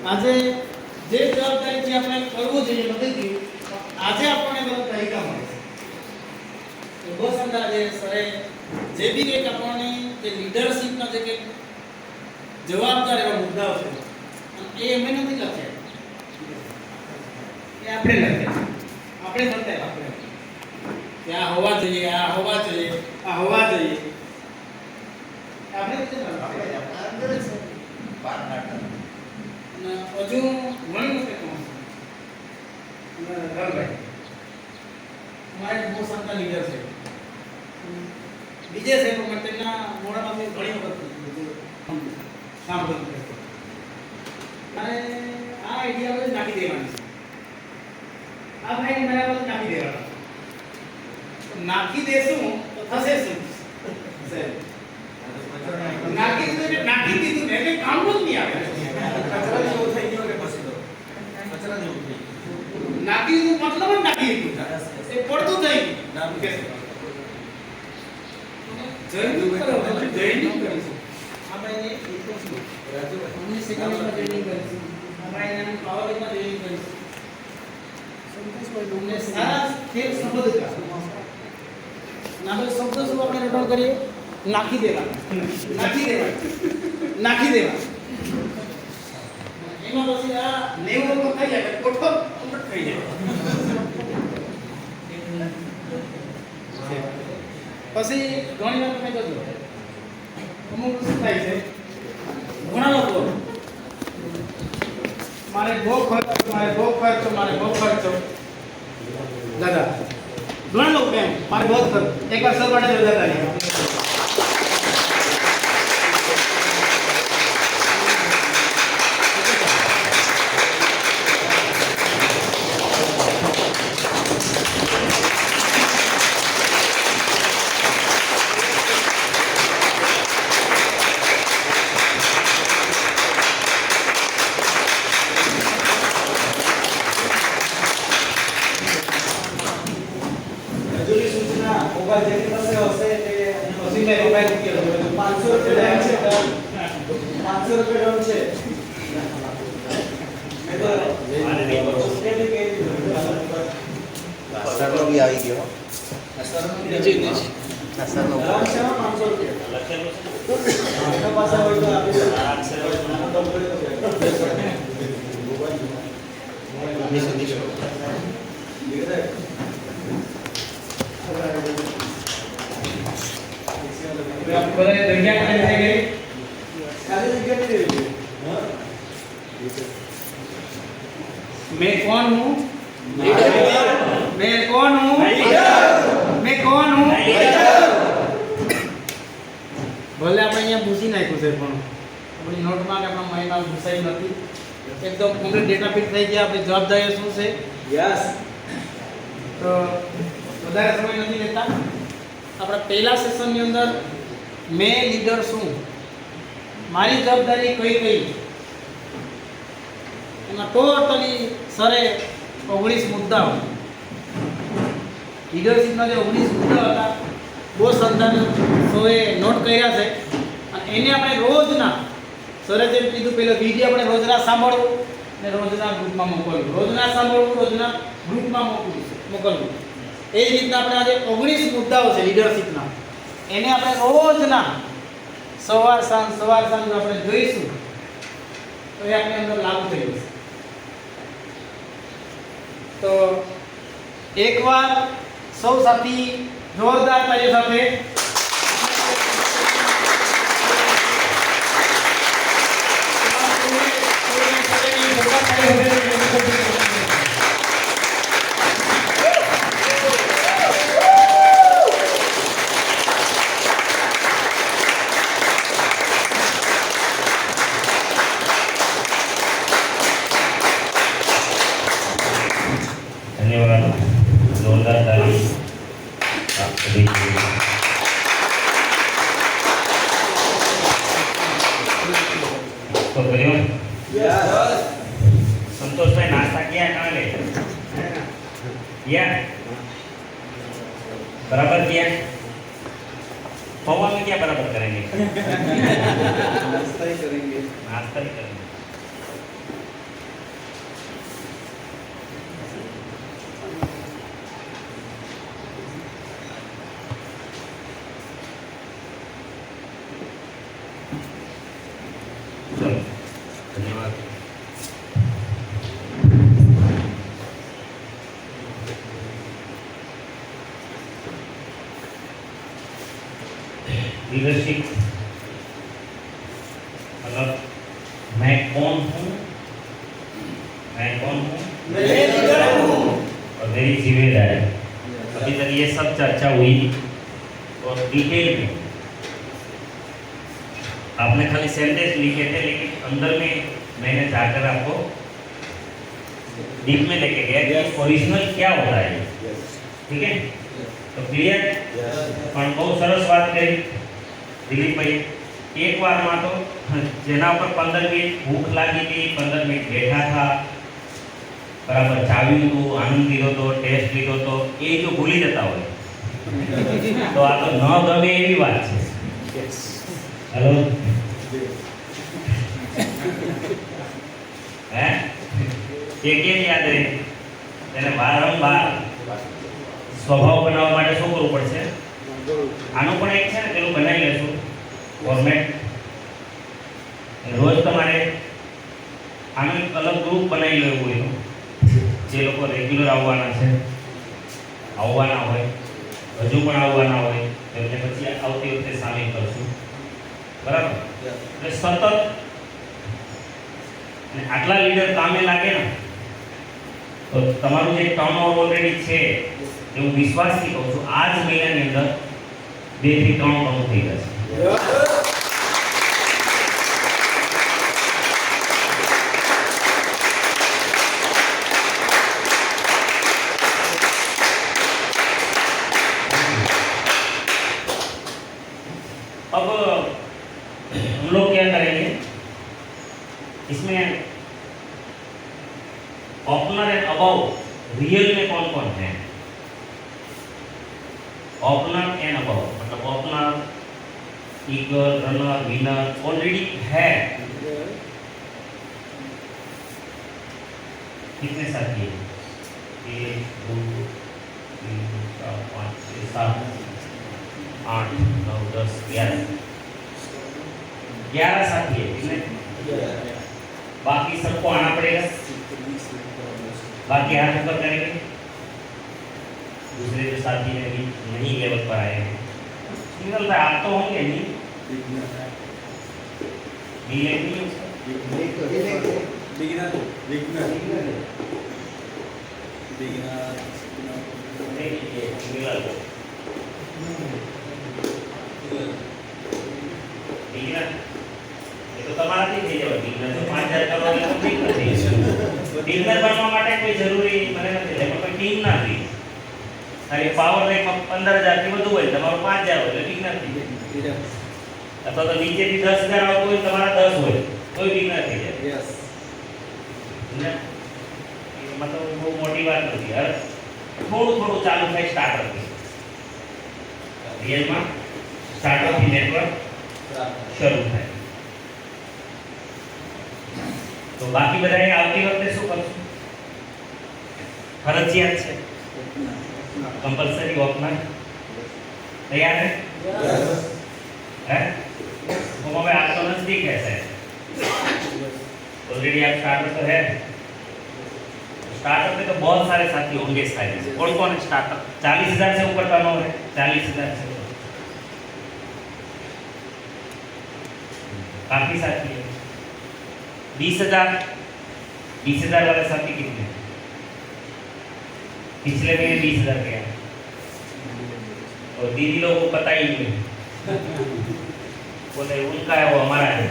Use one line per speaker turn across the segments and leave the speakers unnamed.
આજે જે જવાબદારી આપણે કરવું જોઈએ નથી આજે આપણને બધા તરીકા મળે છે બહુ અંદાજે સરે જે બી એક આપણને જે લીડરશિપના જે કે જવાબદાર એવા મુદ્દાઓ છે એ એમને નથી લખ્યા એ આપણે લખ્યા આપણે બતાવ્યા આપણે કે આ હોવા જોઈએ આ હોવા જોઈએ આ હોવા જોઈએ આપણે અંદર છે બાર નાટક હજુ ઘણી વખત રામભાઈ અમારે બહુ સારા લીડર છે બીજે છે પણ તેમના મોડામાં ઘણી વખત સાંભળ્યું અને આ આઈડિયા બધું નાખી દેવાની છે આ ભાઈને મારા બધું નાખી દેવાના નાખી દેશું તો થશે શું નાખી દીધું એટલે નાખી દીધું ને એટલે કામ જ નહીં આવે કચરા જેવું થઈ ગયો કે પછી તો કચરા જેવું થઈ ગયું નાખી દીધું મતલબ જ નાખી દીધું એ પડતું થઈ ગયું કે જયનું કરીશું આ ભાઈને એક તો શું રાજુભાઈ 19 સેકન્ડમાં ટ્રેનિંગ કરીશું આ ભાઈને પાવરમાં ટ્રેનિંગ કરીશું સંતોષભાઈ ડોમને સારા ખેલ સંબંધ નાનો શબ્દ શું આપણે રેકોર્ડ કરીએ નાખી દેવા નાખી દેવા નાખી દેવા એમાં પછી આ નેવો તો થઈ જાય કોઠો કમ્પ્લીટ થઈ જાય પછી ઘણી વાર તમે જોજો અમુક શું થાય છે ઘણા લોકો મારે બહુ ખર્ચો દાદા ઘણા લોકો એમ મારે બહુ ખર્ચ એકવાર સર માટે દાદા मैं कौन हूँ मैं कौन हूँ मैं कौन हूँ भले આપણે અહીંયા પૂછી નાખ્યું છે પણ આપણી નોટમાં કે આપણા માઇન્ડમાં ઘૂસાઈ નથી એકદમ કમ્પ્લીટ ડેટા ફિટ થઈ ગયા આપણી જવાબદારી શું છે યસ તો વધારે સમય નથી લેતા આપણા પહેલા સેશનની અંદર મેં લીડર શું મારી જવાબદારી કઈ કઈ એમાં ટોટલી સરે 19 મુદ્દાઓ લીડરશિપના જે 19 મુદ્દાઓ હતા બહુ સંધાન સોએ નોટ કર્યા છે અને એને આપણે રોજના સરે જેમ કીધું પહેલાં વિડીયો આપણે રોજના સાંભળવું અને રોજના ગ્રુપમાં મોકલવું રોજના સાંભળવું રોજના ગ્રુપમાં મોકલવું એ જ રીતના આપણે આજે 19 મુદ્દાઓ છે લીડરશિપના એને આપણે રોજના સવાર સાંજ આપણે જોઈશું તો એ આપણી અંદર લાગુ થઈ જશે તો એકવાર સૌ સાથી જોરદાર તાળી સાથે
धन्यवाद जोरदार ताली आप सभी तो करियो संतोष भाई नाश्ता किया कहाँ गए किया बराबर किया खोवा में क्या बराबर करेंगे?
नाश्ता ही करेंगे।
नाश्ता ही करेंगे। चलो, धन्यवाद। लीडरशिप मतलब मैं कौन हूँ, मैं कौन हूँ और मेरी जिम्मेदारी। अभी तक ये सब चर्चा हुई और डिटेल में आपने खाली सेंटेंस लिखे थे, लेकिन अंदर में मैंने जाकर आपको डीप में लेके गया कि ओरिजिनल क्या होता है। ठीक है, तो क्लियर પણ બહુ સરસ વાત કરી દિલીપભાઈ। એક વારમાં તો જેના ઉપર 15 મિનિટ ભૂખ લાગી હતી, 15 મિનિટ બેઠા था, બરાબર ચાવ્યું હતું, આનંદ લીધો હતો, ટેસ્ટ લીધો હતો, એ જો ભૂલી જતા હોય તો આ તો ન ગમે એવી વાત છે। હેલો હે એ કેમ યાદ રહે? તેને વારંવાર સ્વભાવ બનાવવા માટે શું કરવું પડશે? આનું પણ એક છે ને, પેલું બનાવી લેશું ફોર્મેટ। રોજ તમારે આનું એક અલગ ગ્રુપ બનાવી લેવું હોય, જે લોકો રેગ્યુલર આવવાના છે, આવવાના હોય, હજુ પણ આવવાના હોય, તેમને પછી આવતી વખતે સામેલ કરશું, બરાબર? એટલે સતત અને આટલા લીડર કામે લાગે ને તો તમારું જે ટર્નઓવર ઓલરેડી છે એવું વિશ્વાસથી કહું છું, આ જ મહિનાની અંદર 2 થી 3 ગણું થઈ જશે। अब हम लोग क्या करेंगे इसमें, ओपनर एंड अबाउ रियल में कौन कौन है? ओपनर एंड अबाउ मतलब opener, eagle, runner, winner already है। कितने साथी है? 1 2 3 4 5 6 7 8 9 10 11 साथी है। कितने? बाकी सबको आना पड़ेगा, बाकी हाथ ऊपर करेंगे। दूसरे जो साथी ने भी नहीं लेवल पर आए हैं, सिंगल भाई आप तो होंगे नहीं, नहीं उसका तो તમારાથી થઈ જવા ડિગ્નર તો 5000 કરો એટલે તો ઠીક નથી। ડિગ્નર બનવા માટે કોઈ જરૂરી મને નથી, એમાં કોઈ ટીમ ના જોઈએ, ખાલી પાવર રેન્કમાં 15000 થી વધુ હોય, તમારો 5000 હોય એટલે ડિગ્નર થઈ જાય। અથવા તો નીચેથી 10000 આવતું હોય, તમારા 10 હોય તોય ડિગ્નર થઈ જાય।
યસ
ને એમાં તો બહુ મોટી વાત નથી, હર થોડું થોડું ચાલુ થાય સ્ટાર્ટઅપથી। રિયલમાં સ્ટાર્ટઅપથી નેટવર્ક શરૂ થાય। तो बाकी बधाई આવતી વખતે શું કરશું? ફરજિયાત છે, कंपलसरी ओपनर तैयार है? है? तो मैं आपको नजदीक है सर, ऑलरेडी आप स्टार्टर तो है। स्टार्टअप में तो बहुत सारे साथी होंगे शायद। कौन कौन है स्टार्टअप? 40,000 से ऊपर टर्नओवर है, 40,000 से ऊपर काफी साथी है। 20,000 वाले साथी कितने? पिछले महीने 20,000 गया और दीदी लोगों को पता ही नहीं, बोले उनका है वो हमारा है।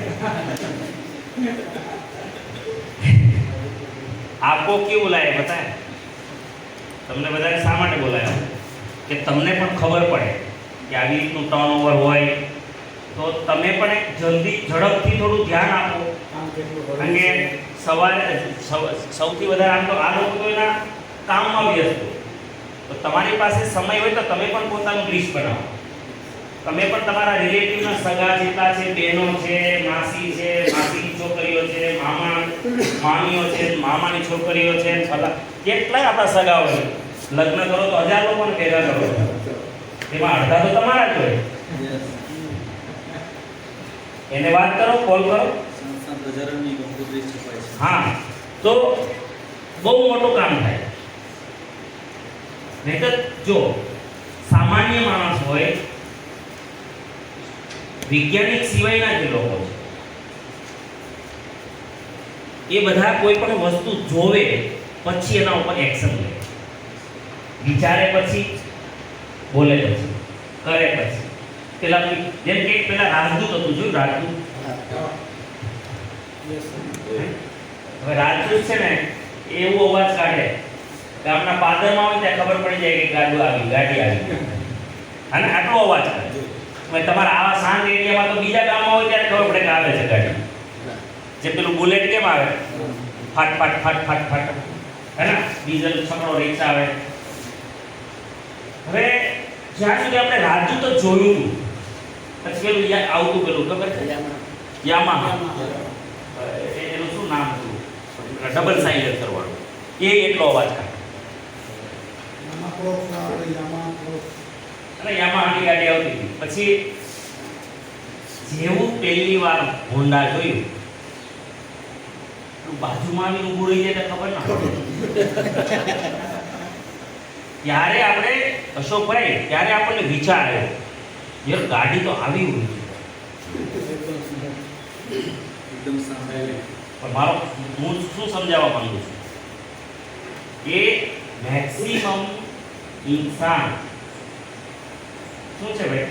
आपको क्यों बुलाया पता है? તમને બધાને શા માટે બોલાયા? કે તમને પણ ખબર પડે કે આવી રીતનું ટર્નઓવર હોય તો તમે પણ એક જલ્દી ઝડપથી થોડું ધ્યાન આપો। કારણ કે સવારે સૌથી વધારે આમ તો આ લોકો તો એના કામમાં વ્યસ્ત હોય, તો તમારી પાસે સમય હોય તો તમે પણ પોતાનું લિસ્ટ બનાવો। તમે પણ તમારા રિલેટિવના સગા જેટલા છે, બહેનો છે, માસી છે, માસીની છોકરીઓ છે, મામીઓ છે, મામાની છોકરીઓ છે, કેટલાય આપણા સગા હોય. લગ્ન કરો તો 1000 લોકોને ભેગા કરો, એમાં અડધા તો તમારા જ હોય. એને વાત કરો, કોલ કરો. હા, તો બહુ મોટું કામ થાય. નહીતર જો સામાન્ય માણસ હોય, વૈજ્ઞાનિક સિવાયના જે લોકો છે, એ બધા કોઈ પણ વસ્તુ જોવે પછી એના ઉપર એક્શન લે, વિચારે પછી, બોલે પછી, કરે પછી. પેલા જેમ કે પેલા રાજદૂત હતું, જોયું રાજદૂત? હવે રાજદૂત છે ને એવો અવાજ કાઢે કે આપણા પાદરમાં હોય ત્યાં ખબર પડી જાય કે ગાડી આવી. અને આટલો અવાજ કાઢે. હવે તમારા આવા શાંત એરિયામાં તો બીજા ગામમાં હોય ત્યારે ખબર પડે કે આવે છે ગાડી. જે પેલું બુલેટ કેમ આવે, ફાટ ફાટ ફાટ ફાટ ફાટ, હે ને? ડીઝલ છકડો રિક્ષા આવે. હવે જ્યાં સુધી આપણે રાજદૂત જ જોયું હતું, પછી પેલું આવતું પેલું ખબર છે, યામાહા, એનું શું નામ હતું, ડબલ સાઇલેન્સર વાળું, એ એટલો અવાજ કાઢે. અને યામાહાની ગાડી આવતી હતી. પછી જેવું પહેલી વાર હોન્ડા જોયું, બાજુમાં આવીને ઊભું રહી જાય તો ખબર ના પડે. ત્યારે આપણે અશોકભાઈ, ત્યારે આપણને વિચાર આવ્યો, યાર ગાડી તો આવી હોય
એકદમ સાંભળે.
પણ મારો હું શું સમજાવવા માંગુ છું કે મેક્સિમમ ઇન્સાન શું છે ભાઈ,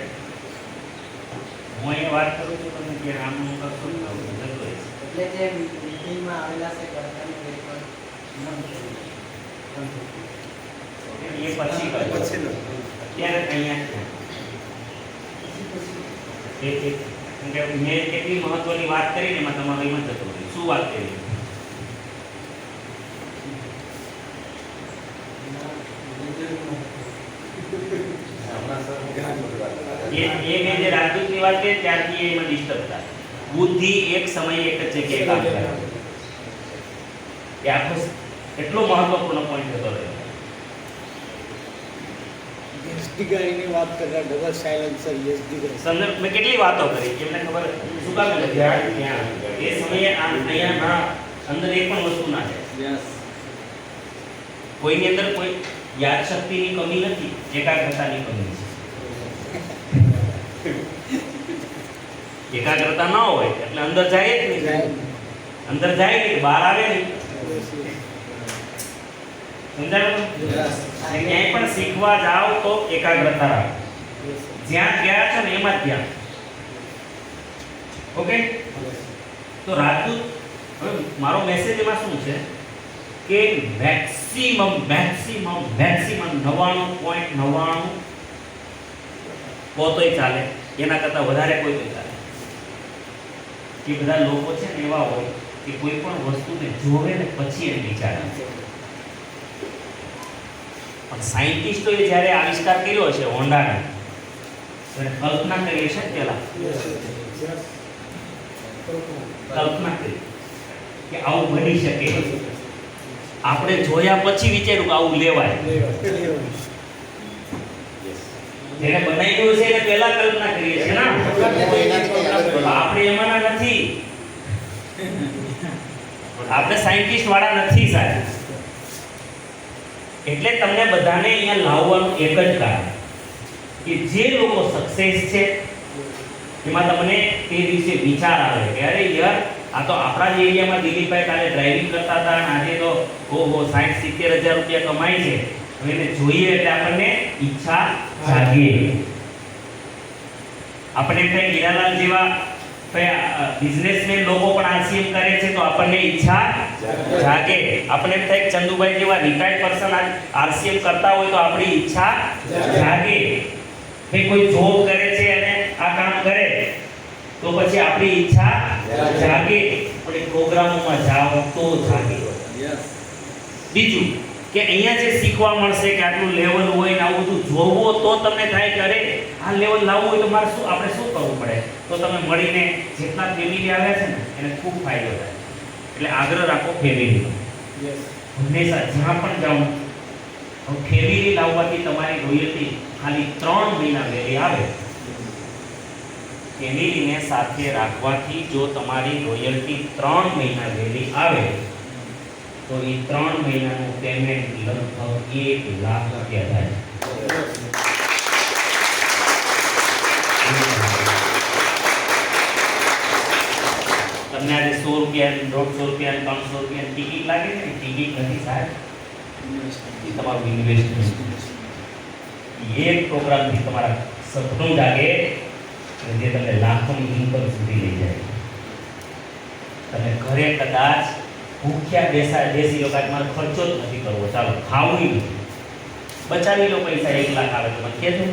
હું અહીંયા વાત કરું છું તમે કે આમનું કરશો ને આવું જતું રહેશે.
એટલે જે મીટિંગમાં આવેલા છે કરતાની કોઈ પણ મન થયું.
એ પછી કરે.
પછીનો.
અત્યારે અહીંયા કે મેં કેટલી મહત્વની વાત કરી ને એમાં તમારો એમ જ જતો રહ્યો. શું વાત કરી? એ મેં જે રાજદૂતની વાત કરી ત્યારથી એમાં ડિસ્ટર્બ થાય. બુદ્ધિ એક સમયે એક જ જગ્યાએ કામ કરે. એ આખો એટલો મહત્વપૂર્ણ પોઈન્ટ હતો રહ્યો.
એસડી ગાડીની વાત કરતા ડબલ સાયલેન્સર એસડી ગાડી
સંદર્ભ મેં કેટલી વાતો કરી એમને ખબર શું કામ એટલે ધ્યાન ત્યાં એ સમયે આ અહીંયા ના અંદર એક પણ વસ્તુ ના છે.
યસ.
કોઈની અંદર કોઈ યાદ શક્તિની કમી નથી, એકાગ્રતાની કમી છે. એકાગ્રતા ન હોય એટલે અંદર જાય જ નહીં. અંદર જાય નહીં, બહાર આવે નહીં. સમજાયું?
યસ.
ક્યાંય પણ શીખવા જાઓ તો એકાગ્રતા રાખો. જ્યાં ગયા છો ને એમાં જ ધ્યાન. ઓકે? તો રાજદૂત, હવે મારો મેસેજ એમાં શું છે કે મેક્સિમમ 99.99 તોય ચાલે, એના કરતાં વધારે કોઈ તો ચાલે. એ બધા લોકો છે ને એવા હોય કે કોઈ પણ વસ્તુને જોવે ને પછી એને વિચારે. પણ સાયન્ટિસ્ટોએ જ્યારે આવિષ્કાર કર્યો છે હોન્ડાનો, એને કલ્પના કરી છે પહેલા, કલ્પના કરી કે આવું બની શકે. આપણે જોયા પછી વિચાર્યું કે આવું લેવાય. જેને બનાવ્યું છે એને પહેલા કલ્પના કરી છે ને. આપણે એમાંના નથી, આપણે સાયન્ટિસ્ટ વાળા નથી સાહેબ. એટલે તમને બધાને અહીંયા લાવવાનું એક જ કારણ કે જે લોકો સક્સેસ છે એમાં તમને તે દિવસે વિચાર આવે કે અરે યાર આ તો આપણા જ એરિયામાં દિલીપભાઈ કાલે ડ્રાઇવિંગ કરતા હતા અને આજે તો ઓહો 60-70 હજાર રૂપિયા કમાય છે. હવે એને જોઈએ એટલે આપણને ઈચ્છા જાગે. આપણે એમ થાય હીરાલાલ જેવા બિઝનેસમેન લોકો પણ આરસીએમ કરે છે તો આપણને ઈચ્છા જાગે. આપણે એમ થાય ચંદુભાઈ જેવા રિટાયર્ડ પર્સન આરસીએમ કરતા હોય તો આપણી ઈચ્છા જાગે. કે કોઈ જોબ કરે છે અને આ કામ કરે તો પછી આપણી ઈચ્છા જાગે. આપણે પ્રોગ્રામોમાં જાઓ તો જાગે.
યસ.
બીજું કે અહીંયા જે શીખવા મળશે કે આટલું લેવલ હોય ને આવું બધું જોવો તો તમને થાય કે અરે આ લેવલ લાવવું હોય તો મારે આપણે શું કરવું પડે? તો તમે મળીને જેટલા ફેમિલી આવ્યા છે ને એને ખૂબ ફાયદો થાય. એટલે આગ્રહ રાખો ફેમિલીનો. હંમેશા જ્યાં પણ જાઓ ફેમિલી લાવવાથી તમારી રોયલ્ટી ખાલી 3 મહિના વહેલી આવે. ફેમિલીને સાથે રાખવાથી જો તમારી રોયલ્ટી 3 મહિના વહેલી આવે તો એ 3 મહિનાનું પેમેન્ટ લગભગ 1 લાખ રૂપિયા થાય. તમને આજે 100 રૂપિયા 150 રૂપિયા 300 રૂપિયા ટિકિટ લાગે છે ને, ટિકિટ નથી સાહેબ, એ તમારું ઇન્વેસ્ટમેન્ટ. એક પ્રોગ્રામથી તમારા સપનું જાગે જે તમને લાખોની ઇન્કમ સુધી લઈ જાય. તમે ઘરે કદાચ ભૂખ્યા બેસી લો, કાંઈ મારો ખર્ચો જ નથી કરવો, ચાલો ખાવું નહીં, બચાવી લો પૈસા, 1 લાખ આવે તો મને કહેજો.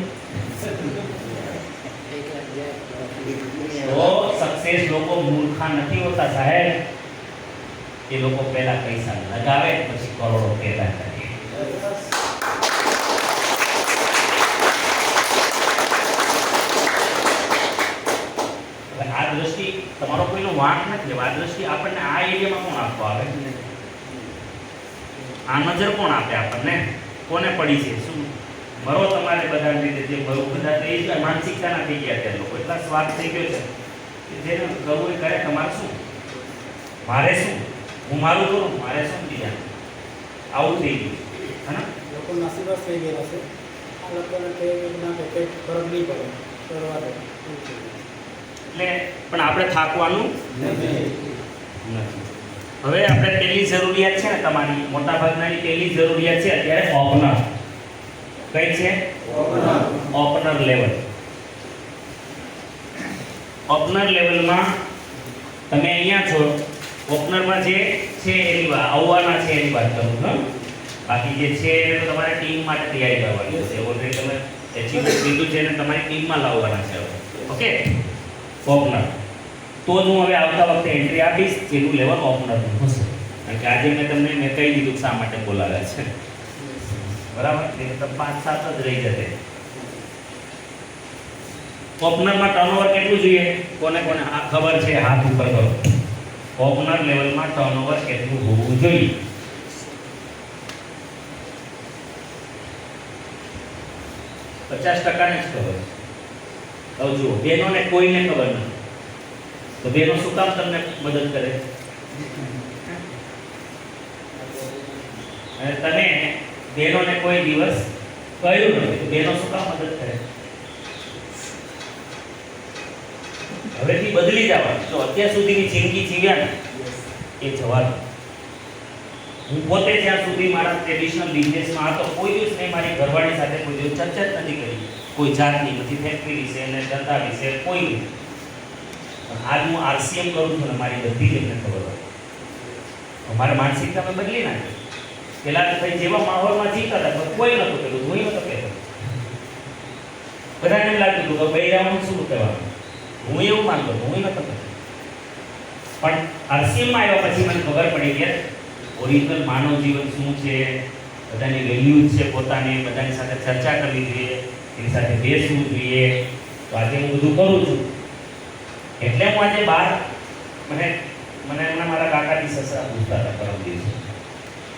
તો સક્સેસ લોકો મૂર્ખા નથી હોતા સાહેબ, એ લોકો પહેલા પૈસા લગાવે પછી કરોડો પેદા કરે. આ દ્રષ્ટિ તમારો કોઈનો વાંક નથી. આ દ્રષ્ટિ આપણને આ એરિયામાં કોણ આપવા આવે? આ નજર કોણ આપે આપણને? કોને પડી છે? શું મરો તમારે બધા રીતે જે મરો બધા તો એ માનસિકતાના થઈ ગયા અત્યારે લોકો, એટલા સ્વાર્થ થઈ ગયો છે કે જેને કરવું એ કરે. તમારે શું? મારે શું? હું મારું કરું, મારે શું બીજા? આવું થઈ ગયું હે ને?
લોકો નસીબ જ થઈ ગયા છે. આ લોકોને કંઈ ના કંઈ ફરક નહીં પડે, કરવા દે.
એટલે પણ આપણે થાકવાનું નથી. હવે આપણે પહેલી જરૂરિયાત છે ને તમારી, મોટાભાગનાની પહેલી જરૂરિયાત છે અત્યારે ઓપનર. કઈ છે? Opener level. ઓપનર લેવલમાં તમે અહીંયા છો. ઓપનરમાં જે છે એની વાત આવવાના છે એની વાત કરું છું. બાકી જે છે એને તો તમારે ટીમ માટે તૈયારી કરવાની છે. ઓલરેડી તમે એચિવમેન્ટ લીધું છે અને તમારી ટીમમાં લાવવાના છે. Okay, opener. તો જ હું હવે આવતા વખતે એન્ટ્રી આપીશ જેનું લેવલ ઓપનરનું હશે. કારણ કે આજે મેં કહી દીધું શા માટે બોલાવ્યા છે. બરાબર? એટલે તો 5-7 જ રહી જશે. ઓપનરમાં ટર્નઓવર કેટલું જોઈએ? કોને કોને આ ખબર છે? હાથ ઉપર કરો. ઓપનર લેવલમાં ટર્નઓવર કેટલું હોવું જોઈએ? $50 ને જ ખબર. હવે જુઓ, બહેનોને કોઈને ખબર નથી, તો બહેનો શું કામ તમને મદદ કરે? અને તમે બહેનોને કોઈ દિવસ કહ્યું નથી, તો બહેનો શું કામ મદદ કરે? હવેથી બદલી જવાનું. જો અત્યાર સુધીની જિંદગી જીવ્યા ને એ જવાનું. હું પોતે જ્યાં સુધી મારા ટ્રેડિશનલ બિઝનેસમાં હતો, કોઈ દિવસ મેં મારી ઘરવાળી સાથે કોઈ દિવસ ચર્ચા જ નથી કરી, કોઈ જાતની નથી, ફેક્ટરી વિશે અને ધંધા વિશે કોઈ નહીં. આજ હું RCM કરું છું ને મારી બધી જ એમને ખબર હોય. અમારે માનસિકતા મેં બદલી નાખી. પહેલાં તો ભાઈ જેવા માહોલમાં જીતા હતા કોઈ નહોતું પેલું, હું નહોતો કહેતો. બધાને એમ લાગતું હતું કે બૈરાવાનું શું કહેવાનું. હું એવું માનતો હતો, હું નહોતો કહેતો. પણ RCMમાં આવ્યા પછી મને ખબર પડી કે ઓરિજિનલ માનવ જીવન શું છે, બધાની વેલ્યુઝ છે પોતાની, બધાની સાથે ચર્ચા કરવી જોઈએ, એની સાથે બેસવું જોઈએ. તો આજે હું બધું કરું છું. એટલે હું આજે બહાર મને એમના મારા કાકાની સસરા પૂછતા હતા પરમ દિવસે.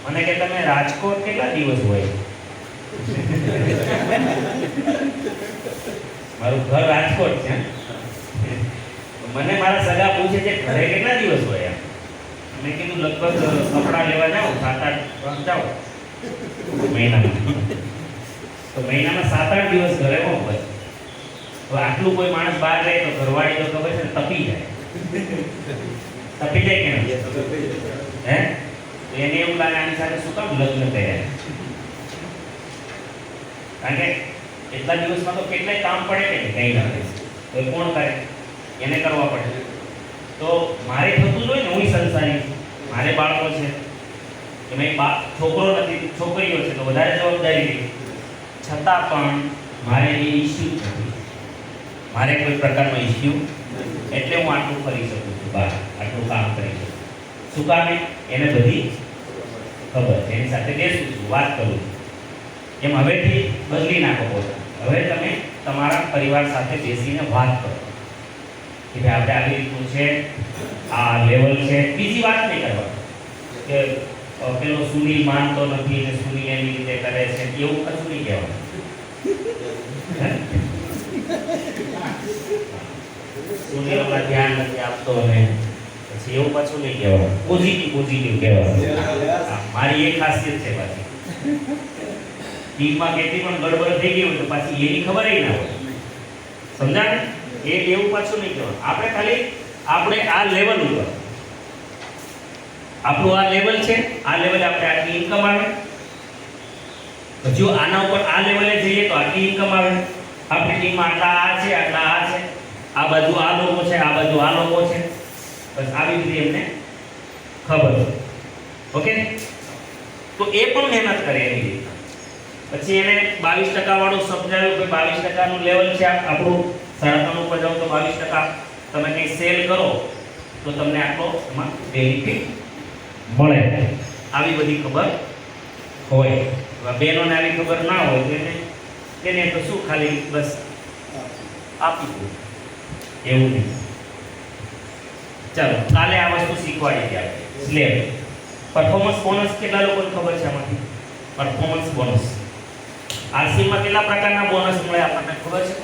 મને કે તમે રાજકોટ કેટલા દિવસ હોય? મારું ઘર રાજકોટ છે. મને મારા સગા પૂછે છે ઘરે કેટલા દિવસ હોય? મેં કીધું લગભગ કપડાં લેવા જાઓ 7-8 જાઓ મહિનામાં. તો મહિનામાં 7-8 દિવસ ઘરે હો. બસ હવે આટલું કોઈ માણસ બહાર રહે તો ઘરવાળી તો ખબર છે ને તપી જાય. તપી જાય કેમ? હે? તો એને એવું લાગે આની સાથે શું કામ લગ્ન કર્યા? કારણ કે એટલા દિવસમાં તો કેટલાય કામ પડે કે કંઈ ના રહે. તો એ કોણ કરે? એને કરવા પડે. તો મારે થતું જ હોય ને, હું સંસારી, મારે બાળકો છે, એમાં છોકરો નથી, છોકરીઓ છે, તો વધારે જવાબદારી રહી. છતાં પણ મારે એ ઇસ્યુ જ નથી. મારે કોઈ પ્રકારનો ઇસ્યુ એટલે હું આટલું કરી શકું છું, બહાર આટલું કામ કરી શકું. શું કામે? એને બધી ખબર છે, એની સાથે બેસું છું, વાત કરું છું. એમ હવેથી બદલી નાખો પોતા. હવે તમે તમારા પરિવાર સાથે બેસીને વાત કરો કે ભાઈ આપણે આવી રીતનું છે, આ લેવલ છે. બીજી વાત નહીં કરવાની કે પેલો સુનિલ માનતો નથી ને સુનિલ એની રીતે કરે છે, એવું કશું નહીં કહેવાનું. સુનિલમાં ધ્યાન નથી આપતો ને પછી એવું પાછું નહીં કહેવાનું. પોઝિટિવ કહેવાનું. હા, મારી એક ખાસિયત છે પાછી, ટીમમાં કેટલી પણ ગડબડ થઈ ગઈ હોય તો પાછી એની ખબર ય ના હોય. સમજાય? એવું પાછું નહીં કહેવાનું. આપણે ખાલી આપણે આ લેવલ ઉપર, આપણું આ લેવલ છે, આ લેવલે આપણે આટલી ઇન્કમ આવે, જો આના ઉપર આ લેવલે જઈએ તો આટલી ઇન્કમ આવે. આપણી ટીમમાં આટલા આ છે, આટલા આ છે, આ બાજુ આ લોકો છે, આ બાજુ આ લોકો છે. બસ આવી રીતે એમને ખબર છે. ઓકે, તો એ પણ મહેનત કરે એની રીતે. પછી એને 22% વાળું સમજાવ્યું કે 22% નું લેવલ છે આપણું. 3.5 ઉપર જાઓ તો 22% તમે કંઈ સેલ કરો તો તમને આટલો એમાં બેનિફિટ મળે. આવી બધી ખબર હોય. બહેનોને આવી ખબર ના હોય તેને તો શું ખાલી બસ આપી દો, એવું નહીં. ચાલો, કાલે આ વસ્તુ શીખવાડી ગયા. સ્લેબ પરફોર્મન્સ બોનસ કેટલા લોકોને ખબર છે? આમાંથી પરફોર્મન્સ બોનસ આરસીમાં કેટલા પ્રકારના બોનસ મળે આપણને ખબર છે?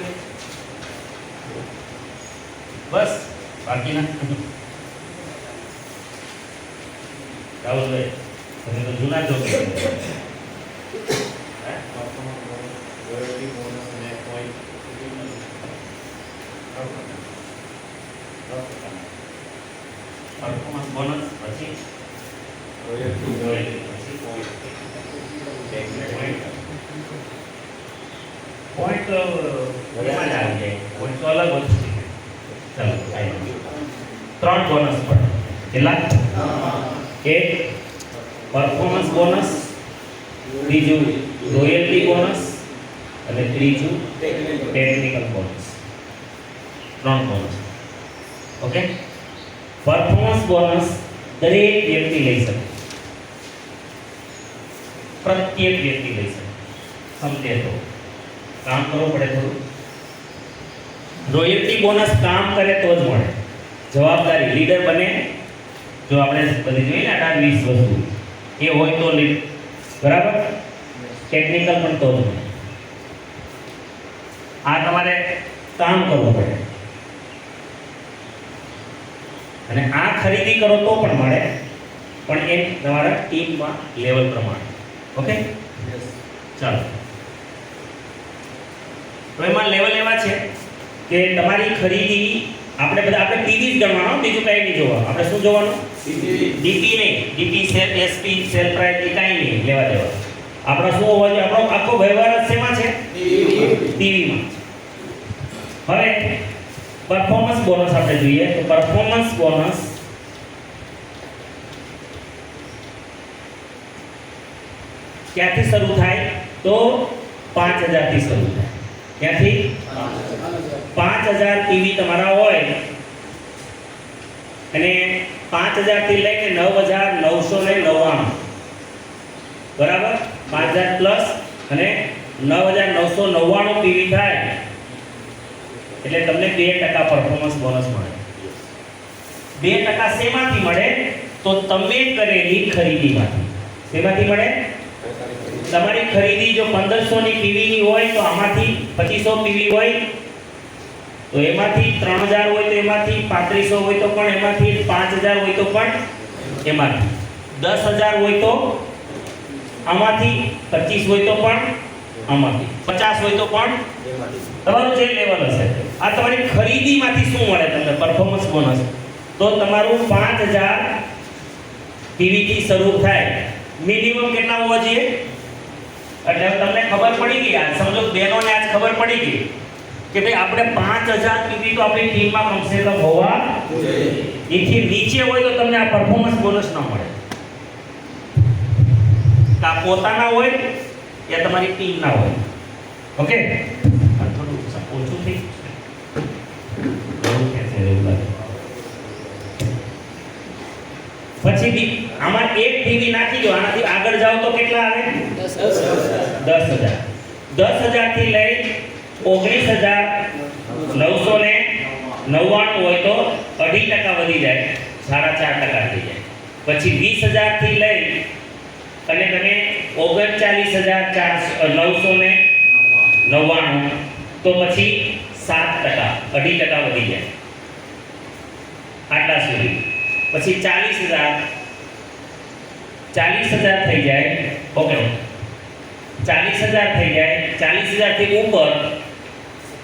બસ બાકીના રાહુલભાઈ તમે તો જૂના છો. પરફોર્મન્સ બોનસ પછી પોઈન્ટ એમાં જ આવી જાય. પોઈન્ટ તો અલગ વસ્તુ છે. ચાલો, 3 બોનસ પડે. કેટલા? એક પરફોર્મન્સ બોનસ, બીજું રોયલ્ટી બોનસ અને ત્રીજું technical bonus. 3 bonus. Okay, performance bonus દરેક વ્યક્તિ લઈ શકે, પ્રત્યેક વ્યક્તિ લઈ શકે. સમજે તો કામ કરવું પડે થોડું. રોયલ્ટી બોનસ કામ કરે તો જ મળે. જવાબદારી લીડર બને, જો આપણે બધી જોઈએ ને 18-20 વસ્તુ એ હોય તો લીડ, બરાબર. ટેકનિકલ પણ તો જ મળે. આ તમારે કામ કરવું પડે અને આ ખરીદી કરો તો પણ મળે, પણ એ તમારા ટીમમાં લેવલ પ્રમાણે. ઓકે, ચાલો. તો એમાં લેવલ એવા છે કે તમારી ખરીદી આપણે ટીવી જ ગણવાનો, બીજું કંઈ નહીં જોવાનું. આપણે શું જોવાનું? ડીપી નહીં. DP sale, SP, sale price એ કાંઈ નહીં લેવા દેવા. આપણે શું હોવા જોઈએ? આપણો આખો વ્યવહાર જ શેમાં છે? ટીવીમાં. હવે પરફોર્મન્સ બોનસ આપણે જોઈએ તો પરફોર્મન્સ બોનસ ક્યાંથી શરૂ થાય? તો 5000 થી શરૂ થાય. ક્યાંથી? 5000 ટીવી તમારા હોય અને 5000 થી લઈને 9999, બરાબર. 5000 પ્લસ અને 9999 ટીવી થાય એટલે તમને 2% પરફોર્મન્સ બોનસ મળે. 2% શેમાંથી મળે? તો તમે કરેલી ખરીદીમાંથી. શેમાંથી મળે? તમારી ખરીદી જો 1500 ની ટીવીની હોય તો આમાંથી 2500 ટીવી હોય તો એમાંથી 3000 હોય તો એમાંથી 3500 હોય તો પણ એમાંથી 5000 હોય તો પણ એમાંથી 10000 હોય તો આમાંથી 25 હોય તો પણ આમાંથી 50 હોય તો પણ તમારું જે લેવલ હશે. આ તમારી ખરીદીમાંથી શું મળે તમને પરફોર્મન્સ બોનસ? તો તમારું 5000 ટીવી થી શરૂ થાય. મિનિમમ કેટલા હોવા જોઈએ? એટલે તમને ખબર પડી ગઈ. આ સમજો બહેનોને આજ ખબર પડી ગઈ કે ભાઈ આપણે 5000 ટીવી તો આપણી ટીમમાં કમસે કમ હોવા જોઈએ. એથી નીચે હોય તો તમને આ પરફોર્મન્સ બોનસ ન મળે. કા પોતાના હોય યા તમારી ટીમના હોય. ઓકે, થોડું ઓછું થઈ પછી આમાં એક ટીવી નાખી દો. આનાથી આગળ જાઓ તો કેટલા આવે? 10000. 10000 થી લઈ 19,999 હોય તો 2.5% વધી જાય, 4.5% થઈ જાય. પછી 20,000 થી લઈ અને તમે 39,999 તો પછી 7%, 2.5% વધી જાય આટલા સુધી. પછી 40,000 થઈ જાય. ઓકે, 40,000 થઈ જાય. 40,000 થી ઉપર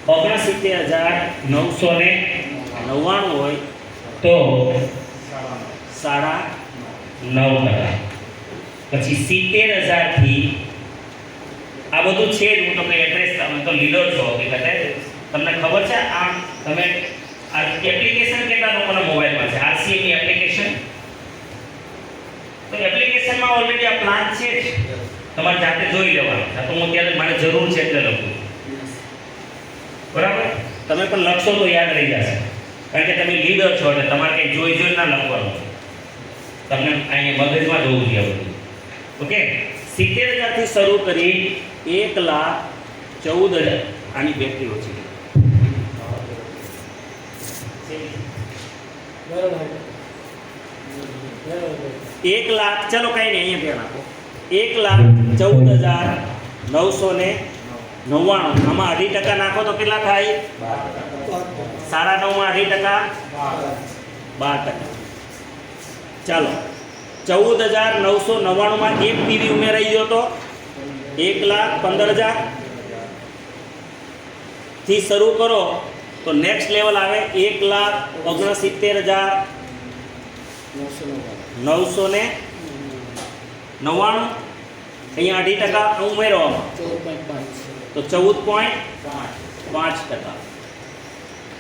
69,999 હોય તો 9.5%. પછી 70,000 થી આ બધું છે જ. હું તમને એડ્રેસ, તમે તો લીડર છો હકીકતે, તમને ખબર છે. આમ તમે આ એપ્લિકેશન કેટલા લોકોના મોબાઈલમાં છે? RCM ની એપ્લિકેશન. તો એપ્લિકેશનમાં ઓલરેડી આ પ્લાન છે જ, તમારે જાતે જોઈ લેવાનું. તો હું ત્યારે મારે જરૂર છે એટલે લખું, બરાબર? તમે પણ લખશો તો યાદ રહી જશે, કારણ કે તમે લીડર છો એટલે તમારે કંઈ જોઈ ના લખવાનું. તમને અહીંયા મગજમાં જોવું જોઈએ બધું. ઓકે, 70,000 થી શરૂ કરી 1,14,000. આની બેટરી ઓછી છે. એક લાખ, ચલો કઈ નહીં, અહીંયા ધ્યાન આપો. 1,14,999. આમાં 2.5% નાખો તો કેટલા થાય? 9.5 માં 2.5%, 12%. ચાલો, 14,999 માં એક ટીવી ઉમેરાઈ ગયો તો 1,15,000 થી શરૂ કરો તો નેક્સ્ટ લેવલ આવે 1,69,999. અહીંયા 2.5% ઉમેરવામાં તો 14.5%.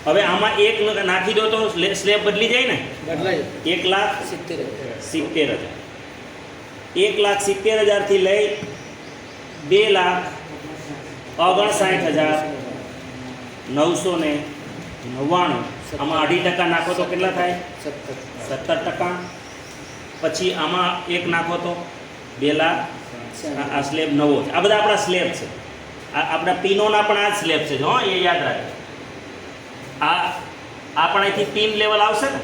હવે આમાં એક નાખી દો તો સ્લેબ બદલી જાય ને?
બદલાય.
1,70,000. 1,70,000 થી લઈ 2,59,999. આમાં 2.5% નાખો તો કેટલા થાય? 17%. પછી આમાં એક નાખો તો 2 લાખ. આ સ્લેબ નવો છે. આ બધા આપણા સ્લેબ છે. આપણા પિનોના પણ આ સ્લેબ છે. હો, એ યાદ રાખજો. આ પણ અહીંથી 3 લેવલ આવશે ને,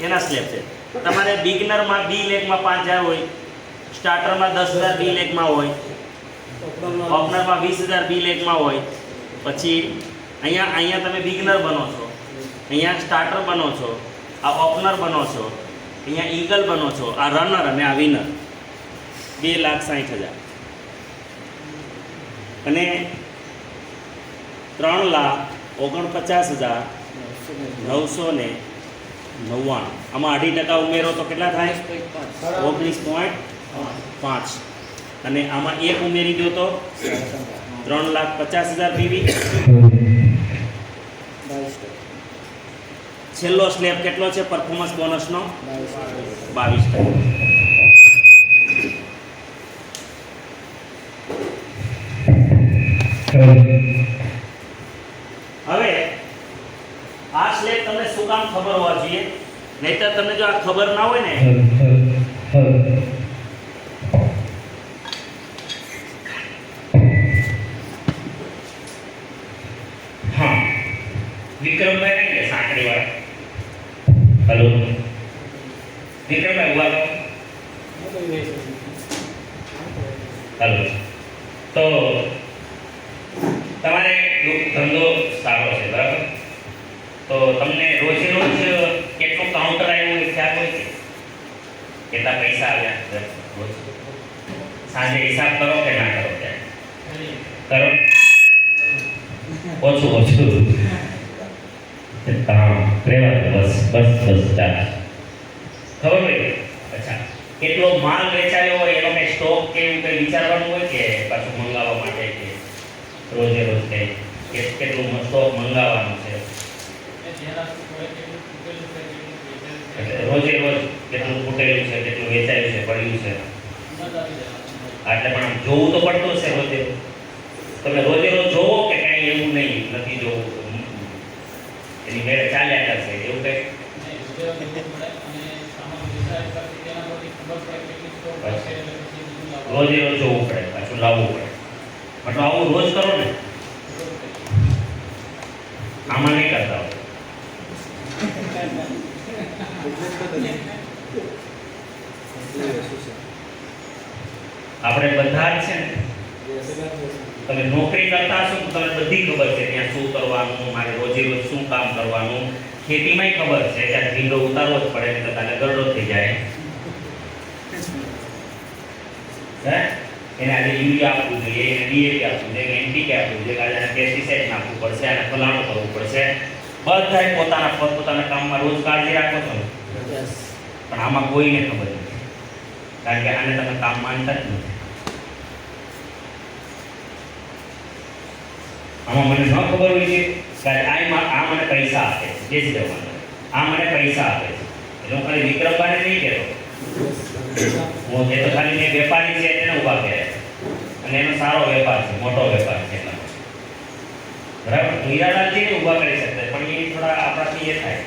એના સ્લેબ છે. તમારે બિગનરમાં B લેગમાં 5,000 હોય, સ્ટાર્ટરમાં 10,000 B લેગમાં હોય, ઓપનરમાં 20,000 B લેગમાં હોય. પછી અહીંયા તમે બિગનર બનો છો, અહીંયા સ્ટાર્ટર બનો છો, આ ઓપનર બનો છો, અહીંયા ઈગલ બનો છો, આ રનર અને આ વિનર. 2,60,000 અને 3,49,999. આમાં 2.5% ઉમેરો તો કેટલા થાય? 19.5. અને આમાં એક ઉમેરી દો તો 3,50,000 PV. છેલ્લો સ્લેબ કેટલો છે પરફોર્મન્સ બોનસનો? 22%. હવે આ સ્લેબ તમને શું કામ ખબર હોવા જોઈએ? નહીતર તમને જો આ ખબર ના હોય ને, હા, વિક્રમભાઈ નહીં કે સાંકડી વાળા? હેલો વિક્રમભાઈ, ઉભા રહો. હેલો. તો તમારે ધંધો સારો છે, બરાબર? તો તમને રોજે રોજ કેટલું કાઉન્ટર આવ્યું એ ખ્યાલ હોય છે? કેટલા પૈસા આવ્યા રોજ? સાંજે હિસાબ કરો કે ના કરો? ત્યારે કરો? ઓછું રહેવા બસ ચાલે. ખબર હોય? અચ્છા, કેટલો માલ વેચાયો હોય એનો કંઈ સ્ટોક કે એવું કંઈ વિચારવાનું હોય કે પાછું મંગાવવા માટે કે રોજે રોજ કંઈ કેટલું સ્ટોક મંગાવવાનું છે? રોજે રોજ કેટલું ફૂટેલું છે, કેટલું વેચાયું છે, પડ્યું છે, એટલે પણ આમ જોવું તો પડતું હશે રોજે. તમે રોજે રોજ જોવો કે કંઈ એવું નહીં, નથી જોવું, એની મેળે ચાલ્યા કરશે એવું કંઈ? રોજે રોજ જોવું પડે, પાછું લાવવું પડે. મતલબ આવું રોજ કરો ને આમાં નહીં કરતા હોય. આપણે બધા જ છે ને, તમે નોકરી કરતા હશો તો તમને બધી ખબર છે ત્યાં શું કરવાનું, મારે રોજે રોજ શું કામ કરવાનું. ખેતીમાંય ખબર છે ત્યાં ઢીંગો ઉતારવો જ પડે, નહીં તો તારે ગરડો થઈ જાય. હે એને આજે યુરિયા આપવું જોઈએ, એને ડીએપી આપવું જોઈએ, એનપીકે આપવું જોઈએ, આજે એને પેસ્ટિસાઇડ નાખવું પડશે, અને ફલાણું કરવું પડશે. બધાય પોતાના કામમાં રોજ કાળજી રાખો છો ને. પણ આમાં કોઈને ખબર નથી, કારણ કે આને તમે કામ માનતા જ નથી. આમાં મને ન ખબર હોય છે કે આ મને પૈસા આપે છે, જે જ જવાનું આ મને પૈસા આપે છે, એટલે હું ખાલી વિક્રમભાઈને નહીં કહેતો, હું એ તો ખાલી મેં વેપારી છે એને ઊભા કર્યા અને એનો સારો વેપાર છે, મોટો વેપાર છે એટલા માટે. બરાબર, હીરાલાલજીને ઊભા કરી શકતા, પણ એ થોડા આપણાથી એ થાય.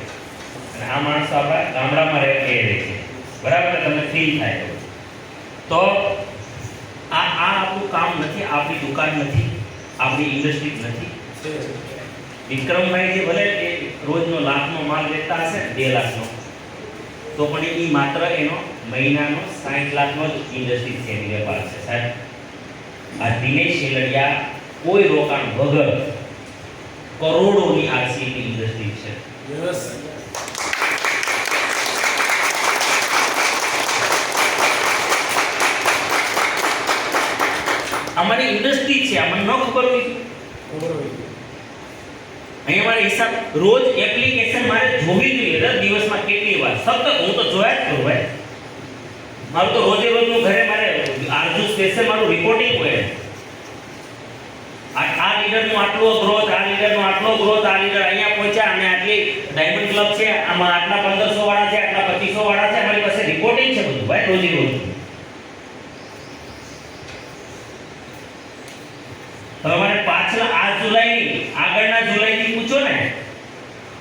અને આ માણસો આપણા ગામડામાં રહે છે, બરાબર, તમને ફીલ થાય. તો આ આપણું કામ નથી, આપણી દુકાન નથી, આપણી ઇન્ડસ્ટ્રી નથી. વિક્રમભાઈ જે ભલે એ રોજનો લાખનો માલ વેચતા હશે ને, 2 લાખનો, તો પણ એ માત્ર એનો મહિનાનો 60 લાખનો જ ઇન્ડસ્ટ્રી છે, એની વેપાર છે સાહેબ. આ દિનેશ શેલડિયા કોઈ રોકાણ વગર કરોડોની આરસીએની ઇન્ડસ્ટ્રી છે. અમારી ઇન્ડસ્ટ્રી છે, અમને ન ખબર હોય. અહીંયા મારે હિસાબ રોજ એપ્લિકેશન મારે જોવી જોઈએ, 10 દિવસમાં કેટલી વાર સતત હું તો જોયા જ કરું ભાઈ. મારું તો રોજે રોજનું ઘરે મારે આરજુ સ્પેશિયલ મારું રિપોર્ટિંગ હોય. આ લીડરનું આટલો ગ્રોથ, આ લીડરનો આટલો ગ્રોથ, આ લીડર અહીંયા પહોંચ્યા, અને આટલી ડાયમંડ ક્લબ છે, આમાં આટલા 1500 વાળા છે, આટલા 2500 વાળા છે. અમારી પાસે રિપોર્ટિંગ છે બધું ભાઈ, રોજે રોજ. તમારે પાછલા આ જુલાઈની આગળના જુલાઈથી પૂછો ને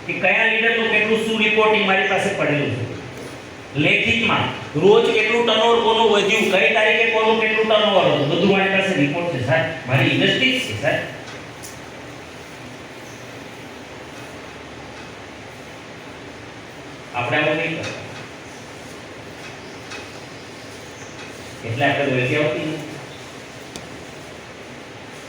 કે કયા લીડરનું કેટલું શું રિપોર્ટિંગ મારી પાસે પડેલું છે લેખિતમાં. રોજ કેટલું ટર્નઓવર કોનું વધ્યું, કઈ તારીખે કોનું કેટલું ટર્નઓવર હતું, બધું મારી પાસે રિપોર્ટ છે સાહેબ. મારી ઇન્ડસ્ટ્રી છે સાહેબ. આપણે આવું નહીં કરતા, એટલે આપણે વેચી આવતી નથી.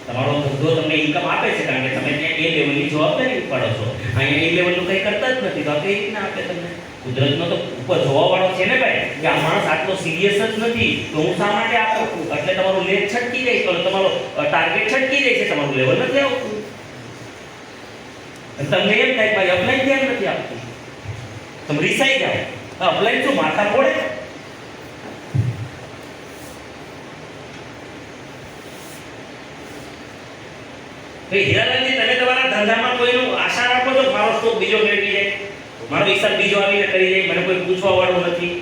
તમારો ધંધો તમને ઇન્કમ આપે છે, કારણ કે તમે ત્યાં એ લેવલની જવાબદારી ઉપાડો છો. અહીંયા એ લેવલનું કંઈ કરતા જ નથી, તો કઈ રીતના આપે તમને? કુદરતનો તો ઉપર જોવાવાળો છે ને ભાઈ, કે આ માણસ આટલો સિરિયસ જ નથી, તો હું શા માટે આપું? એટલે તમારું લેગ છટકી જાય, તો તમારો ટાર્ગેટ છટકી જાય છે, તમારું લેવલ નથી આવતું. તમને એમ થાય ભાઈ અપ્લાય ધ્યાન નથી આપતું, તમે રિસાઈ જાઓ. અપ્લાય શું માથા પડે? તો હીરાલાલજી, તમે તમારા ધંધામાં કોઈનું આશા રાખો છો મારો સ્ટોક બીજો મેળવી જાય, મારો હિસાબ બીજો આવીને કરી જાય, મને કોઈ પૂછવા વાળું નથી?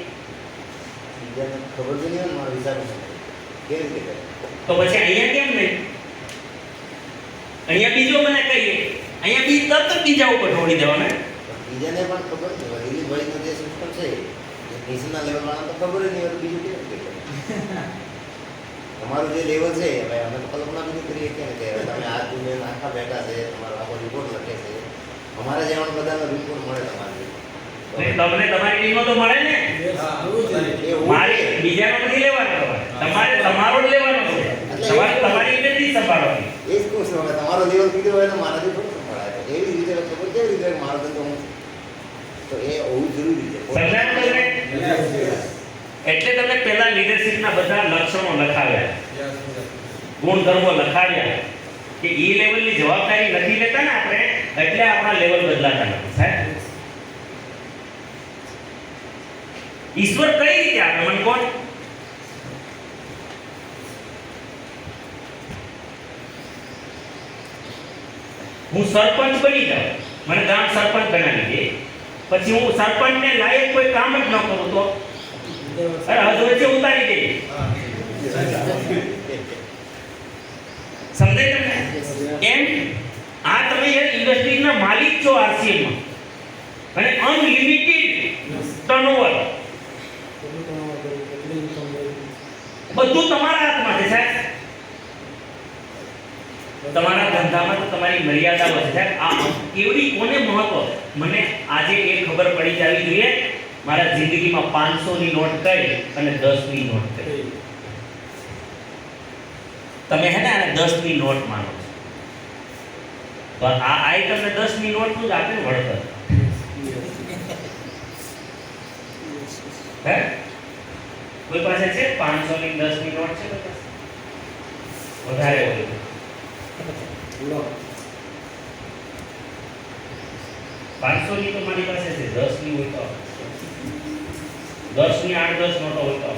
ખબર જ નહીં મારો હિસાબ કેવી રીતે કરે?
તો પછી અહીંયા કેમ નહીં? અહીંયા બીજો મને કહીએ, અહીંયા બી તરત બીજા ઉપર ઢોળી દેવાના.
બીજાને પણ ખબર છે, દિલીપભાઈનો જે સિસ્ટમ છે એ નીચેના લેવલ વાળા તો ખબર જ નહીં હોય, બીજું કેવી રીતે કરે? તમારું જે લેવલ છે, હવે અમે તો કલ્પના બી કરીએ કે તમે આ દુનિયા આખા બેઠા છે, તમારો આખો રિપોર્ટ લખે છે, અમારા જેવાનો બધાનો રિપોર્ટ મળે તમારે.
તમને તમારી ટીમનો તો મળે ને, મારી બીજાનો નથી લેવાનો, તમારે તમારો જ લેવાનો છે. તમારી ઇન્ડસ્ટ્રી સંભાળવાની.
એ જ કહું છું, હવે તમારો લેવલ કીધો હોય તો મારાથી થોડું સંભાળાય. એવી રીતે ખબર કેવી રીતે મારો ધંધો હું તો એ હોવું જરૂરી છે.
સમજાયું તમને? એટલે તમે પહેલા લીડરશિપના બધા લક્ષણો લખાવ્યા, ગુણધર્મો લખાવ્યા, કે એ લેવલની જવાબદારી નથી લેતા ને આપણે, એટલે આપણા લેવલ બદલાતા નથી સાહેબ. ઈશ્વર કઈ રીતે આપે મને કોણ? હું સરપંચ બની જાઉં, મને ગામ સરપંચ બનાવી દે, પછી હું સરપંચને લાયક કોઈ કામ જ ન કરું તો હદ વચ્ચે ઉતારી દે. સમજાય તમને? એમ આ તમે યાર ઇન્ડસ્ટ્રીના માલિક છો આરસીએમ માં, અને અનલિમિટેડ ટર્નઓવર બધું તમારા હાથમાં છે સાહેબ. તમારા ધંધામાં તો તમારી મર્યાદાઓ છે સાહેબ. આ કેવડી કોને મહત્વ, મને આજે એ ખબર પડી જવી જોઈએ મારા જિંદગીમાં 500 ની નોટ કઈ અને 10 ની નોટ કઈ. તમે હે ને આને 10 ની નોટ માનો છો, તો આ તમને 10 ની નોટ નું જ આપે ને વળતર. હે કોઈ પાસે છે 500 ની 10 ની નોટ છે કોઈ પાસે? વધારે હોય
લો
500 ની તો મારી પાસે છે, 10 ની હોય તો 10 ની 8-10 નોટો હોય તો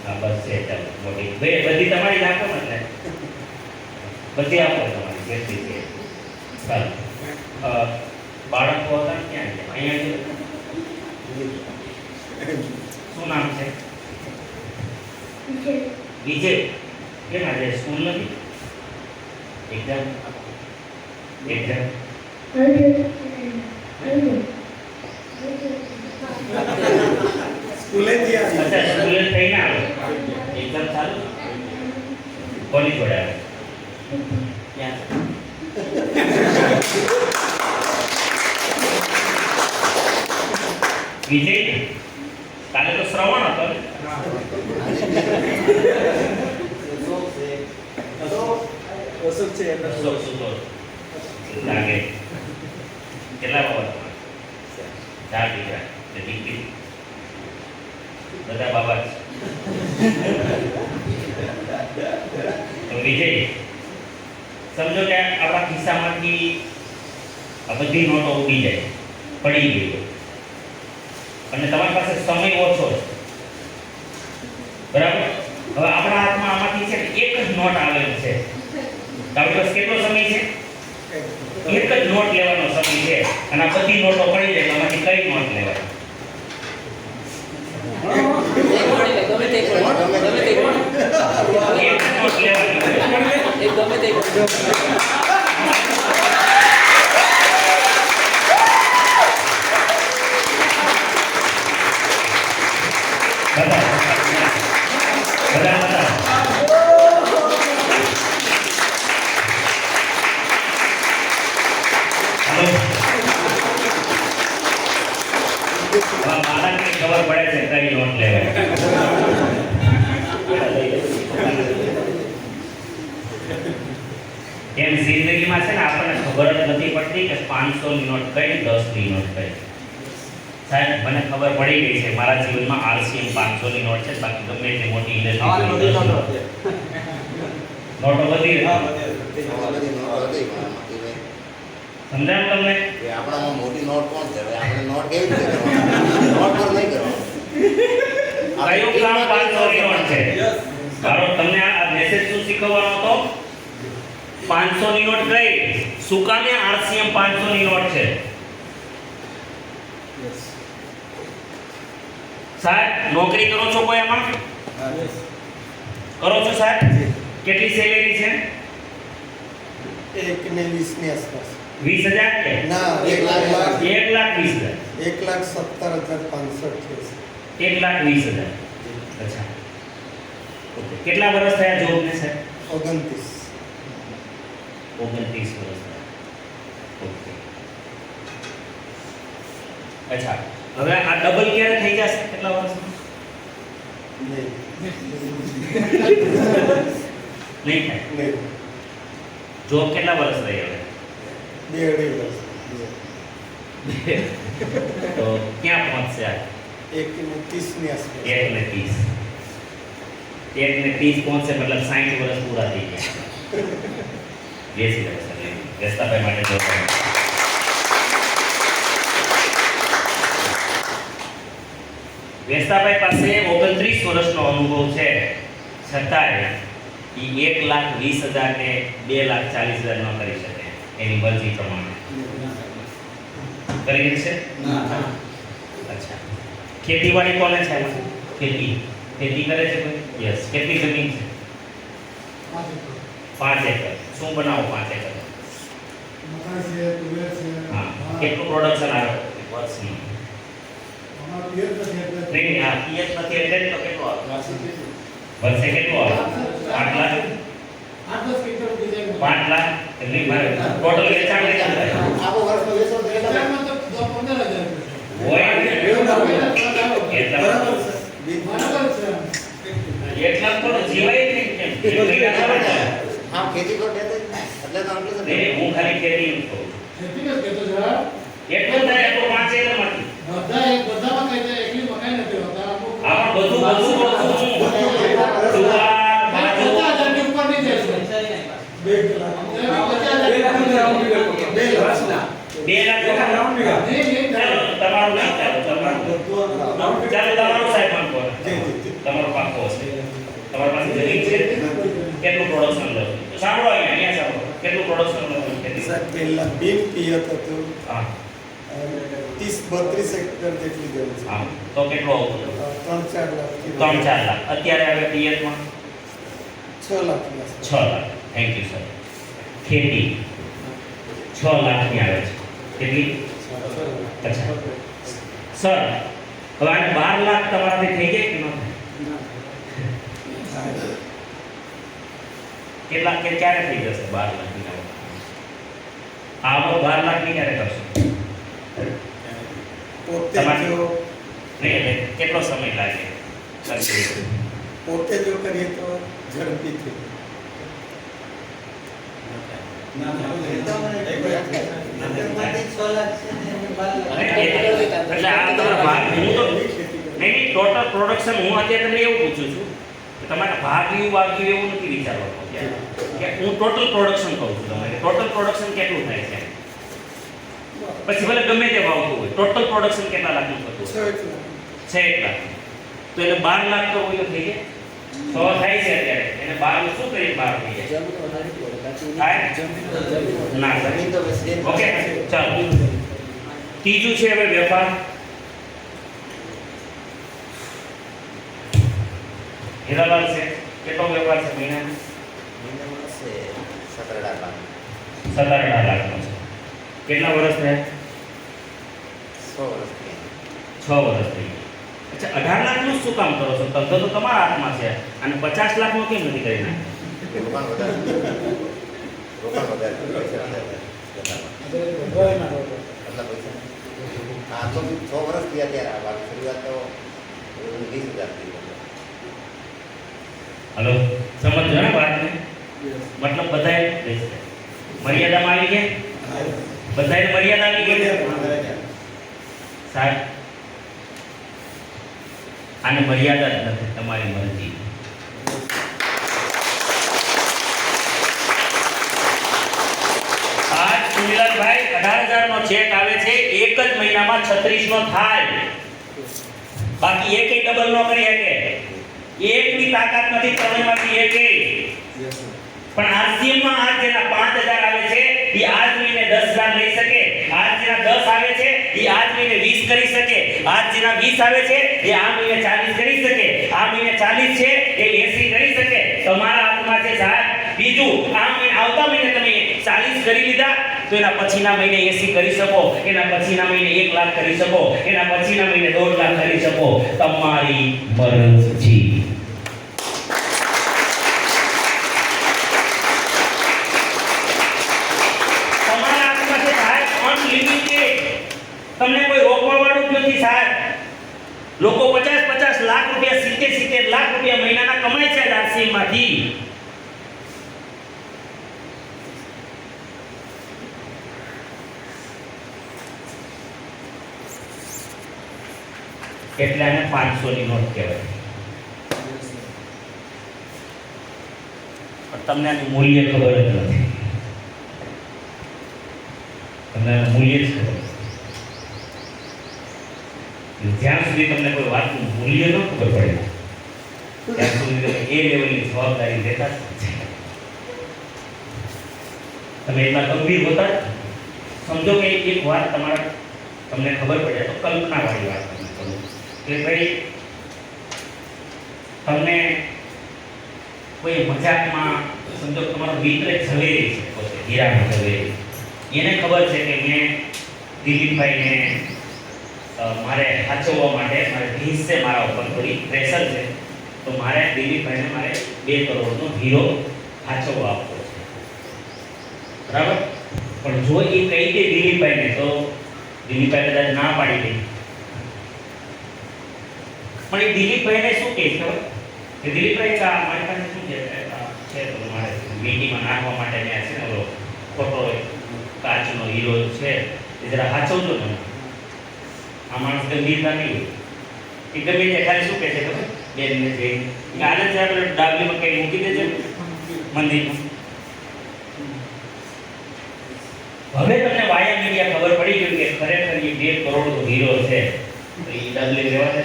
હા બસ છે. ચાલો મોટી બધી તમારી જ આપો ને, એટલે બધી આપો તમારી જેટલી છે. ચાલો બાળકો હતા ને ક્યાં છે? અહીંયા છે. શું નામ છે? વિજય. કેમ આજે સ્કૂલ નથી? એક્ઝામ
સ્કૂલે થી આવી
અચ્છા સ્કૂલે થઈને આવે. એક્ઝામ ચાલુ કોની જોડે આવે? ક્યાં? વિજય કાલે તો શ્રવણ હતો ને?
અશોક છે એટલે
અશોક સુતો લાગે. કેટલા બાબા તમારે? 4 દીકરા કે દીકરી? બધા બાબા છે. તો વિજય સમજો કે આપણા ખિસ્સામાંથી આ બધી નોટો ઉડી જાય, પડી ગઈ હોય, અને તમારી પાસે સમય ઓછો છે, બરાબર? હવે આપણા હાથમાં આમાંથી છે ને એક જ નોટ આવેલ છે. તમારી પાસે કેટલો સમય છે? એક જ નોટ લેવાનો સમય છે, અને આ બધી નોટો પડી જાય, એમાંથી કઈ નોટ લેવાય? એક જ નોટ બાળકને ખબર પડે છે કઈ નોટ લેવાય. એમ જિંદગીમાં છે ને આપણને ખબર જ નથી પડતી કે 500 ની નોટ કઈ, 10 ની નોટ કઈ. સાહેબ મને ખબર પડી ગઈ છે મારા જીવનમાં RCM 500 ની નોટ છે, બાકી ગમે એટલી મોટી ઇન્ડસ્ટ્રી નોટો વધી રહી.
બધી નોટો હતી મારામાંથી ભાઈ.
સમજાયું તમને?
કે આપણામાં મોટી નોટ કોણ છે? હવે આપણે નોટ કેવી રીતે કરવાની? નોટ પર નહીં કરવાનું.
કયું કામ 500 ની નોટ છે? મારો તમને આ મેસેજ શું શીખવવાનો હતો? 500 ની નોટ કઈ, શું કામે RCM 500 ની નોટ છે? સાહેબ નોકરી કરો છો કોઈ એમાં? કરો છો સાહેબ? કેટલી સેલેરી છે?
1 ને 20 ની આસપાસ.
20,000 કે
ના 1,20,000
1,20,000?
1,17,065 છે.
1,20,000. અચ્છા ઓકે. કેટલા વર્ષ થયા જોબ ને સાહેબ?
29
29 વર્ષ થયા. ઓકે. અચ્છા હવે આ ડબલ ક્યારે થઈ જશે? કેટલા વર્ષમાં?
નહીં
નહીં થાય.
નહીં
જોબ કેટલા વર્ષ રહી હવે?
2.5 વર્ષ.
તો ક્યાં પહોંચશે આ?
1 ને 30 ની આસપાસ.
1 ને 30. 1 ને 30 પહોંચશે મતલબ 60 વર્ષ પૂરા થઈ ગયા. બેસી રહે સર વેસ્તાભાઈ માટે જો વેસ્તાભાઈ પાસે 29 વર્ષનો અનુભવ છે, છતાંય એ 1,20,000 ને 2,40,000 ન કરી શકે એની મરજી પ્રમાણે. કરી શકશે? અચ્છા ખેતીવાડી કોને છે? ખેતી કરે છે કોઈ? યસ. કેટલી જમીન છે? 5 એકર. શું બનાવો 5 એકર? હા કેટલું પ્રોડક્શન આવે વર્ષનું? નહીં આ પીએચ નથી એટલે તો કેટલું આવે વર્ષે? કેટલું આવે? 8 લાખ.
8-10 ક્વિન્ટલ ડિઝાઇન
5 લાખ એટલે મારે ટોટલ વેચાણ કેટલું થાય?
આખો વર્ષનો વેચો તો કેટલા થાય?
વેચાણમાં તો 15,000
હોય ને? એટલા તો જીવાય જ નહીં કેમ? એટલા ખબર છે.
આમ ખેતી પર દેતે એટલે તો આટલું છે.
નહીં, હું ખાલી ખેતી નું કહું.
ખેતી જ કહેતો જરા
એટલું થાય તો 5 એકરમાંથી.
બધામાં કહે છે એકલી મકાઈ નથી હોતા અમુક
આ પણ બધું કહું છું. જુવાર, બાજુ,
50,000 ની ઉપર નહીં જાય છે. 2 લાખ
2 લાખ ચાલો, તમારું નામ ચાલો, તમારું. ચાલો, તમારું સાહેબ નામ કહો. તમારો પાકો હશે. તમારી પાસે જમીન છે? કેટલું પ્રોડક્શન લો? સાંભળો અહીંયા સાંભળો. કેટલું પ્રોડક્શન લો ખેતી?
સર પહેલા બીમ પિયત હતું
હા,
30-32 હેક્ટર જેટલી જમીન છે.
હા. તો કેટલો આવતો?
3-4 લાખ
3-4 લાખ. અત્યારે હવે પિયતમાં
6 lakh
6 lakh. Thank you sir. ખેતી 6 લાખની આવે છે. કેટલી? અચ્છા. સર, હવે આને 12 લાખ તમારાથી થઈ જાય કે ન થાય? કેટલા કે ક્યારે થઈ જશે 12 લાખની આવક? આવક 12 લાખની ક્યારે કરશો?
પોતે
તમારે-
જો
નહીં એટલે કેટલો સમય લાગે?
પોતે જો કરીએ તો ઝડપી થઈ
એટલે આ તમારા ભાગ હું તો નહીં ટોટલ પ્રોડક્શન હું અત્યારે તમને એવું પૂછું છું કે તમારે ભાગ્યું વાગ્યું એવું નથી વિચારવાનું કે હું ટોટલ પ્રોડક્શન કહું છું તમારે ટોટલ પ્રોડક્શન કેટલું થાય છે પછી ભલે ગમે તે ભાવતું હોય ટોટલ પ્રોડક્શન કેટલા લાખનું થતું હોય?
6 લાખ
6 લાખ. તો એને 12 લાખ તો હોય થઈ જાય 6 થાય છે અત્યારે એને 12 નું શું કરીએ 12 થઈ જાય થાય? ના
જમીન તો વેચી દે.
ઓકે ચાલો ત્રીજું છે હવે વેપાર. હીરાલાલ છે કેટલો વેપાર છે મહિનાનો?
મહિનામાં હશે 17-18 લાખ.
17-18 લાખનો છે. કેટલા વર્ષ થયા?
100 વર્ષ થયા.
6 વર્ષ થઈ ગયા. અચ્છા 18 લાખનું શું કામ કરો છો? ધંધો તો તમારા હાથમાં છે અને 50 લાખનો કેમ નથી કરી નાખ્યો?
રોકાણ વધારે રોકાણ વધારે પૈસા વધારે
ગોળીમાં રોકો.
આટલા પૈસા આ તો 6 વર્ષ થયા ત્યારે આ બાકી શરૂઆત તો 20,000 થી
હલો સમજો ને વાતને? મતલબ બધાએ મર્યાદામાં આવી ગયા? બધાએ મર્યાદા આવી ગઈ? સાહેબ આને મર્યાદા જ નથી, તમારી મરજી. આજ સુનિલાલભાઈ 18,000 નો ચેક આવે છે એક જ મહિનામાં 36 નો થાય. બાકી એકેય ડબલ નો કરી શકે. એકની તાકાત નથી ત્રણેયમાંથી એકેય. પણ આરસીએમ માં આજ જેના 5,000 આવે છે એ આજ મહિને 10,000 લઈ શકે. આજ જેના 10 આવે છે એ આજ મહિને 20 કરી શકે. આજ જેના 20 આવે છે એ આ મહિને 40 કરી શકે. આ મહિને 40 છે એ 80 કરી શકે. તમારા હાથમાં છે સાહેબ. બીજું આ મહિને આવતા મહિને તમે 40 કરી લીધા તો એના પછીના મહિને 80 કરી શકો. એના પછીના મહિને 1 લાખ કરી શકો. એના પછીના મહિને 1.5 લાખ કરી શકો. તમારી મરજી. તમને કોઈ રોકવા વાળું જ નથી સાહેબ. લોકો 50-50 લાખ રૂપિયા 70-70 લાખ રૂપિયા મહિનાના કમાય છે આરસીએમ માંથી. એટલે આને 500 ની નોટ કહેવાય. પણ તમને આનું મૂલ્ય ખબર જ નથી. તમને આનું મૂલ્ય જ ખબર નથી. જ્યાં સુધી તમને કોઈ વાતનું મૂલ્ય ન ખબર પડે ત્યાં સુધી તમે એ લેવલની જવાબદારી લેતા જ નથી. તમે એટલા ગંભીર હોતા સમજો કે એક વાત તમારા તમને ખબર પડે તો કલ્પનાવાળી વાત તમને કહું કે ભાઈ તમને કોઈ મજાકમાં સમજો તમારો મિત્ર ઝવેરી છે પોતે હીરાનો ઝવેરી એને ખબર છે કે મેં દિલીપભાઈને મારે સાચવવા માટે મારે ભીંસ છે મારા ઉપર થોડી પ્રેશર છે તો મારે દિલીપભાઈને મારે 2 કરોડનો હીરો હાચવવા આપવો છે, બરાબર. પણ જો એ કહી દે દિલીપભાઈને તો દિલીપભાઈ કદાચ ના પાડી દે, પણ એ દિલીપભાઈને શું કહે ખબર કે દિલીપભાઈ આ મારી પાસે શું છે તો મારે મીટીમાં નાખવા માટે ત્યાં છે ને ઓલો ખોટો કાચનો હીરો છે એ જરા હાચવજો ને. આ માણસ ગંભીરતા નહીં હોય, એ ગમે તે ખાલી શું કહે છે ખબર બેનને જઈને આનંદ છે આપણે ડાબલીમાં કંઈ મૂકી દેજો મંદિરમાં. હવે તમને વાયા મીડિયા ખબર પડી ગયું કે ખરેખર એ 2 કરોડનો હીરો છે, તો એ ડાબલી લેવા દે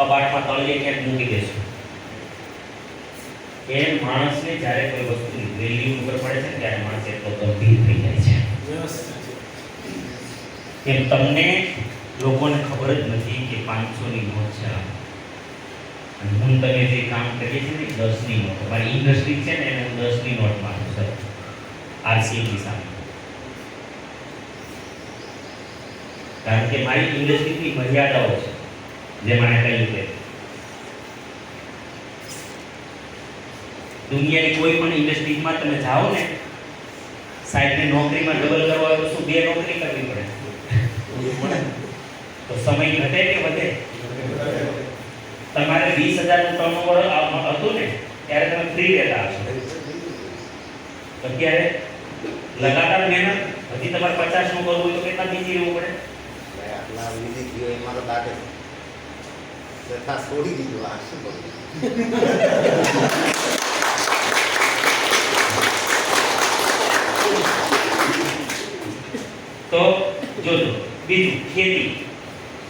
અપાર્ટમાં તળિયે ક્યાંક મૂકી દેશું. એ માણસને જ્યારે કોઈ વસ્તુની વેલ્યુ ખબર પડે છે ત્યારે માણસ એટલો ગંભીર થઈ જાય છે. એમ તમને લોકોને ખબર જ નથી કે 500ની નોટ છે અને હું તમે જે કામ કરીએ છીએ ને 10ની નોટ, મારી ઇન્ડસ્ટ્રી છે ને એને હું 10ની નોટ માનું સર આરસીએમની સામે, કારણ કે મારી ઇન્ડસ્ટ્રીની મર્યાદાઓ છે. જે મને કહ્યું કે દુનિયાની કોઈ પણ ઇન્ડસ્ટ્રીમાં તમે જાઓ ને સાહેબને નોકરીમાં ડબલ કરવા હોય તો શું 2 નોકરી કરવી પડે? તો સમય ઘટે કે વધે? તમારે 20,000 નું ટર્નઓવર હતું ને ત્યારે તમે ફ્રી રહેતા હશો, અત્યારે લગાતાર મહેનત, હજી તમારે 50 નું કરવું હોય તો કેટલા બીજી રહેવું પડે?
આટલા વિધિ થયો એ મારો દાખલ તથા છોડી દીધું. આ શું કરું?
તો જોજો બીજું ખેતી.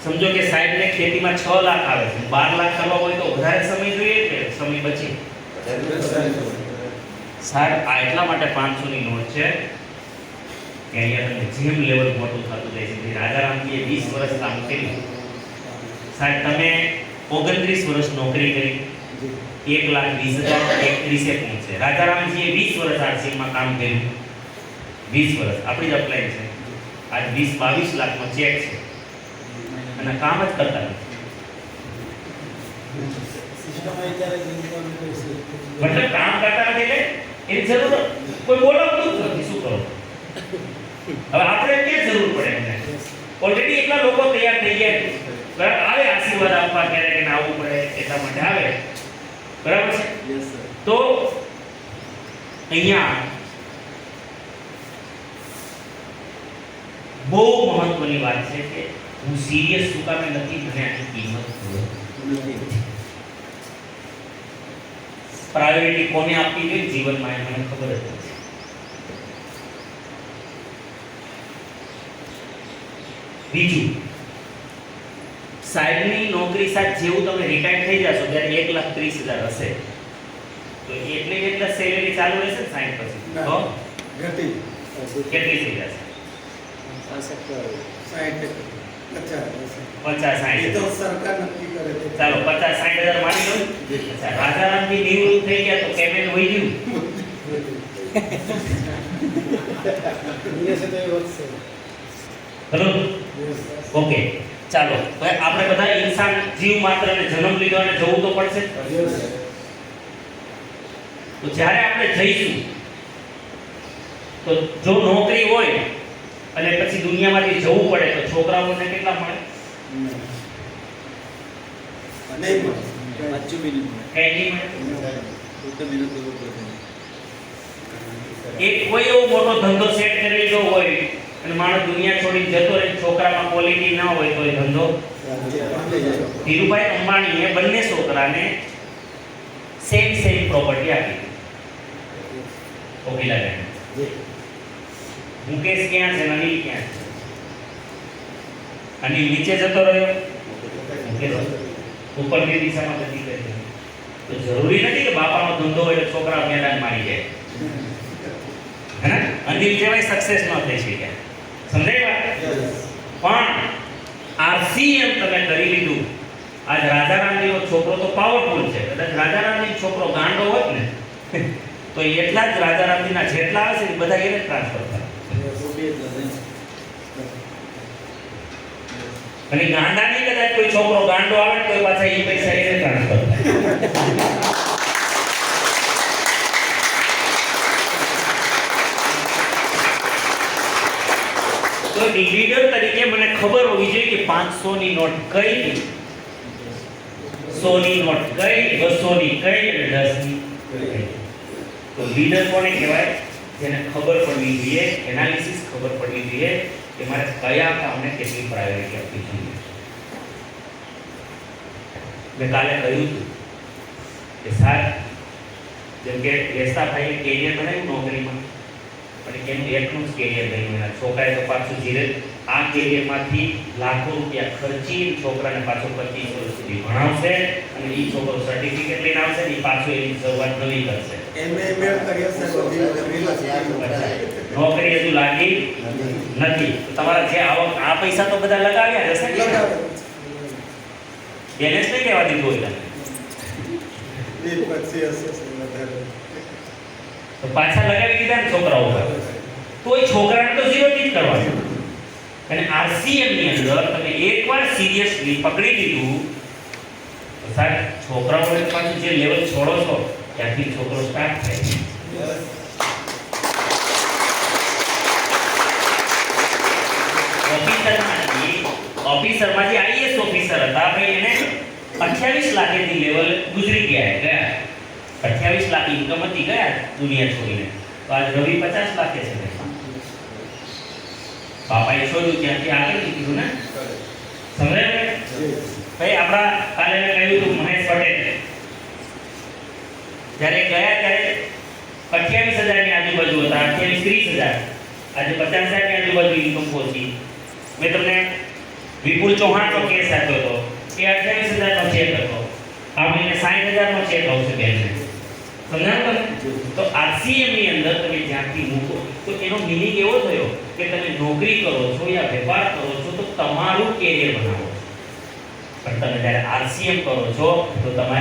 સમજો કે સાહેબને ખેતીમાં 6 લાખ આવે છે, 12 લાખ કરવા હોય તો વધારે સમય જોઈએ કે સમય બચે? સાહેબ આ એટલા માટે 500ની નોટ છે કે અહીંયા તમને જેમ લેવલ મોટું થતું જાય છે. રાજારામજીએ 20 વર્ષ કામ કર્યું, સાહેબ તમે 29 વર્ષ નોકરી કરી, 1,20,000 31 પહોંચે. રાજારામજીએ 20 વર્ષ આરસીએમમાં કામ કર્યું, 20 વર્ષ આપણી જ અપ્લાય છે. આજ 20-22 લાખનો ચેક છે અને કામ જ કરતા નથી. મતલબ કામ કરતા નથી એટલે એની જરૂર કોઈ બોલાવતું જ નથી. શું કરો હવે આપણે ક્યાં જરૂર પડે એમને? ઓલરેડી એટલા લોકો તૈયાર થઈ ગયા છે, બરાબર. આવે આશીર્વાદ આપવા ક્યારેક એને આવવું પડે એટલા માટે આવે, બરાબર છે. તો અહીંયા બહુ મહત્વની વાત છે કે હું સિરિયસ શું કામે નથી, મને આની કિંમત ખબર નથી. પ્રાયોરિટી કોને આપવી જોઈએ જીવનમાં એ મને ખબર જ નથી. બીજું, સાહેબની નોકરી સાથે જેવું તમે રિટાયર થઈ જશો ત્યારે 1,30,000 હશે તો એટલે સેલેરી ચાલુ રહેશે ને 60 પછી તો
ઘટી
કેટલી થઈ જશે? 50-60
તો સરકાર નક્કી કરે છે.
ચાલો 50-60,000 માની લો. અચ્છા, રાજારામજી નિવૃત્ત થઈ ગયા તો પેમેન્ટ વહી ગયું. બરોબર, ઓકે. ચાલો તો આપણે બધા ઇન્સાન જીવ માત્રને જન્મ લીધો અને જવું તો પડશે. તો જ્યારે આપણે જઈશું તો જો નોકરી હોય અને પછી દુનિયામાંથી જવું પડે તો છોકરાઓને કેટલા મળે?
નહીં મળે.
કઈ નહીં મળે. એક કોઈ એવો મોટો ધંધો સેટ કરી લીધો હોય અને માણસ દુનિયા છોડી જતો રહે, છોકરામાં ક્વોલિટી ન હોય તો એ ધંધો. ધીરુભાઈ અંબાણીએ બંને છોકરાને સેમ પ્રોપર્ટી આપી. ઓકે લાગે. મુકેશ ક્યાં છે, અનિલ ક્યાં છે? અનિલ નીચે જતો રહ્યો, મુકેશ ઉપરની દિશામાં ગતિ કરી. તો જરૂરી નથી કે બાપાનો ધંધો હોય તો છોકરા મેદાન મારી જાય, હે ને? અનિલ જેવાય સક્સેસ ન થઈ શક્યા. સમજાય વાત? પણ આરસીએમ તમે કરી લીધું. આજ રાજારામજીનો છોકરો તો પાવરફુલ છે. કદાચ રાજારામજીનો છોકરો ગાંડો હોત ને તો એટલા જ રાજારામજીના જેટલા હશે એ બધા એને ટ્રાન્સફર થાય. અને ગાંડાની કદાચ કોઈ છોકરો ગાંડો આવે તો એ પાછા એ પૈસા એને ટ્રાન્સફર થાય. તો ડિવિડર તરીકે મને ખબર હોવી જોઈએ કે 500 ની નોટ કઈ, 100 ની નોટ કઈ, 200 ની કઈ અને 10 ની કઈ. તો લીડર કોને કહેવાય? જેને ખબર પડવી જોઈએ, એનાલિસિસ ખબર પડવી જોઈએ કે મારે કયા કામને કેટલી પ્રાયોરિટી આપવી જોઈએ. મેં કાલે કહ્યું હતું કે સાહેબ જેમ કે વેસ્તાભાઈએ કેરિયર બનાવ્યું નોકરીમાં, પણ એનું એકનું જ કેરિયર બન્યું. એના છોકરાએ તો પાછું ધીરે આ કેરિયરમાંથી લાખો રૂપિયા ખર્ચી છોકરાને પાછો 25 વર્ષ સુધી ભણાવશે અને એ છોકરો સર્ટિફિકેટ લઈને આવશે ને એ પાછો એની શરૂઆત નવી કરશે. નોકરી હજુ લાગી નથી. તો તમારા જે આવક આ પૈસા તો બધા લગાવ્યા જ હશે ને, બેલેન્સ નહીં રહેવા દીધું હોય તો પાછા લગાવી દીધા ને છોકરાઓ પર, તો એ છોકરાને તો ઝીરો થી જ કરવાનું. અને આરસીએમ ની અંદર તમે એકવાર સિરિયસલી પકડી લીધું તો સાહેબ છોકરાઓને પાછું જે લેવલ છોડો છો ત્યાંથી છોકરો સ્ટાર્ટ થાય છે. ઓફિસરમાંથી આઈએસ ઓફિસર હતા ભાઈ, એને 28 લાખેથી લેવલ ગુજરી ગયા 28 લાખ ઇન્કમ હતી, ગયા દુનિયા છોડીને. તો આજ રવિ 50 લાખે છે. બાપાએ છોડ્યું ત્યાંથી આગળ નીકળ્યું ને, સમજાય ને ભાઈ? આપણા કાલે મેં કહ્યું હતું મહેશ પટેલ જ્યારે ગયા ત્યારે 28,000 ની આજુબાજુ હતા, 28-30,000, આજે 50,000 ની આજુબાજુ ઇન્કમ પહોંચી. મેં તમને વિપુલ ચૌહાણનો કેસ આપ્યો હતો, એ 28,000 નો ચેક હતો, આ મહિને 60,000 નો ચેક આવશે બેનને. સમજાયું તમે? તો આરસીએમ ની અંદર તમે જ્યાંથી મૂકો તો એનો મિનિંગ એવો થયો કે તમે નોકરી કરો છો યા વેપાર કરો છો તો તમારું કેરિયર બનાવો છો, પણ તમે જ્યારે આરસીએમ કરો છો તો તમે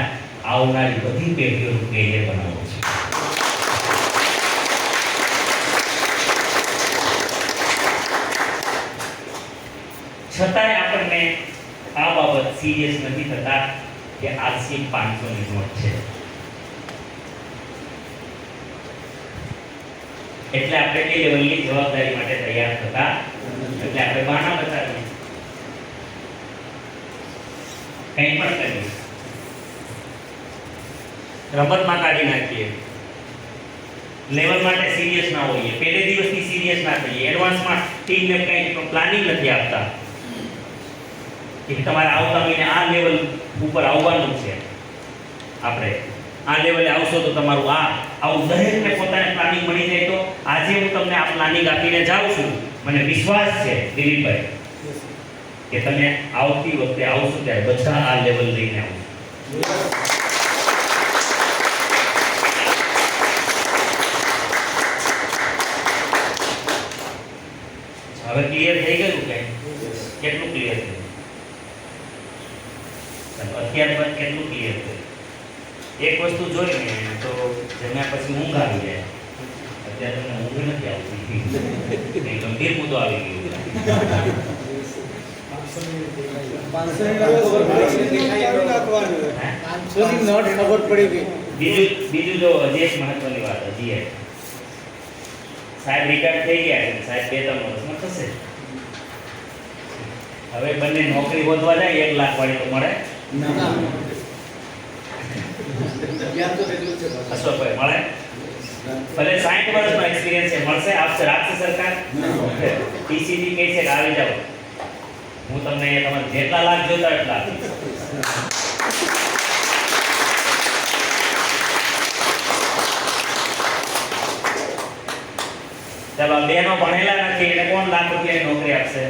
આવનારી બધી પેઢીઓનું કેરિયર બનાવો છો. છતાંય આપણને આ બાબત સિરિયસ નથી થતા કે આરસીએમ 500 ની નોટ છે એટલે આપણે એ લેવલની જવાબદારી માટે તૈયાર થતા, એટલે આપણે બહાના બતાવીએ, કંઈ પણ કરીએ, રમતમાં કાઢી નાખીએ, લેવલ માટે સિરિયસ ના હોઈએ, પહેલે દિવસથી સિરિયસ ના થઈએ, એડવાન્સમાં ટીમને કંઈ પ્લાનિંગ નથી આપતા કે તમારે આવતા મહિને આ લેવલ ઉપર આવવાનું છે, આપણે આ લેવલે આવશો તો તમારું આવું દરેકને પોતાને પ્લાનિંગ મળી જાય. તો આજે હું તમને આ પ્લાનિંગ આપીને જાઉં છું, મને વિશ્વાસ છે દિલીપભાઈ કે તમે આવતી વખતે આવશો ત્યારે બધા આ લેવલ લઈને આવશો. હવે ક્લિયર થઈ ગયું કે કેટલું ક્લિયર થયું? અત્યાર બાદ કેટલું ક્લિયર થયું? એક વસ્તુ જોઈ ને તો જમ્યા પછી ઊંઘ આવી જાય. અત્યારે તમને ઊંઘ નથી આવતી, ગંભીર મુદ્દો આવી ગયો. બીજું જો હજી એક મહત્વની વાત, હજી એક સાહેબ રિટાયર થઈ ગયા છે, સાહેબ 2-3 વર્ષમાં થશે. હવે બંને નોકરી વધવા જાય 1 લાખ વાળી તો મળે અશોકભાઈ, મળે ભલે 60 વર્ષનો એક્સપિરિયન્સ છે, મળશે આપશે રાજ્ય સરકાર? ટીસીબી કહે છે કે આવી જાઓ, હું તમને તમારે જેટલા લાખ જોતા એટલા આપીશ. ચાલો બેનો ભણેલા નથી એટલે કોણ લાખ રૂપિયાની નોકરી આપશે?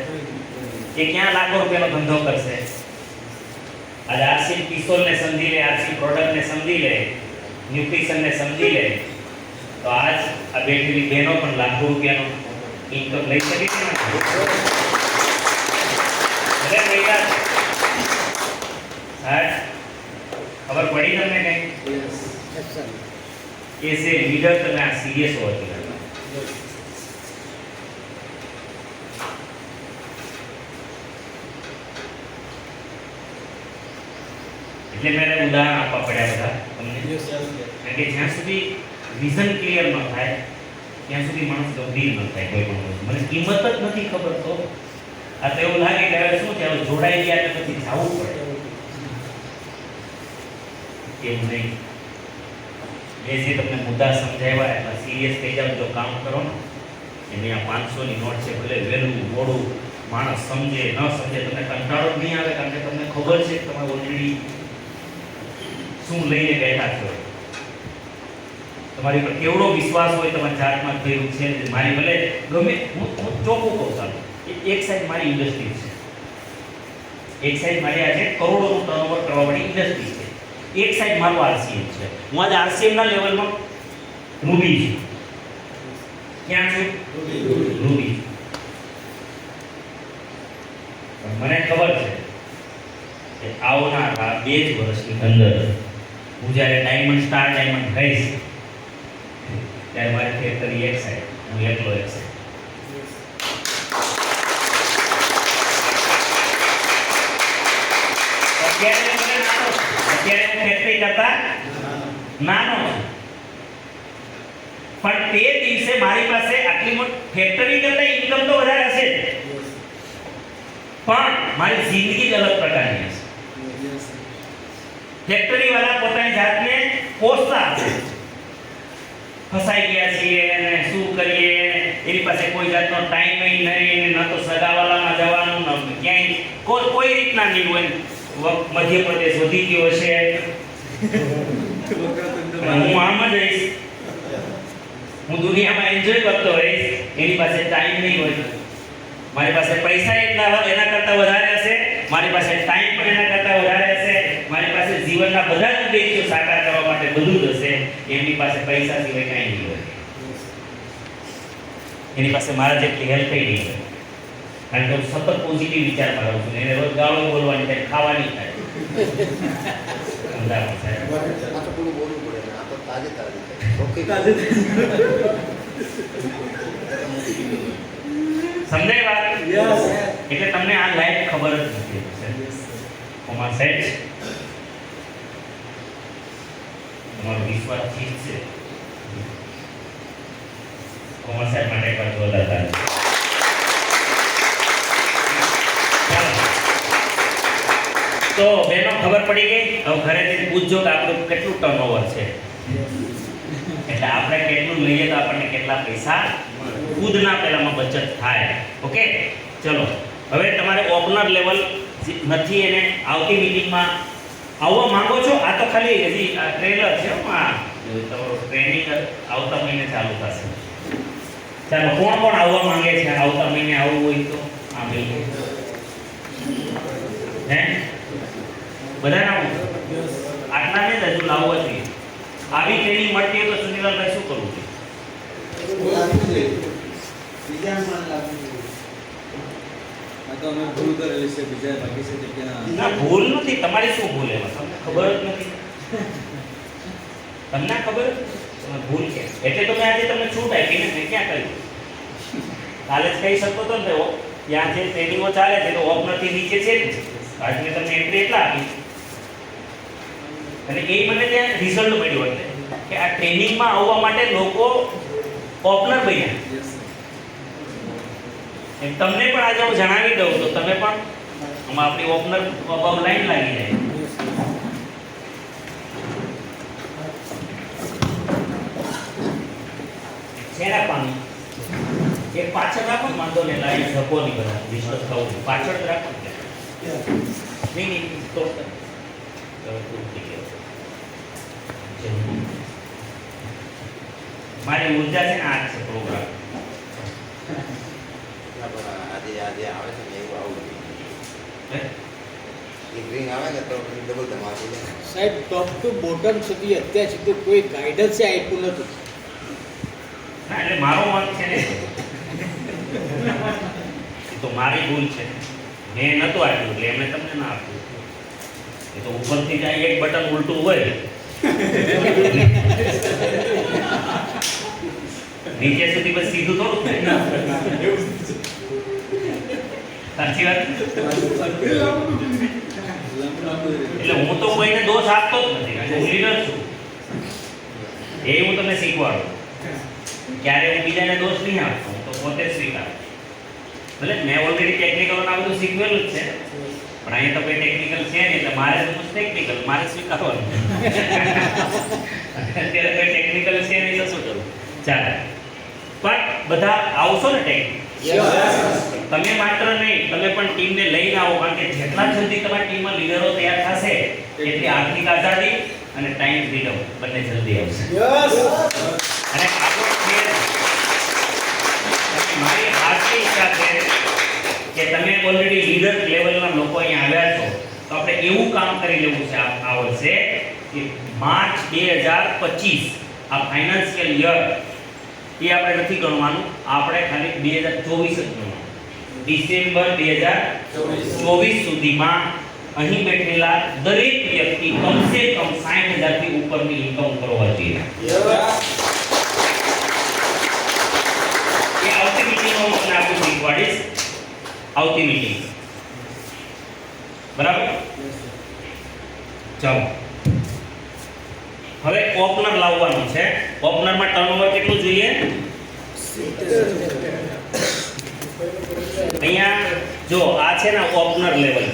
એ ક્યાં લાખો રૂપિયાનો ધંધો કરશે? આજે આરસી પિસ્તોલને સમજી લે, આરસી પ્રોડક્ટને સમજી લે, ન્યુટ્રિશનને સમજી લે, તો આજ આ બેઠેલી બહેનો પણ લાખો રૂપિયાનો ઇન્કમ લઈ શકે છે ને? ભલે મહિલા ખબર પડી તમને કઈ? એઝ એ લીડર તમે આ સિરિયસ હોવા જોઈએ. એટલે મેં ઉદાહરણ આપવા પડ્યા બધા તમને, કારણ કે જ્યાં સુધી વિઝન ક્લિયર ન થાય ત્યાં સુધી માણસ ગંભીર ન થાય કોઈ પણ વસ્તુ. મને કિંમત જ નથી ખબર તો આ તો એવું લાગે કે હવે શું છે, હવે જોડાઈ ગયા એટલે પછી જવું પડે. એવું નહીં. મેં જે તમને મુદ્દા સમજાવ્યા એમાં સિરિયસ થઈ જાવ, જો કામ કરો ને એની આ 500ની નોટ છે, ભલે વહેલું મોડું માણસ સમજે ન સમજે તમને કંટાળો જ નહીં આવે, કારણ કે તમને ખબર છે કે તમે ઓલરેડી શું લઈને બેઠા છો. તમારી પર કેવડો વિશ્વાસ હોય તમારી જાતમાં થયું છે. મારી ભલે ગમે હું ચોખ્ખું કહું ચાલો, એક સાઈડ મારી ઇન્ડસ્ટ્રી છે, એક સાઈડ મારી આજે કરોડોનું ટર્નઓવર કરવાવાળી ઇન્ડસ્ટ્રી છે, એક સાઈડ મારું આરસીએમ છે. હું આજે આરસીએમ ના લેવલમાં રૂબી છું. ક્યાં છું? રૂબી. મને ખબર છે કે આવનારા 2 જ વર્ષની અંદર હું જ્યારે ડાયમંડ સ્ટાર ડાયમંડ થઈશ ત્યારે મારી ફેક્ટરી એક સાઈડ, હું એકલો એક સાઈડ. અત્યારે હું ફેક્ટરી કરતા નાનો છું, પણ તે દિવસે મારી પાસે આટલી મોટી ફેક્ટરી કરતા ઇન્કમ તો વધારે હશે જ, પણ મારી જિંદગી જ અલગ પ્રકારની હશે. ફેક્ટરી વાળા પોતાની જાતને કોસતા હશે, ફસાઈ ગયા છીએ અને શું કરીએ, એની પાસે કોઈ જાતનો ટાઈમ નહીં, ન તો સગાવાલામાં જવાનું, ન ક્યાંય કોઈ રીતના નહીં હોય. મધ્યપ્રદેશ વધી ગયો હશે, હું આમ જ રહીશ, હું દુનિયામાં એન્જોય કરતો રહીશ, એની પાસે ટાઈમ નહીં હોય. મારી પાસે પૈસા એના કરતાં વધારે હશે, મારી પાસે ટાઈમ પણ એના કરતાં વધારે હશે, મારી પાસે જીવનના બધા જ ઉદ્દેશ્યો સાકાર કરવા માટે બધું જ હશે. એમની પાસે પૈસા સિવાય કાંઈ નહીં હોય, એની પાસે મારા જેટલી હેલ્પ નહીં હોય, કારણ કે હું સતત પોઝિટિવ વિચારમાં રહું છું. એને રોજ ગાળો બોલવાની થાય, ખાવાની થાય. સમજાવો સાહેબ?
આ તો થોડું બોલવું પડે ને, આ તો તાજે
સમજાય વાત? એટલે તમને આ લાઈફ ખબર જ નથી. કોમા સેટ તમારો વિશ્વાસ ઠીક છે. કોમા સેટ માટે એકવાર જોરદાર તાળી. તો બેનો ખબર પડી ગઈ. હવે ઘરે જઈને પૂછજો કે આપણું કેટલું ટર્નઓવર છે, એટલે આપણે કેટલું લઈએ તો આપણને કેટલા પૈસા ખુદના પહેલામાં બચત થાય. ઓકે, ચલો હવે તમારે ઓપનર લેવલ નથી, એને આવતી મીટિંગમાં આવવા માંગો છો? આ તો ખાલી હજી ટ્રેલર છે. તમારો ટ્રેનિંગ આવતા મહિને ચાલુ થશે. ચાલો, કોણ કોણ આવવા માંગે છે? આવતા મહિને આવવું હોય તો આ મહિને હે બધાને આવું? આટલા ને હજુ લાવવા જોઈએ. આવી ટ્રેનિંગ મળતી હોય તો સુનિલાલભાઈ શું કરવું જોઈએ?
આ તો અમે ભૂલ કરેલી છે, બીજા બાકી છે કે
ના, ભૂલ નથી. તમારી શું ભૂલ એમાં? તમને ખબર જ નથી. તમને ખબર તમે ભૂલ કે એટલે તો મેં આજે તમને છૂટ આપી ને. મેં ક્યાં કર્યું? કાલે જ કહી શકતો હતો ને, ત્યાં જે ટ્રેનિંગો ચાલે છે તો ઓપનરથી નીચે છે જ. આજે મેં તમને એન્ટ્રી એટલા આપી અને એ મને ત્યાં રિઝલ્ટ મળ્યું એટલે કે આ ટ્રેનિંગમાં આવવા માટે લોકો ઓપનર બન્યા. એમ તમને પણ આજે હું જણાવી દઉં તો તમે પણ આમાં આપણી ઓપનર અબાઉ લાઈન લાગી જાય. છેડા પાણી એક પાછળ રાખો ને, વાંધો ને લાઈન ધક્કો નહીં બધા ડિસ્ટર્બ થવું, પાછળ જ રાખો. નહીં તો મારી ઉર્જા છે ને આ છે પ્રોગ્રામ.
આજે આવે છે ને એવું આવું એક ring આવે ને તો ડબલ ધમાકી જાય.
સાહેબ, ટોપ ટુ બોટમ સુધી અત્યાર સુધી કોઈ ગાઈડન્સ આપ્યું નથી.
ના, એટલે મારો મત છે ને એ તો મારી ભૂલ છે. મેં નહોતું આપ્યું એટલે એમને તમને ના આપ્યું. એ તો ઉપરથી જાય એક બટન ઉલટું હોય, નીચે સુધી બસ સીધું થોડું થાય. સાચી વાત. એટલે હું તો કોઈને દોષ આપતો જ નથી, હું લીડર છું. એ હું તમને શીખવાડું. ક્યારે હું બીજાને દોષ નહીં આપતો, હું તો પોતે જ સ્વીકારું. ભલે મેં ઓલરેડી ટેકનિકલ આ બધું શીખવેલું જ છે, પણ અહીંયા તો કોઈ ટેકનિકલ છે નહીં, એટલે મારે તો ટેકનિકલ મારે સ્વીકારવાનું. અત્યારે કોઈ ટેકનિકલ છે નહીં તો શું કરું? ચાલે. પણ બધા આવશો ને ટેકનિક? તમે માત્ર નહીં, તમે પણ ટીમને લઈને આવો, કારણ કે જેટલા જલ્દી તમારી ટીમમાં લીડરો તૈયાર થશે એટલી આર્થિક આઝાદી અને ટાઈમ ફ્રીડમ બંને જલ્દી આવશે. અને આપણો મારી હાર્દિક ઈચ્છા છે કે તમે ઓલરેડી લીડર લેવલના લોકો અહીંયા આવ્યા છો, તો આપણે એવું કામ કરી લેવું છે આ વર્ષે કે માર્ચ 2025 આ ફાઇનાન્શિયલ યર એ આપણે નથી ગણવાનું, આપણે ખાલી 2024 જ ગણવાનું. ડિસેમ્બર 2024 સુધીમાં અહીં બેઠેલા દરેક વ્યક્તિ કમસે કમ 60,000 થી ઉપરની ઇન્કમ કરવા જોઈએ. એ આવતી મીટિંગમાં હું આપું શીખવાડીશ. આવતી મીટિંગ બરાબર? ચાલો હવે ઓપનર લાવવાનું છે. ઓપનરમાં ટર્નઓવર કેટલું જોઈએ? અહીંયા જો આ છે ને ઓપનર લેવલ,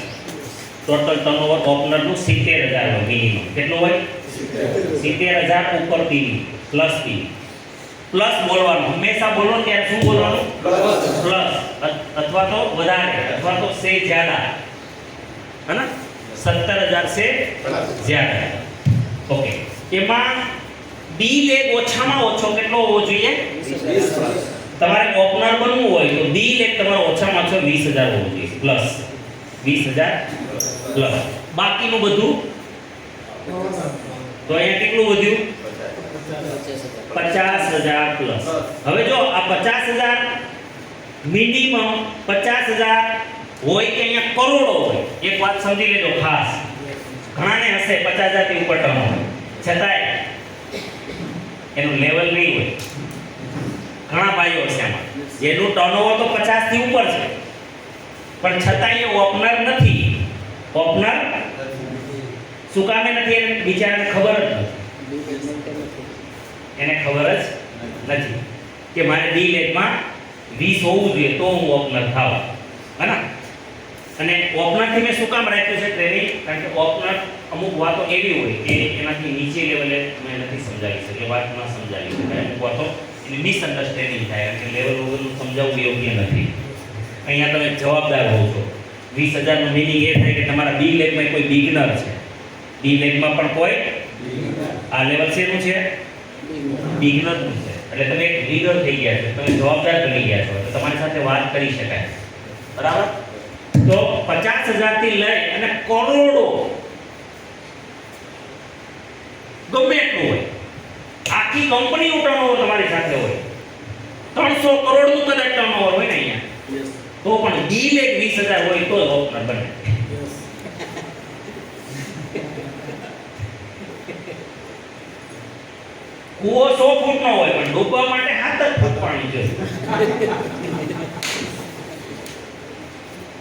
ટોટલ ટર્નઓવર ઓપનરનું 70,000 હોય મિનિમમ. કેટલું હોય? 70,000 ઉપર પીવી પ્લસ પીવી. પ્લસ બોલવાનું, હંમેશા બોલો ત્યારે શું બોલવાનું? પ્લસ અથવા તો વધારે અથવા તો સે જ્યાદા, है ना? 70,000 से ज्यादा. ઓકે, એમાં ડી લેગ ઓછામાં ઓછો કેટલો હોવો જોઈએ? 20. તમારે ઓપનર બનવું હોય તો ડી લેગ તમારો ઓછામાં ઓછો 20,000 હોવો જોઈએ પ્લસ. 20,000 પ્લસ. બાકીનું બધું તો અહીંયા કેટલું વધ્યું? 50,000 પ્લસ. હવે જો આ 50,000 મિનિમમ 50,000 હોય કે અહીંયા કરોડો હોય, એક વાત સમજી લેજો ખાસ. ઘણાને હશે 50,000 થી ઉપર ટર્નઓવર, છતાંય એનું લેવલ નહીં હોય. ઘણા ભાઈઓ છે એમાં જેનું ટર્નઓવર તો 50 થી ઉપર છે, પણ છતાંય એ ઓપનર નથી. ઓપનર શું કામે નથી? એને બિચારાને ખબર જ નથી. એને ખબર જ નથી કે મારે ડી લેગમાં 20 હોવું જોઈએ તો હું ઓપનર થાવ, હે ને? અને ઓપનરથી મેં શું કામ રાખ્યું છે ટ્રેનિંગ? કારણ કે ઓપનર અમુક વાતો એવી હોય કે એનાથી નીચે લેવલે મેં નથી સમજાવી શકી, વાત ન સમજાવી શકાય. અમુક વાતો એની મિસઅન્ડરસ્ટેન્ડિંગ થાય કે લેવલ વગરનું સમજાવવું યોગ્ય નથી. અહીંયા તમે જવાબદાર હોવ છો. 20,000 નો મિનિંગ એ થાય કે તમારા બી લેગમાં કોઈ બિગનર છે, બી લેગમાં પણ કોઈ આ લેવલ શેનું છે? બિગનરનું છે. એટલે તમે એક લીડર થઈ ગયા છો, તમે જવાબદાર બની ગયા છો, તો તમારી સાથે વાત કરી શકાય. બરાબર? તો 50,000 થી લઈ અને કરોડો ગમે એટલું હોય, આખી કંપનીનું ટર્નઓવર તમારી સાથે હોય, 300 કરોડનું કદાચ ટર્નઓવર હોય ને અહીંયા, તો પણ ડી લેગ 20,000 હોય તો ઓપનર બને. કૂવો 100 ફૂટનો હોય પણ ડૂબવા માટે 7 જ ફૂટ પાણી જોઈએ.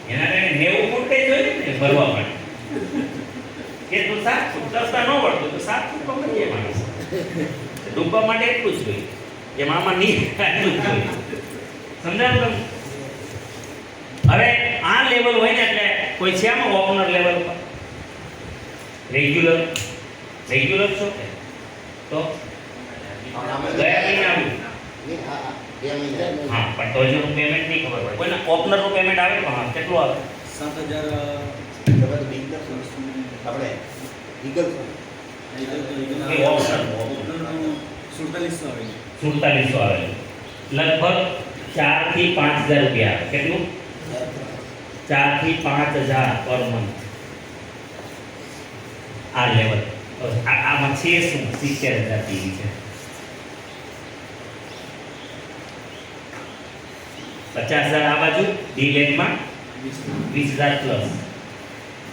એના કારણે 90 ફૂટ કઈ જોઈએ ને ભરવા માટે. કે તું 7 ફૂટ રસ્તા ન વળતો તો 7 ફૂટ તો કરીએ માણસ. ડૂબવા માટે એટલું જ જોઈએ. એમ આમાં નહીં એટલું જ જોઈએ. સમજાયું તમને? હવે આ લેવલ હોય ને એટલે કોઈ છે આમાં ઓપનર લેવલ પર રેગ્યુલર છો કે તો ગયા મહિને આવ્યું. હા, પણ તો જેનું પેમેન્ટ નહીં ખબર પડે. કોઈને ઓપનરનું પેમેન્ટ આવે તો હા કેટલું આવે?
7,000
આપણે ઈગલ
કે ઓપ્શન
4700 આવે.
4700 આવે. લગભગ 4 થી 5,000 રૂપિયા. કેટલું? 4 થી 5,000 પર મંથ. આ લેવલ આમાં છે શું? 70,000 પીવી છે. 50,000 આ બાજુ ડી લેગમાં 20,000 પ્લસ.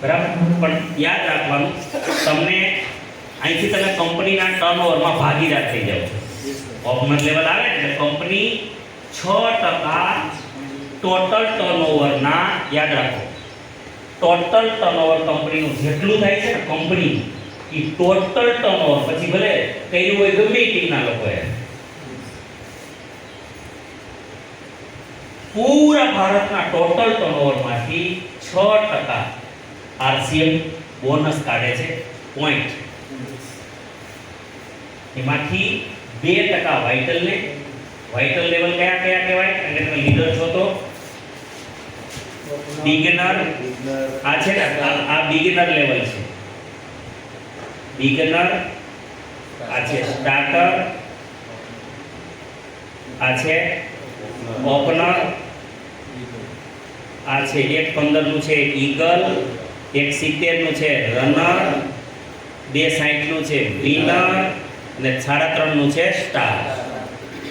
બરાબર? પણ યાદ રાખવાનું, તમને અહીંથી તમે કંપનીના ટર્નઓવરમાં ભાગીદાર થઈ જાવ છો. ઓપનર લેવલ આવે એટલે કંપની 6% ટોટલ ટર્નઓવરના, યાદ રાખો, ટોટલ ટર્નઓવર કંપનીનું જેટલું થાય છે ને કંપની એ ટોટલ ટર્નઓવર, પછી ભલે કર્યું હોય ગમે ટીમના લોકોએ, પૂરા ભારતના ટોટલ ટર્નઓવરમાંથી 6% આરસીએમ બોનસ કાઢે છે પોઈન્ટ. એમાંથી 2% વાઇટલને. વાઇટલ લેવલ કયા કયા કહેવાય? અને તમે લીડર છો તો બિગિનર. આ છે ને આ બિગિનર લેવલ છે. બિગિનર, આ છે સ્ટાર્ટર, આ છે ઓપનર, આ છે 1.15 નું છે ઈગલ, 1.70 નું છે રનર, 2.60 નું છે વિનર અને 3.5 નું છે સ્ટાર.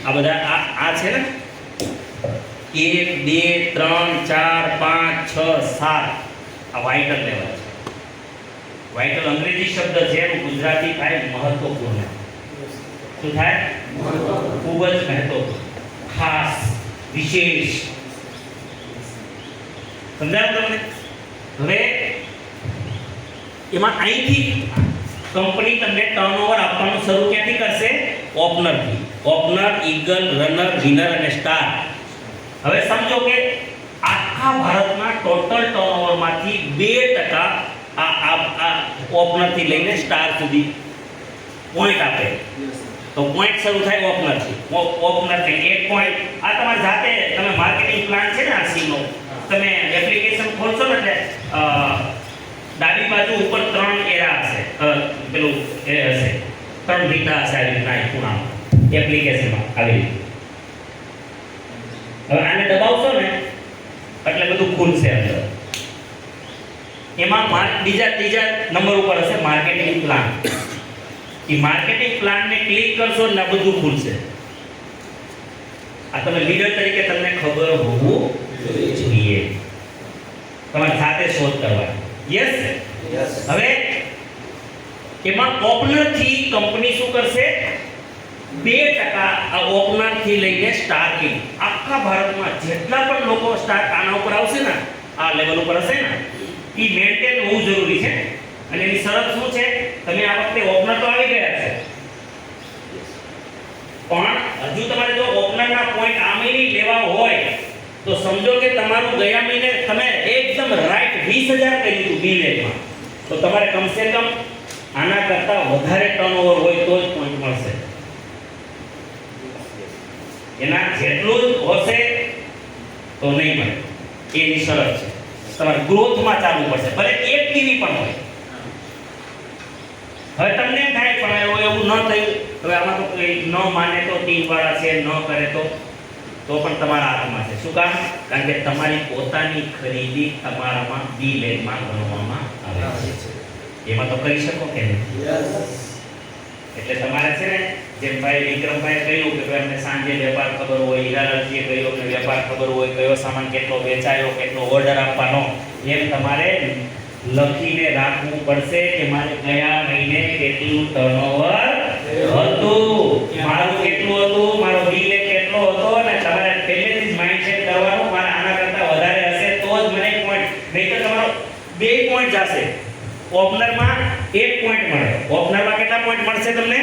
આ બધા આ છે ને 1 2 3 4 5 6 7 આ વાઇટલ લેવલ છે. વાઇટલ અંગ્રેજી શબ્દ છે, એનું ગુજરાતી થાય મહત્વપૂર્ણ. શું થાય? ખૂબ જ મહત્વપૂર્ણ, ખાસ, વિશેષ. સમજાયું તમને? હવે એમાં અહીંથી કંપની તમને ટર્નઓવર આપવાનું શરૂ ક્યાંથી કરશે? ઓપનરથી. ઓપનર, ઈગલ, રનર, વિનર અને સ્ટાર. હવે સમજો કે આખા ભારતના ટોટલ ટર્નઓવરમાંથી 2% આ ઓપનરથી લઈને સ્ટાર સુધી પોઈન્ટ આપે. તો પોઈન્ટ શરૂ થાય ઓપનરથી. ઓપનરથી 1 પોઈન્ટ. આ તમારી જાતે તમે માર્કેટિંગ પ્લાન છે ને આ સીનો, તમે એપ્લિકેશન ખોલશો ને એટલે ડાબી બાજુ ઉપર 3 એરા હશે, પેલું એ હશે 3 બીટા હશે આવી રીતના ખૂણામાં એપ્લિકેશનમાં આવી રીતે. હવે આને દબાવશો ને એટલે બધું ખુલશે અંદર. એમાં ત્રીજા નંબર ઉપર હશે માર્કેટિંગ પ્લાન. એ માર્કેટિંગ પ્લાનને ક્લિક કરશો એટલે બધું ખુલશે. આ તમે લીડર તરીકે તમને ખબર હોવું જોઈએ. તમારે સાથે શોધ કરવાની. યસ. હવે એમાં ઓપનર થી કંપની શું કરશે? 2% આ ઓપનર થી લઈને સ્ટાર કિંગ. આખા ભારતમાં જેટલા પણ લોકો સ્ટાર આના ઉપર આવશે ને, આ લેવલ ઉપર હશે ને, એ મેન્ટેન હોવું જરૂરી છે. અને એની શરત શું છે? તમે આ વખતે ઓપનર તો આવી ગયા છે, પણ હજુ તમારે જો ઓપનરના પોઈન્ટ આ મહિને લેવા હોય તો સમજો કે તમારું ગયા મહિને તમે એકદમ રાઈટ 20,000 કર્યું હતું બિલેટમાં, તો તમારે કમસે કમ આના કરતા વધારે ટર્નઓવર હોય તો જ પોઈન્ટ મળશે. એના જેટલું જ હશે તો નહીં મળે. એની શરત છે. તમારે ગ્રોથમાં ચાલવું પડશે, ભલે 1 ટીવી પણ હોય. હવે તમને એમ થાય પણ એવું ન થયું, હવે આમાં તો કોઈ ન માને તો ટીમ વાળા છે, ન કરે તો પણ તમારા હાથમાં છે. શું કામ? કારણ કે તમારી પોતાની ખરીદી તમારામાં બિલેટમાં ગણવામાં આવે છે. એમાં તો કરી શકો કે નહીં? એટલે તમારે છે ને, જેમ ભાઈ વિક્રમભાઈ કહ્યું કે ભાઈ અમને સાંજે વેપાર ખબર હોય, હીરાલાલજીએ કહ્યું કે વેપાર ખબર હોય, કયો સામાન કેટલો વેચાયો, કેટલો ઓર્ડર આપવાનો, એમ તમારે લખીને રાખવું પડશે કે મારે કયા મહિને કેટલું ટર્નઓવર હતું, મારું કેટલું હતું, મારો બિલ કેટલો હતો. અને તમારે પહેલેથી જ માઇન્ડસેટ કરવાનું મારે આના કરતા વધારે હશે તો જ મને પોઈન્ટ, નહીં તો તમારો 2 પોઈન્ટ જશે. ઓપનરમાં 1 પોઈન્ટ મળે. ઓપનરમાં કેટલા પોઈન્ટ મળશે તમને?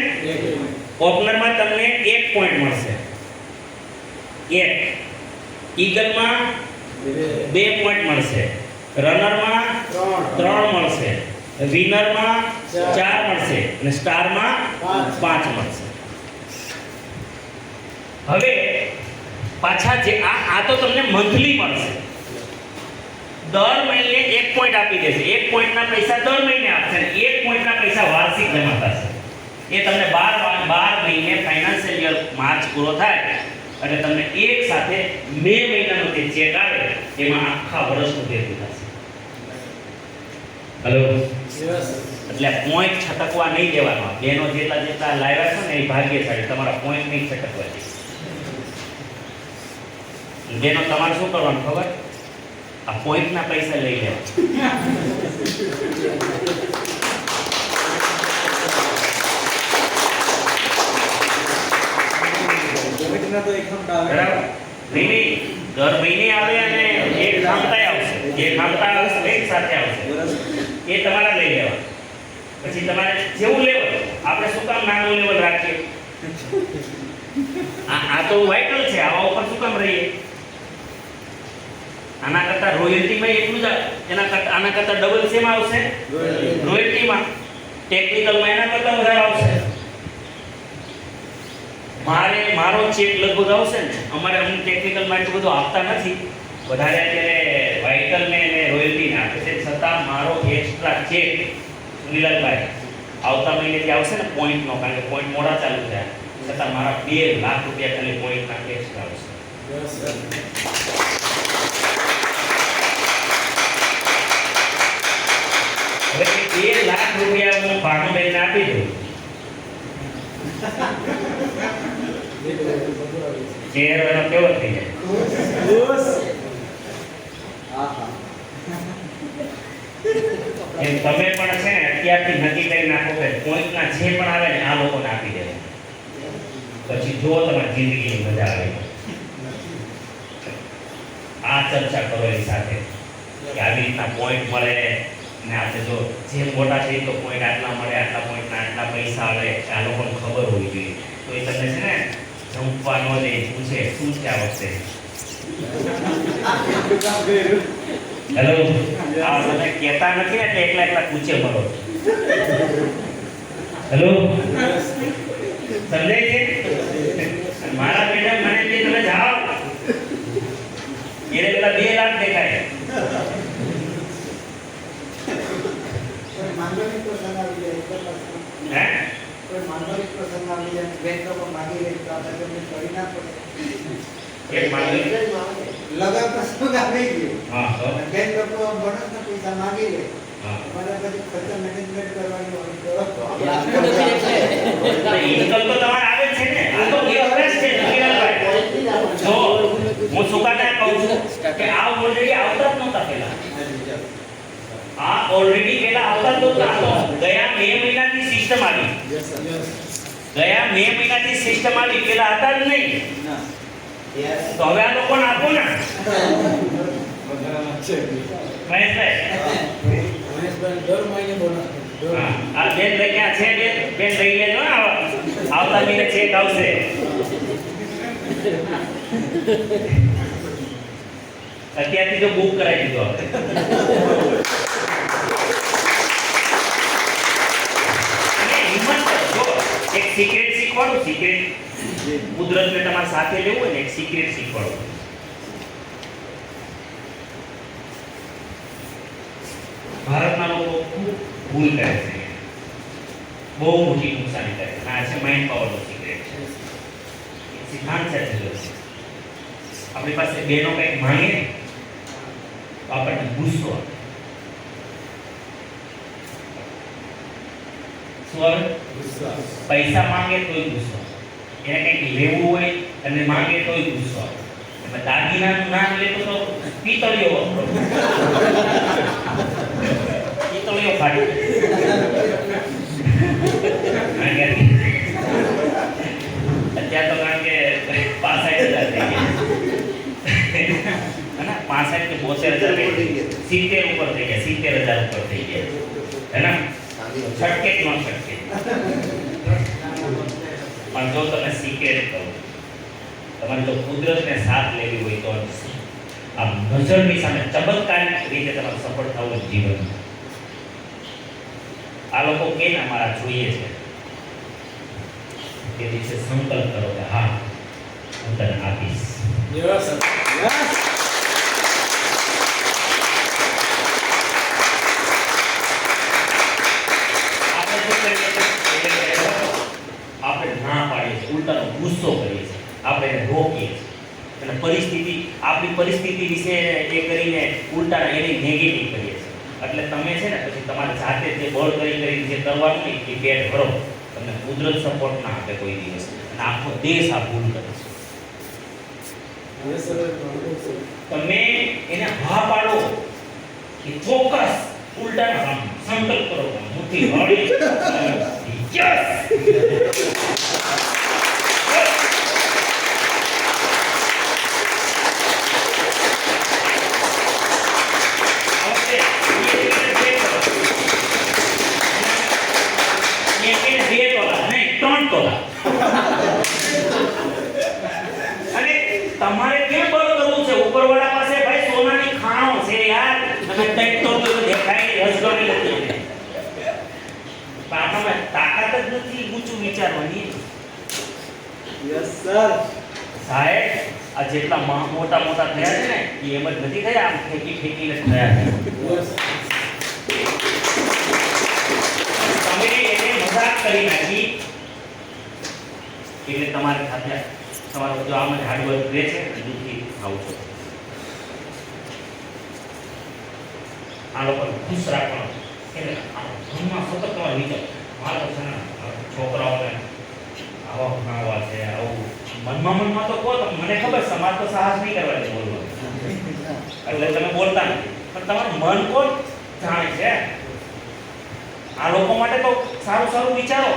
ઓપનરમાં તમને 1 પોઈન્ટ મળશે. 1. ઈગલમાં 2 પોઈન્ટ મળશે. રનરમાં 3 મળશે. વિનરમાં 4 મળશે અને સ્ટારમાં 5 મળશે. હવે પાછા જે આ તો તમને મંથલી મળશે. દર મહિને 1 પોઈન્ટ આપી દેશે. 1 પોઈન્ટના પૈસા દર મહિને આપશે અને 1 પોઈન્ટના પૈસા વાર્ષિક જમા થશે. એ તમને 12 મહિને ફાઇનાન્શિયલ યર માર્ચ પૂરો થાય એટલે તમને એક સાથે મે મહિનાનો જે ચેક આવે એમાં આખા વર્ષનું ભેગું થશે. હેલો. એટલે પોઈન્ટ છટકવા નહીં દેવાનો. બેનો જેટલા લાવ્યા છો ને એ ભાગ્યશાળી, તમારા પોઈન્ટ નહીં છટકવા દે. બેનો તમારે શું કરવાનું ખબર? આ પોઈન્ટના પૈસા લઈ લેવા.
પોઈન્ટના તો એકાઉન્ટ આવે.
બરાબર? નહીં, દર મહિને આવે અને એક ખામતાય આવશે. એક ખામતા આવશે, એક સાથે આવશે. એ તમારા લઈ લેવા. પછી તમારે જેવું લેવલ, આપણે શું કામ નાનું લેવલ રાખીએ? આ તો વાઇટલ છે, આવા ઉપર શું કામ રહીએ? આના કરતાં રોયલ્ટીમાં એટલું જ આના કરતાં ડબલ શેમાં આવશે? રોયલ્ટીમાં. ટેકનિકલમાં એના કરતાં વધારે આવશે. મારો ચેક લગભગ આવશે ને, અમારે અમને ટેકનિકલમાં એટલું બધું આપતા નથી, વધારે અત્યારે વાઇટલ ને રોયલ્ટી ને આપે છે, છતાં મારો એક્સ્ટ્રા ચેક સુનિલાલભાઈ આવતા મહિનેથી આવશે ને પોઈન્ટનો, કારણ કે પોઈન્ટ મોડા ચાલુ થયા, છતાં મારા 2 લાખ રૂપિયા ખાલી પોઈન્ટના એક્સ્ટ્રા આવશે. હવે એ 2 લાખ રૂપિયા હું ભાનુબેનને આપી દઉં. ચહેરો એનો કેવો થઈ જાય? એમ તમે પણ છે ને અત્યારથી નક્કી કરી નાખો કે પોઈન્ટના જે પણ આવે ને આ લોકોને આપી દેવા. પછી જો તમારી જિંદગીની મજા આવે. આ ચર્ચા કરો એની સાથે કે આવી રીતના પોઈન્ટ મળે ને આપણે જો જે મોટા છે તો પોઈન્ટ આટલા મળે, આટલા પોઈન્ટના આટલા પૈસા આવે, આ લોકોને ખબર હોવી જોઈએ. તો એ તમને છે ને જંપવાનો દે પૂછે શું છે આ વખતે. હેલો, આ મને કહેતા નથી એટલે એકલા પૂછે મળો. હેલો, સમજાય છે? મારા મેડમ મને કે તમે જાઓ એને પેલા 2 લાખ દેખાય.
કોઈ માંગણીક પ્રસંગ આવી જાય તો
હે?
કોઈ માંગણીક પ્રસંગ આવી જાય બેંક લોકો માગી લે તો આપણે તમને કરી ના પડે.
એક માંગણી
લગન પ્રસંગ આવી ગયો,
હા તો
બેંક લોકો બોનસના પૈસા માગી લે,
હા
મને પછી ખર્ચો મેનેજમેન્ટ કરવાની હોય તો
ઇન્કમ તો તમારે આવે જ છે ને. આ તો એવરેજ છે નકીલાલભાઈ. જો હું સુકાને કહું છું કે આ ઓલરેડી આવતા જ નહોતા પહેલા. આ ઓલરેડી પહેલા આવતા જ નહોતા. તો ગયા મે મહિનાથી સિસ્ટમ આવી. ગયા મે મહિનાથી સિસ્ટમ આવી, પહેલા હતા જ નહીં. તો હવે આ લોકોને આપો ને મહેશભાઈ.
મહેશભાઈ દર મહિને બોનસ
હા, આ બેન લઈ ક્યાં છે? બેન લઈ લેજો ને. આવતા મહિને ચેક આવશે. અત્યારથી તો બુક કરાવી દીધો આપણે. અને હિંમત જો એક સિક્રેટ શીખવાડું. સિક્રેટ કુદરતને તમારા સાથે લેવું હોય ને, એક સિક્રેટ શીખવાડું. ભારતના લોકો ખૂબ ભૂલ કરે છે, બહુ મોટી નુકસાની કરે છે. આ છે માઇન્ડ પાવરનો સિક્રેટ છે. એક સિદ્ધાંત છે. આપણી પાસે બેનો કંઈક માંગે તો આપણને ગુસ્સો આવે. શું આવે? પૈસા માંગે તોય ગુસ્સો આવે. એને કંઈક લેવું હોય અને માંગે તોય ગુસ્સો આવે. એટલે દાગીનાનું નામ લેતો તો પિતળિયો વપરો. પિતળિયો ફાટી. અત્યારે તો કારણ કે 65,000 થઈ ગયા. 65 કે 72,000 70 ઉપર થઈ ગયા. 70,000 ઉપર થઈ ગયા. હે ને? છટકે જ ન છટકે. પણ જો તમે સિક્રેટ કરો, તમારે જો કુદરતને સાથ લેવી હોય તો આ નજરની સામે ચમત્કારિક રીતે તમારે સફળ થવું જીવન. આ લોકો કે ને અમારા જોઈએ છે તે દિવસે સંકલ્પ કરો કે હા હું તને આપીશ. આપણે ના પાડીએ છીએ, ઉલટાનો ગુસ્સો કરીએ છીએ, આપણે એને રોકીએ છીએ અને આપણી પરિસ્થિતિ વિશે એ કરીને ઉલટાના એને નેગેટિવ કરીએ છીએ. એટલે તમે છે ને પછી તમારે જાતે જે બળ કરી જે કરવાનું નહીં એ પેટ ભરો. તમને કુદરત સપોર્ટ ના આપે કોઈ દિવસ, અને આખો દેશ આ ભૂલ કરે છે. તમે એને હા પાડો કે ચોક્કસ ઉલટાના સંકલ્પ કરો, મુઠ્ઠી વાળી યસ. અને તમારે કેમ બળ કરવું છે? ઉપરવાળા પાસે ભાઈ સોનાની તમે કંઈક તો દેખાય રસગોળી નથી પણ આપણામાં તાકાત જ નથી ઊંચું વિચારવાની
યસ સર.
સાહેબ આ જેટલા મોટા મોટા થયા છે ને એ એમ જ નથી થયા આમ ફેંકી ફેંકીને જ થયા છે તમે એને મજાક કરી નાખી એટલે તમારે ખાતે તમારો જો આમ હાર્ડવર્ક રહે છે દુઃખી થાવ છો આ લોકો ખુશ રાખવાનો એટલે મનમાં સતત તમારે વિચાર મારો છે ને છોકરાઓને આવા ભણાવવા છે આવું મનમાં તો કહો મને ખબર સમાજ તો સાહસ નહીં કરવા દે બોલવા એટલે તમે બોલતા નથી પણ તમારું મન કોણ જાણે છે આ લોકો માટે તો સારું સારું વિચારો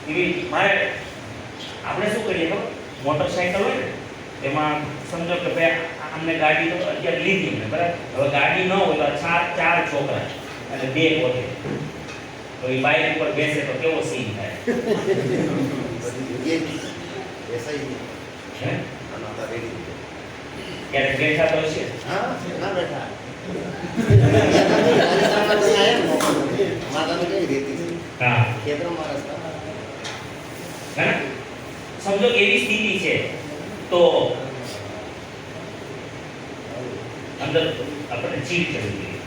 એવી મારે આપણે શું કરીએ ખબર મોટરસાઇકલ હોય ને એમાં સમજો કે ભાઈ અમને ગાડી તો અત્યારે લીધી ને બરાબર હવે ગાડી ન હોય તો ચાર છોકરા અને 2 પોતે તો એ બાઇક ઉપર બેસે તો કેવો સીન થાય
ये ऐसा ही
હે
अनाथा रेडी
ક્યારેક બેઠા તો છે
हाँ ना बैठा राजस्थान में आया हमारा तो कहीं रहती थी
હા
क्षेत्र में रास्ता
હે ને? સમજો કે એવી સ્થિતિ છે તો અંદર આપણે ચીડ કરવી જોઈએ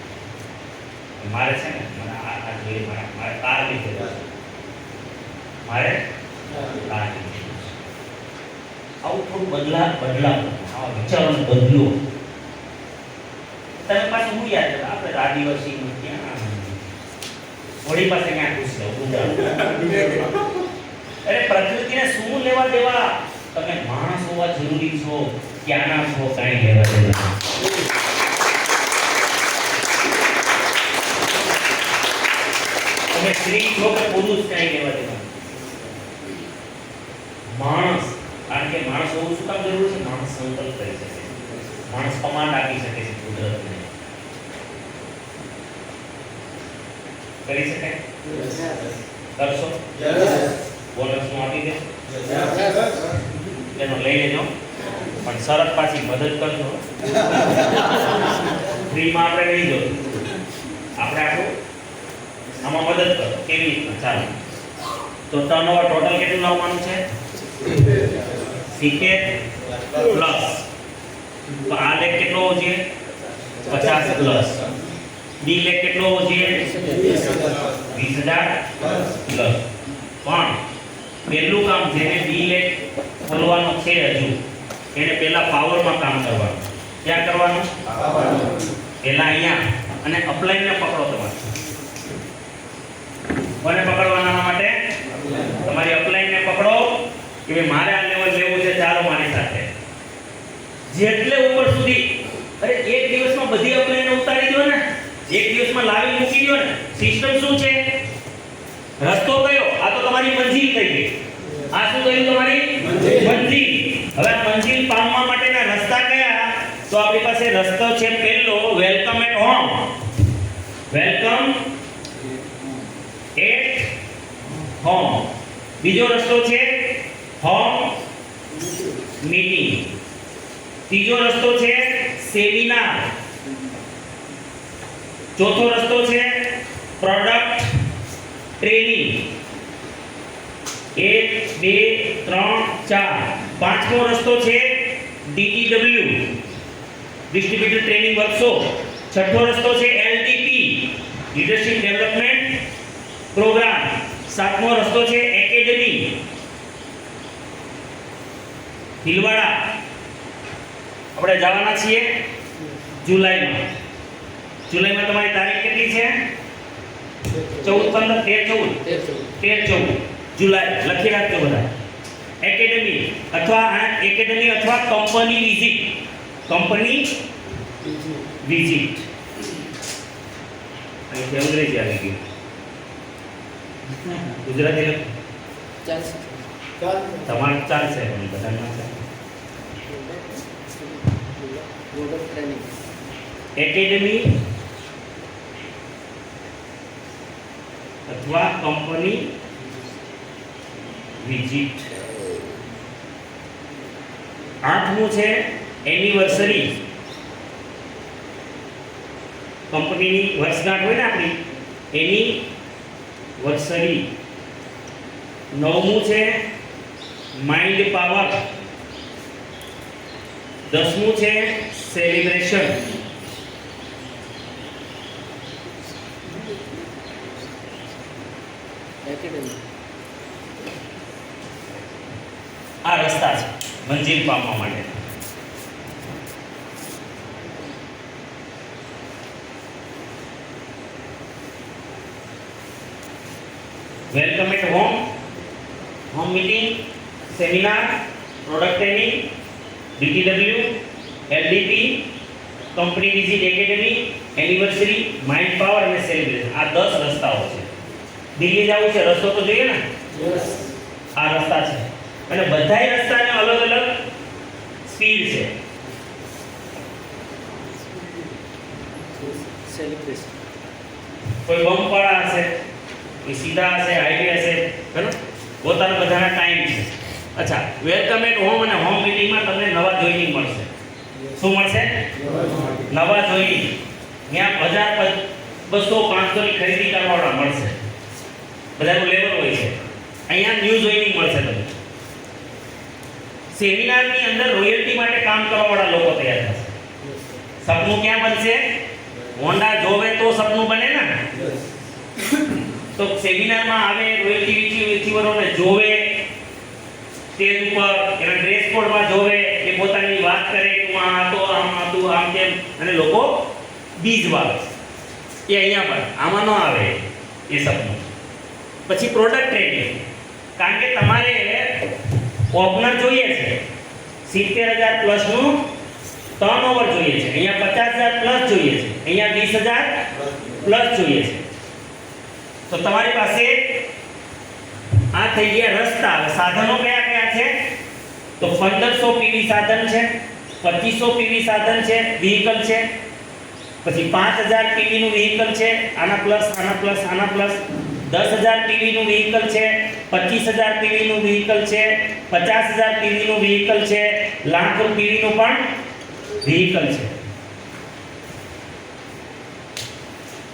મારે છે ને મને આ જોઈએ મારે કાર લીધે મારે કાર લીધે આવું થોડું બદલાવ આવા વિચારોને બદલો તમે પાછું હું યાદ કરું આપણે આદિવાસી ક્યાં હોળી પાસે ક્યાં ખુશ રહો અરે પ્રકૃતિને શું લેવા દેવા તમે માણસ હોવા જરૂરી છો ક્યાંના છો કાંઈ લેવા દેવા તમે સ્ત્રી છો કે પુરુષ કાંઈ લેવા દેવા માણસ કારણ કે માણસ હોવું શું કામ જરૂરી છે માણસ સંકલ્પ કરી શકે માણસ કમાન્ડ આપી શકે છે કુદરતને કરી શકે કરશો બોનસ નું આપી દે એનો લઈ લેજો પણ શરત પાછી મદદ કરજો ફ્રીમાં આપણે નહીં જો આપણે આપણું આમાં મદદ કરો કેવી રીતના ચાલો તો ટર્નઓવર ટોટલ કેટલું લાવવાનું છે સિકેટ પ્લસ તો આ લેખ કેટલો હોવો જોઈએ 50 પ્લસ બી લેખ કેટલો હોવો જોઈએ 20000 પ્લસ પણ પહેલું કામ જેને બી લેખ ખોલવાનો છે હજુ એને પહેલા પાવરમાં કામ કરવાનું ક્યાં કરવાનું પહેલા અહીંયા અને અપ્લાયને પકડો તમારે કોને પકડવાના માટે તમારી અપ્લાયને પકડો કે ભાઈ મારે આ લેવલ લેવું છે ચાલો મારી સાથે જેટલે ઉપર સુધી અરે એક દિવસમાં બધી અપ્લાયને ઉતારી દો ને એક દિવસમાં લાવી મૂકી દો ને સિસ્ટમ શું છે રસ્તો કયો આ તો તમારી મંજિલ થઈ ગઈ આ શું થયું તમારી મંજિલ હવે આ મંજિલ પામવા માટેના રસ્તા કયા તો આપણી પાસે રસ્તો છે પહેલો welcome at home welcome at home બીજો રસ્તો છે હોમ મીટિંગ ત્રીજો રસ્તો છે સેમિનાર ચોથો રસ્તો છે પ્રોડક્ટ ટ્રેનિંગ 1 2 3 4 પાંચમો રસ્તો છે DTW ડિસ્ટ્રીબ્યુટર ટ્રેનિંગ વર્કશોપ છઠ્ઠો રસ્તો છે LDP લીડરશિપ ડેવલપમેન્ટ પ્રોગ્રામ સાતમો રસ્તો છે એકેડમી ભીલવાડા આપણે જવાના છીએ જુલાઈમાં તમારી તારીખ કેટલી છે 14 15 13 14 જુલાઈ લખી રાખજો બધા એકેડમી અથવા કંપની વિઝિટ અહીંથી અંગ્રેજી આવી ગયું ગુજરાતી લખ તમારે ચાલશે પણ બધા ના ચાલે એકેડમી અથવા કંપની વિઝિટ આઠમું છે એનિવર્સરી કંપનીની વર્ષગાંઠ હોય ને આપણી એની વર્ષરી. 9મું છે માઇન્ડ પાવર. 10મું છે સેલિબ્રેશન. આ રસ્તા છે મંજિલ પામવા માટે. Welcome at home, home meeting, seminar, product training, DTW, LDP, company visit academy, anniversary, mind power અને સેલિબ્રેશન. આ 10 રસ્તાઓ છે. દિલ્હી જવું છે, રસ્તો તો જોઈએ ને. આ રસ્તા છે અને બધાય રસ્તાને અલગ અલગ સ્પીડ છે.
સેલિબ્રેશન
કોઈ બમ્પવાળા હશે, કોઈ સીધા હશે, હાઈવે હશે, બરાબર? પોતાના બધાના ટાઈમ છે. અચ્છા, વેલકમ એટ હોમ અને હોમ મીટિંગમાં તમને નવા જોઈનિંગ મળશે. શું મળશે? નવા જોઈનિંગ. ત્યાં 1000, 200, 500 ની ખરીદી કરવાવાળા મળશે. બધાનું લેવલ હોય છે. અહીંયા ન્યૂ જોઈનિંગ મળશે તમને. સેમિનારની અંદર રોયલ્ટી માટે કામ કરવાવાળા લોકો તૈયાર થશે. સપનું ક્યાં બનશે? હોન્ડા જોવે તો સપનું બને ને. તો સેમિનારમાં આવે, રોયલ્ટી રિસીવરોને જોવે, સ્ટેજ ઉપર એના ડ્રેસ કોડમાં જોવે, એ પોતાની વાત કરે કે હું આ તો આમ હતું આમ તેમ, અને લોકો બીજ વાવે. એ અહીંયા પણ આમાં ન આવે એ સપનું. પછી પ્રોડક્ટ ટ્રેનિંગ. કારણ કે તમારે ઓપનર જોઈએ છે, 70,000 પ્લસનું ટર્નઓવર જોઈએ છે. અહીંયા 50,000 પ્લસ જોઈએ છે, અહીંયા 20,000 પ્લસ જોઈએ છે. તો તમારી પાસે આ થઈ ગયા રસ્તા. હવે સાધનો કયા કયા છે? તો 1500 પીવી સાધન છે, 2500 પીવી સાધન છે, વ્હીકલ છે. પછી 5000 પીવી નું વ્હીકલ છે, આના પ્લસ આના પ્લસ આના પ્લસ. 10,000 પીવી નું વ્હીકલ છે, 25,000 પીવી નું વ્હીકલ છે, 50,000 પીવી નું વ્હીકલ છે, લાખ પીવી નું પણ વ્હીકલ છે.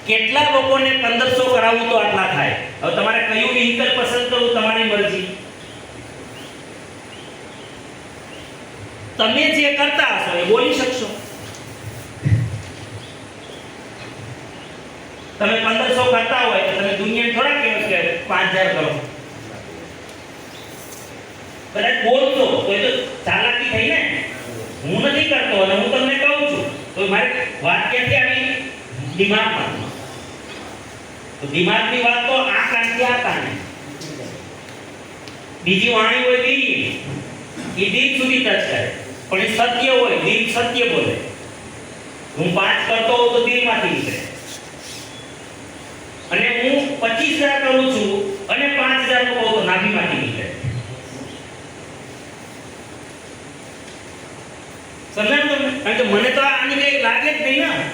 કેટલા લોકોને 1500 કરાવવું તો આટલા થાય. હવે તમારે કયું વ્હીકલ પસંદ કરવું તમારી મરજી. તમે જે કરતા હશો એ બોલી શકશો. તમે 1500 કરતા હોય તો તમે દુનિયાને થોડા કહેવો કે 5000 કરો. કદાચ બોલતો તો એ તો ચાલાકી થઈ ને. હું નથી કરતો અને હું તમને કહું છું તો મારી વાત ક્યાંથી આવી? દિમાગમાં. તો દિમાગની વાત તો આ કાંઠે આ કાને. બીજી વાણી હોય બીજી, એ દિલ સુધી ટચ કરે. પણ એ સત્ય હોય, દિલ સત્ય બોલે. હું 5 કરતો હોઉં તો દિલમાંથી નીકળે. અને હું 25,000 કરું છું અને 5,000 નું કહું તો નાભીમાંથી નીકળે. સમજાયું તમને? કારણ કે મને તો આની કઈ લાગે જ નહીં ને.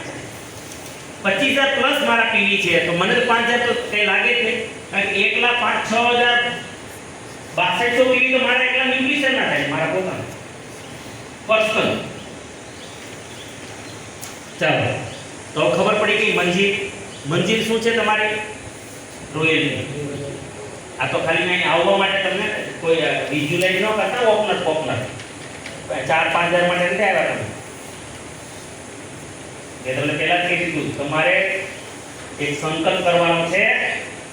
25,000 પ્લસ મારા પીવી છે તો મને તો 5,000 તો કઈ લાગે જ નહીં. કારણ કે એકલા 5-6,000 6200 પીવી તો મારા એકલા ન્યુટ્રિશન ના થાય, મારા પોતાના પર્સનલ. ચાલો, તો ખબર પડી ગઈ મંજિલ. મંજિલ શું છે તમારી? રોયલ્ટી. આ તો ખાલી અહીં આવવા માટે તમને કોઈ વિઝ્યુલાઇઝ ન કરતા ઓપનર 4-5 હજાર માટે નથી આવ્યા તમે. એ તમને પહેલા જ કહી દીધું. તમારે એક સંકલ્પ કરવાનો છે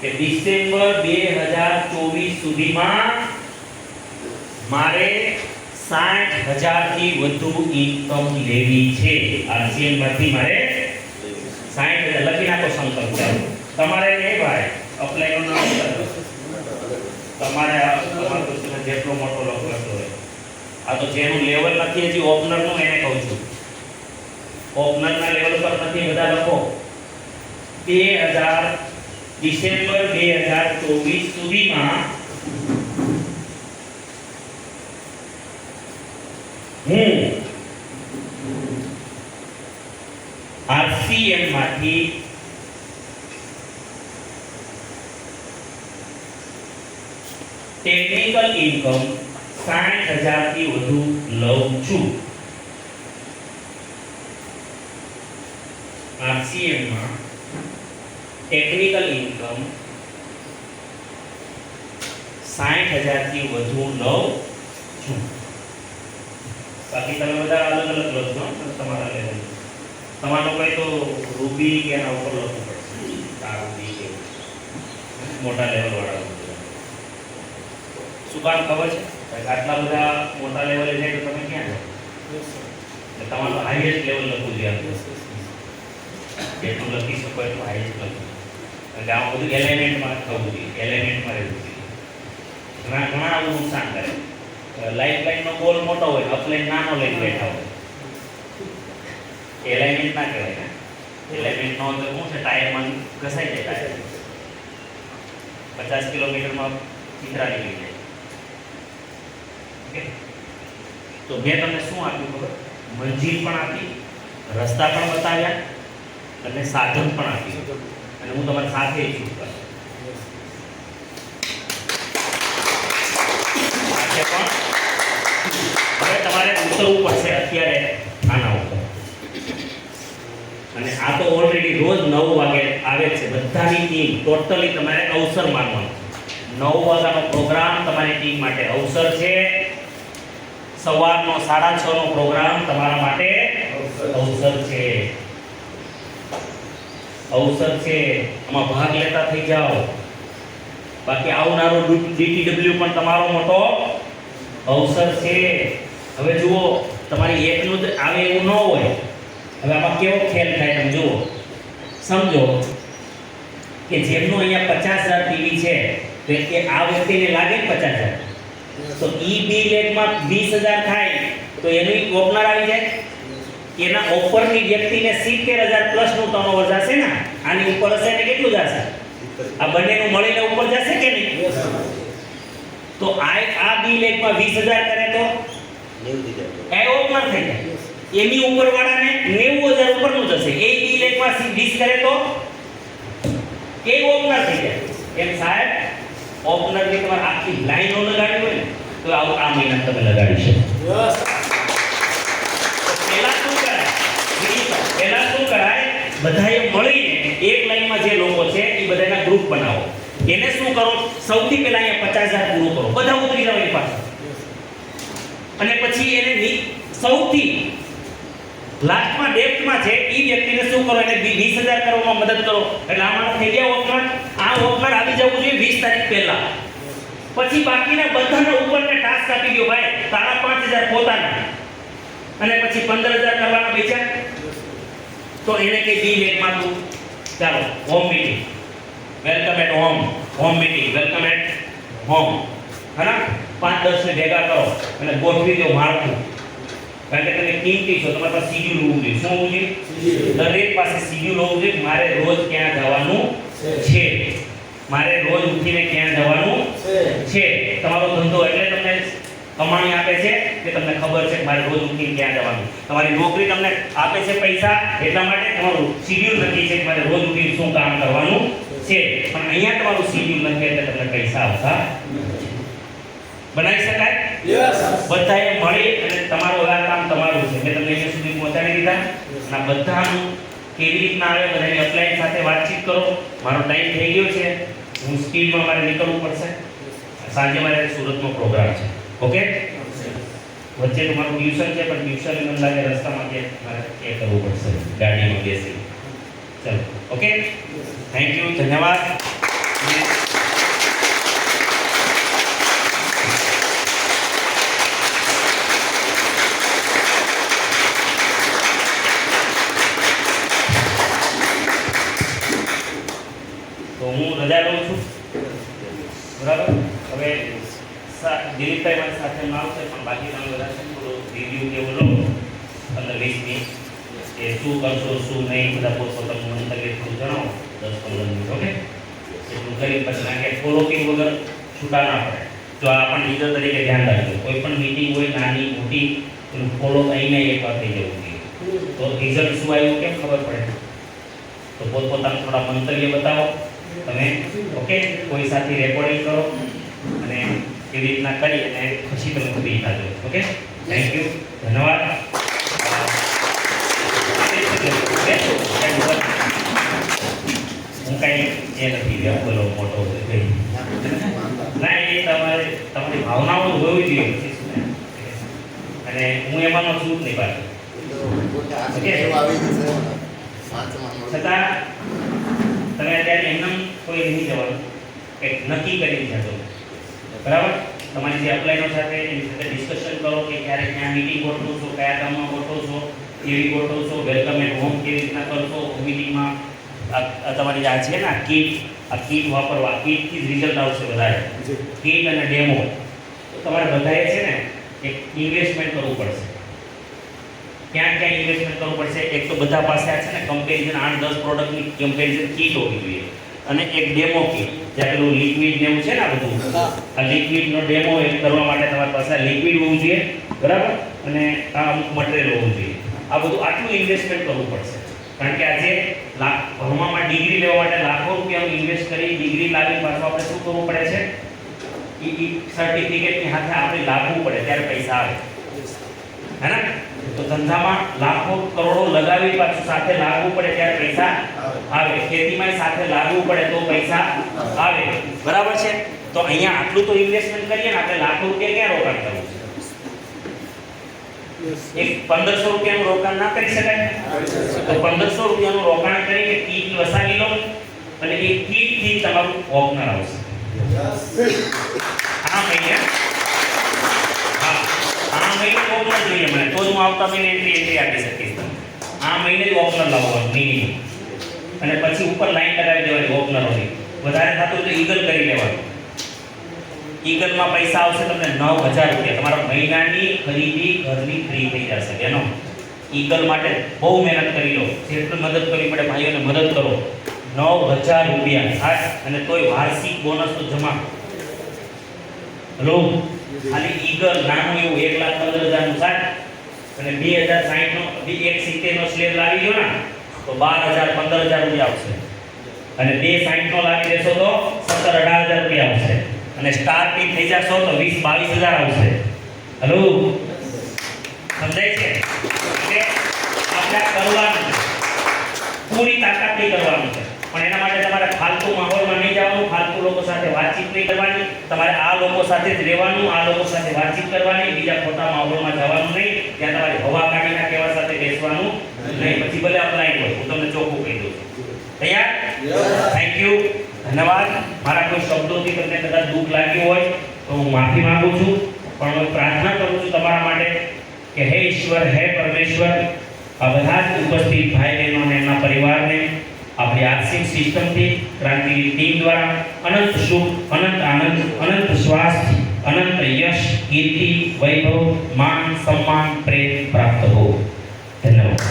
કે ડિસેમ્બર 2024 સુધીમાં મારે 60,000 થી વધુ ઇન્કમ લેવી છે. આરસીએમ માંથી મારે 60,000 લખી નાખો સંકલ્પ. તમારે નહીં ભાઈ અપ્લાય નો નામ તમારે તમારો જેટલો મોટો લખવો હોય. આ તો જેનું લેવલ નથી હજી ઓપનર નું એને કહું છું. ઓપનર ના લેવલ પર નથી, બધા લખો 2000 ડિસેમ્બર 2024 સુધીમાં હું આરસીએમ માંથી ટેકનિકલ ઇન્કમ 60,000 થી વધુ લઉં છું. RCM માં ટેકનિકલ ઇન્કમ 60,000 થી વધુ લઉં છું. બાકી તમે બધા અલગ અલગ લો છો તમારા લેવલ. તમારો કોઈ તો રૂબી કે એના ઉપર લખવું પડશે. રૂબી કે મોટા લેવલ વાળા શું કામ ખબર છે? આટલા બધા મોટા લેવલે જાય તો તમે ક્યાં જાઓ? એટલે તમારું હાઈએસ્ટ લેવલ લખવું જોઈએ. જેટલું લખી શકો એટલું હાઈએસ્ટ લખવું. એટલે આમાં બધું એલિમેન્ટમાં થવું જોઈએ, એલિમેન્ટમાં રહેવું જોઈએ. ઘણા આવું નુકસાન કરે. લાઈફ લાઈનનો ગોલ મોટો હોય, અપલાઈન નાનો લઈને બેઠા હોય. એલાઇનમેન્ટ ના કહેવાય ને. એલાઇનમેન્ટ નો અંદર શું છે? ટાયરમાં ઘસાઈ જાય ટાયર. 50 કિલોમીટરમાં ચિત્રા નીકળી જાય. ઓકે, તો મેં તમને શું આપ્યું ખબર? મંજિલ પણ આપી, રસ્તા પણ બતાવ્યા અને સાધન પણ આપ્યું. અને હું તમારી સાથે છું. સાથે પણ હવે તમારે ઉતરવું પડશે અત્યારે આના ઉપર. અને આ તો ઓલરેડી રોજ 9 વાગે આવે છે. બધાની ટીમ ટોટલી તમારે અવસર માનવાનો. 9 વાગ્યાનો પ્રોગ્રામ તમારી ટીમ માટે અવસર છે. સવારનો 6:30 નો પ્રોગ્રામ તમારા માટે અવસર છે. અવસર છે, આમાં ભાગ લેતા થઈ જાઓ. બાકી આવનારો DTW પણ તમારો મોટો અવસર છે. હવે જુઓ, તમારી એકનું જ આવે એવું ન હોય. હવે આમાં કેવો ખેલ થાય તમે જુઓ, સમજો કે જેમનું અહીંયા 50,000 ટીવી છે તો એ આ વ્યક્તિને લાગે 50,000, તો ઈ બી લેગમાં 20,000 થાય તો એનું ઓપનર આવી જાય. એના ઉપરની વ્યક્તિને 70,000 પ્લસ નું ટર્નઓવર જશે ને. આની ઉપર હશે ને કેટલું જશે? આ બંનેનું મળીને ઉપર જશે કે નહીં? તો આ બી લેગમાં 20,000 કરે તો
90,000
એ ઓપનર થઈ જાય. એની ઉપર વાળાને 90,000 ઉપરનું જશે. એ બી લેગમાં 20 કરે તો એ ઓપનર થઈ જાય. એમ સાહેબ, ઓપનરની તમારે આખી લાઈનો લગાડવી હોય ને તો આ મહિના તમે લગાડી શકો. પહેલા શું કરાય? બધાએ મળીને એક લાઈનમાં જે લોકો છે એ બધાના ગ્રુપ બનાવો. એને શું કરો? સૌથી પહેલા અહીંયા 50,000 પૂરું કરો. બધા ઉતરી જાવ એની પાસે. અને પછી એને સૌથી લાસ્ટમાં ડેપ્થમાં છે એ વ્યક્તિને શું કરો? એને 20,000 કરવામાં મદદ કરો. એટલે આમાં થઈ ગયા ઓપનર. આ ઓપનર આવી જવું જોઈએ 20 તારીખ પહેલા. પછી બાકીના બધાના ઉપરને ટાસ્ક આપી દો, ભાઈ તારા 5,000 પોતાના, અને પછી 15,000 કરવાના બીજા. તો એને કઈ બી લેગમાં તું ચાલો home meeting, welcome at home meeting, welcome at home, હના 5-10 ને ભેગા કરો અને ગોઠવી દો માળખું. કારણ કે તમે કિંમતી છો, તમારા પાસે શિડ્યુલ હોવું જોઈએ. શું હોવું જોઈએ? દરેક પાસે શિડ્યુલ હોવું જોઈએ. મારે રોજ ક્યાં જવાનું છે, મારે રોજ ઉઠીને ક્યાં જવાનું છે. તમારો ધંધો એટલે તમને કમાણી આપે છે કે તમને ખબર છે કે મારે રોજ ઉઠીને ક્યાં જવાનું. તમારી નોકરી તમને આપે છે પૈસા એટલા માટે તમારું શિડ્યુલ નક્કી છે કે મારે રોજ ઉઠીને શું કામ કરવાનું છે. પણ અહીંયા તમારું શિડ્યુલ નથી એટલે તમને પૈસા આવતા બનાવી શકાય. બધાએ મળી અને તમારું આ કામ તમારું છે. મેં તમને અહીંયા સુધી પહોંચાડી દીધા. અને બધાનું કેવી રીતના આવે બધાની અપ્લાયન સાથે વાતચીત કરો. મારો ટાઈમ થઈ ગયો છે, હું સ્પીડમાં મારે નીકળવું પડશે. સાંજે મારે સુરતનો પ્રોગ્રામ છે. ઓકે, વચ્ચે તમારું ટ્યુશન છે, પણ ટ્યુશન મને લાગે રસ્તામાં કે મારે એ કરવું પડશે ગાડીમાં બેસી. ચલો, ઓકે, થેન્ક યુ, ધન્યવાદ. તો હું રજા લઉં છું, બરાબર. હવે દિલીપભાઈ મારી સાથે આવશે, પણ બાકી તમે બધા થોડું રિવ્યુ કેવું લો 15-20 મિનિટ કે શું કરશો શું નહીં, બધા પોતપોતાનું મંતવ્ય થોડું જણાવો 10-15 મિનિટ. ઓકે, એટલું કરી પછી કારણ કે ફોલોપિંગ વગર છૂટા ના પડે. જો આપણને લીડર તરીકે ધ્યાન રાખજો, કોઈ પણ મીટિંગ હોય નાની મોટી એનું ફોલો થઈને એકવાર થઈ જવું જોઈએ. તો રિઝલ્ટ શું આવ્યું કેમ ખબર પડે. તો પોતપોતાનું થોડા મંતવ્ય બતાવો તમે. ઓકે, કોઈ સાથે રેકોર્ડિંગ કરો અને એવી રીતના કરી અને પછી તમે ફ્રી થાજો. ઓકે, થેન્ક યુ, ધન્યવાદ. એ નથી વ્યાપ બોલો મોટો છે કઈ. ના એ તમારી ભાવનાઓ હોવી જોઈએ પછી શું એમ. અને હું એમાંનો છું જ નહીં પાછો. છતાં તમે અત્યારે એમને કોઈ નહીં જવાનું કંઈક નક્કી કરી જતો બરાબર. તમારી જે અપ્લાયનો સાથે એની સાથે ડિસ્કશન કરો કે ક્યારે ક્યાં મીટિંગ ગોઠવો છો, કયા ગામમાં ગોઠવો છો, કેવી ગોઠવો છો, વેલકમ એટ હોમ કેવી રીતના કરશો મિટિંગમાં. તમારી જે આ છે ને આ કીટ વાપરવા, કીટથી જ રિઝલ્ટ આવશે વધારે. કીટ અને ડેમો તો તમારે બધાએ છે ને એક ઇન્વેસ્ટમેન્ટ કરવું પડશે. ક્યાં ઇન્વેસ્ટમેન્ટ કરવું પડશે? એક તો બધા પાસે આ છે ને કમ્પેરિઝન 8-10 પ્રોડક્ટની કમ્પેરિઝન કીટ હોવી જોઈએ અને એક ડેમો કીટ જ્યાં પેલું લિક્વિડ ને એવું છે ને આ બધું. આ લિક્વિડનો ડેમો કરવા માટે તમારી પાસે આ લિક્વિડ હોવું જોઈએ બરાબર, અને આ અમુક મટીરિયલ હોવું જોઈએ. આ બધું આટલું ઇન્વેસ્ટમેન્ટ કરવું પડશે કારણ કે આજે ભણવામાં ડિગ્રી લેવા માટે લાખો રૂપિયાનું ઇન્વેસ્ટ કરી ડિગ્રી લાવી પાછું આપણે શું કરવું પડે છે? એ સર્ટિફિકેટની હાથે આપણે લાગવું પડે ત્યારે પૈસા આવે હે ને. તો ધંધામાં લાખો કરોડો લગાવી પાછું સાથે લાગવું પડે ત્યારે પૈસા આવે. ખેતીમાં સાથે લાગવું પડે તો પૈસા આવે બરાબર છે. તો અહીંયા આટલું તો ઇન્વેસ્ટમેન્ટ કરીએ ને આપણે લાખો રૂપિયા ક્યાં રોકાણ કરવું છે? એક 1500 રૂપિયાનું રોકાણ ના કરી શકાય? તો 1500 રૂપિયાનું રોકાણ કરીને કીટ વસાવી લો અને એ કીટથી તમારું ઓપનર આવશે. આ મહિને ઓપનર જોઈએ મને તો જ હું આવતા મહિને એન્ટ્રી આપી શકીશ. આ મહિને જ ઓપનર લાવવાનું મિનિમમ, અને પછી ઉપર લાઈન લગાવી દેવાની ઓપનરોની. વધારે થતું તો ઈગલ કરી લેવાનું. ઈગલમાં પૈસા આવશે તમને 9000 રૂપિયા. તમારા મહિનાની ખરીદી ઘરની ફ્રી થઈ જશે બેનો. ઈગલ માટે બહુ મહેનત કરી લો, જેટલું મદદ કરવી પડે ભાઈઓને મદદ કરો. 9000 રૂપિયા ખાસ, અને તોય વાર્ષિક બોનસ તો જમા. હલો, ખાલી ઈગલ નાનું એવું 1,15,000 નું સાઠ અને 2060 નો 170 નો સ્લેબ લાવી દો ને તો 12,000 15,000 રૂપિયા આવશે. અને 260 નો લાવી દેશો તો 17,000 18,000 રૂપિયા આવશે. અને સ્ટાર પી થઈ જશો તો 20,000 22,000 આવશે. હલો, સમજાય છે? એટલે આપણે કરવાનું પૂરી તાકાતથી કરવાનું છે, પણ એના માટે તમારે ફાલતુ માહોલમાં નહીં જવાનું, ફાલતુ લોકો સાથે વાતચીત નહીં કરવાની. તમારે આ લોકો સાથે જ રહેવાનું, આ લોકો સાથે વાતચીત કરવાની, બીજા ખોટા માહોલમાં જવાનું નહીં. ત્યાં તમારે હવા કાઢી નાખે એવા સાથે બેસવાનું નહીં. પછી ભલે અપ્લાય હોય, હું તમને ચોખ્ખું કહી દઉં છું. તૈયાર? થેન્ક યુ, ધન્યવાદ. મારા કોઈ શબ્દોથી તમને કદાચ દુઃખ લાગ્યું હોય તો હું માફી માંગુ છું, પણ હું પ્રાર્થના કરું છું તમારા માટે કે હે ઈશ્વર, હે પરમેશ્વર, આ બધા જ ઉપસ્થિત ભાઈ બહેનો અને એમના પરિવારને આપણી આર્થિક સિસ્ટમથી, ક્રાંતિની ટીમ દ્વારા અનંત સુખ, અનંત આનંદ, અનંત સ્વાસ્થ્ય, અનંત યશ, કીર્તિ, વૈભવ, માન, સન્માન, પ્રેમ પ્રાપ્ત હો. ધન્યવાદ.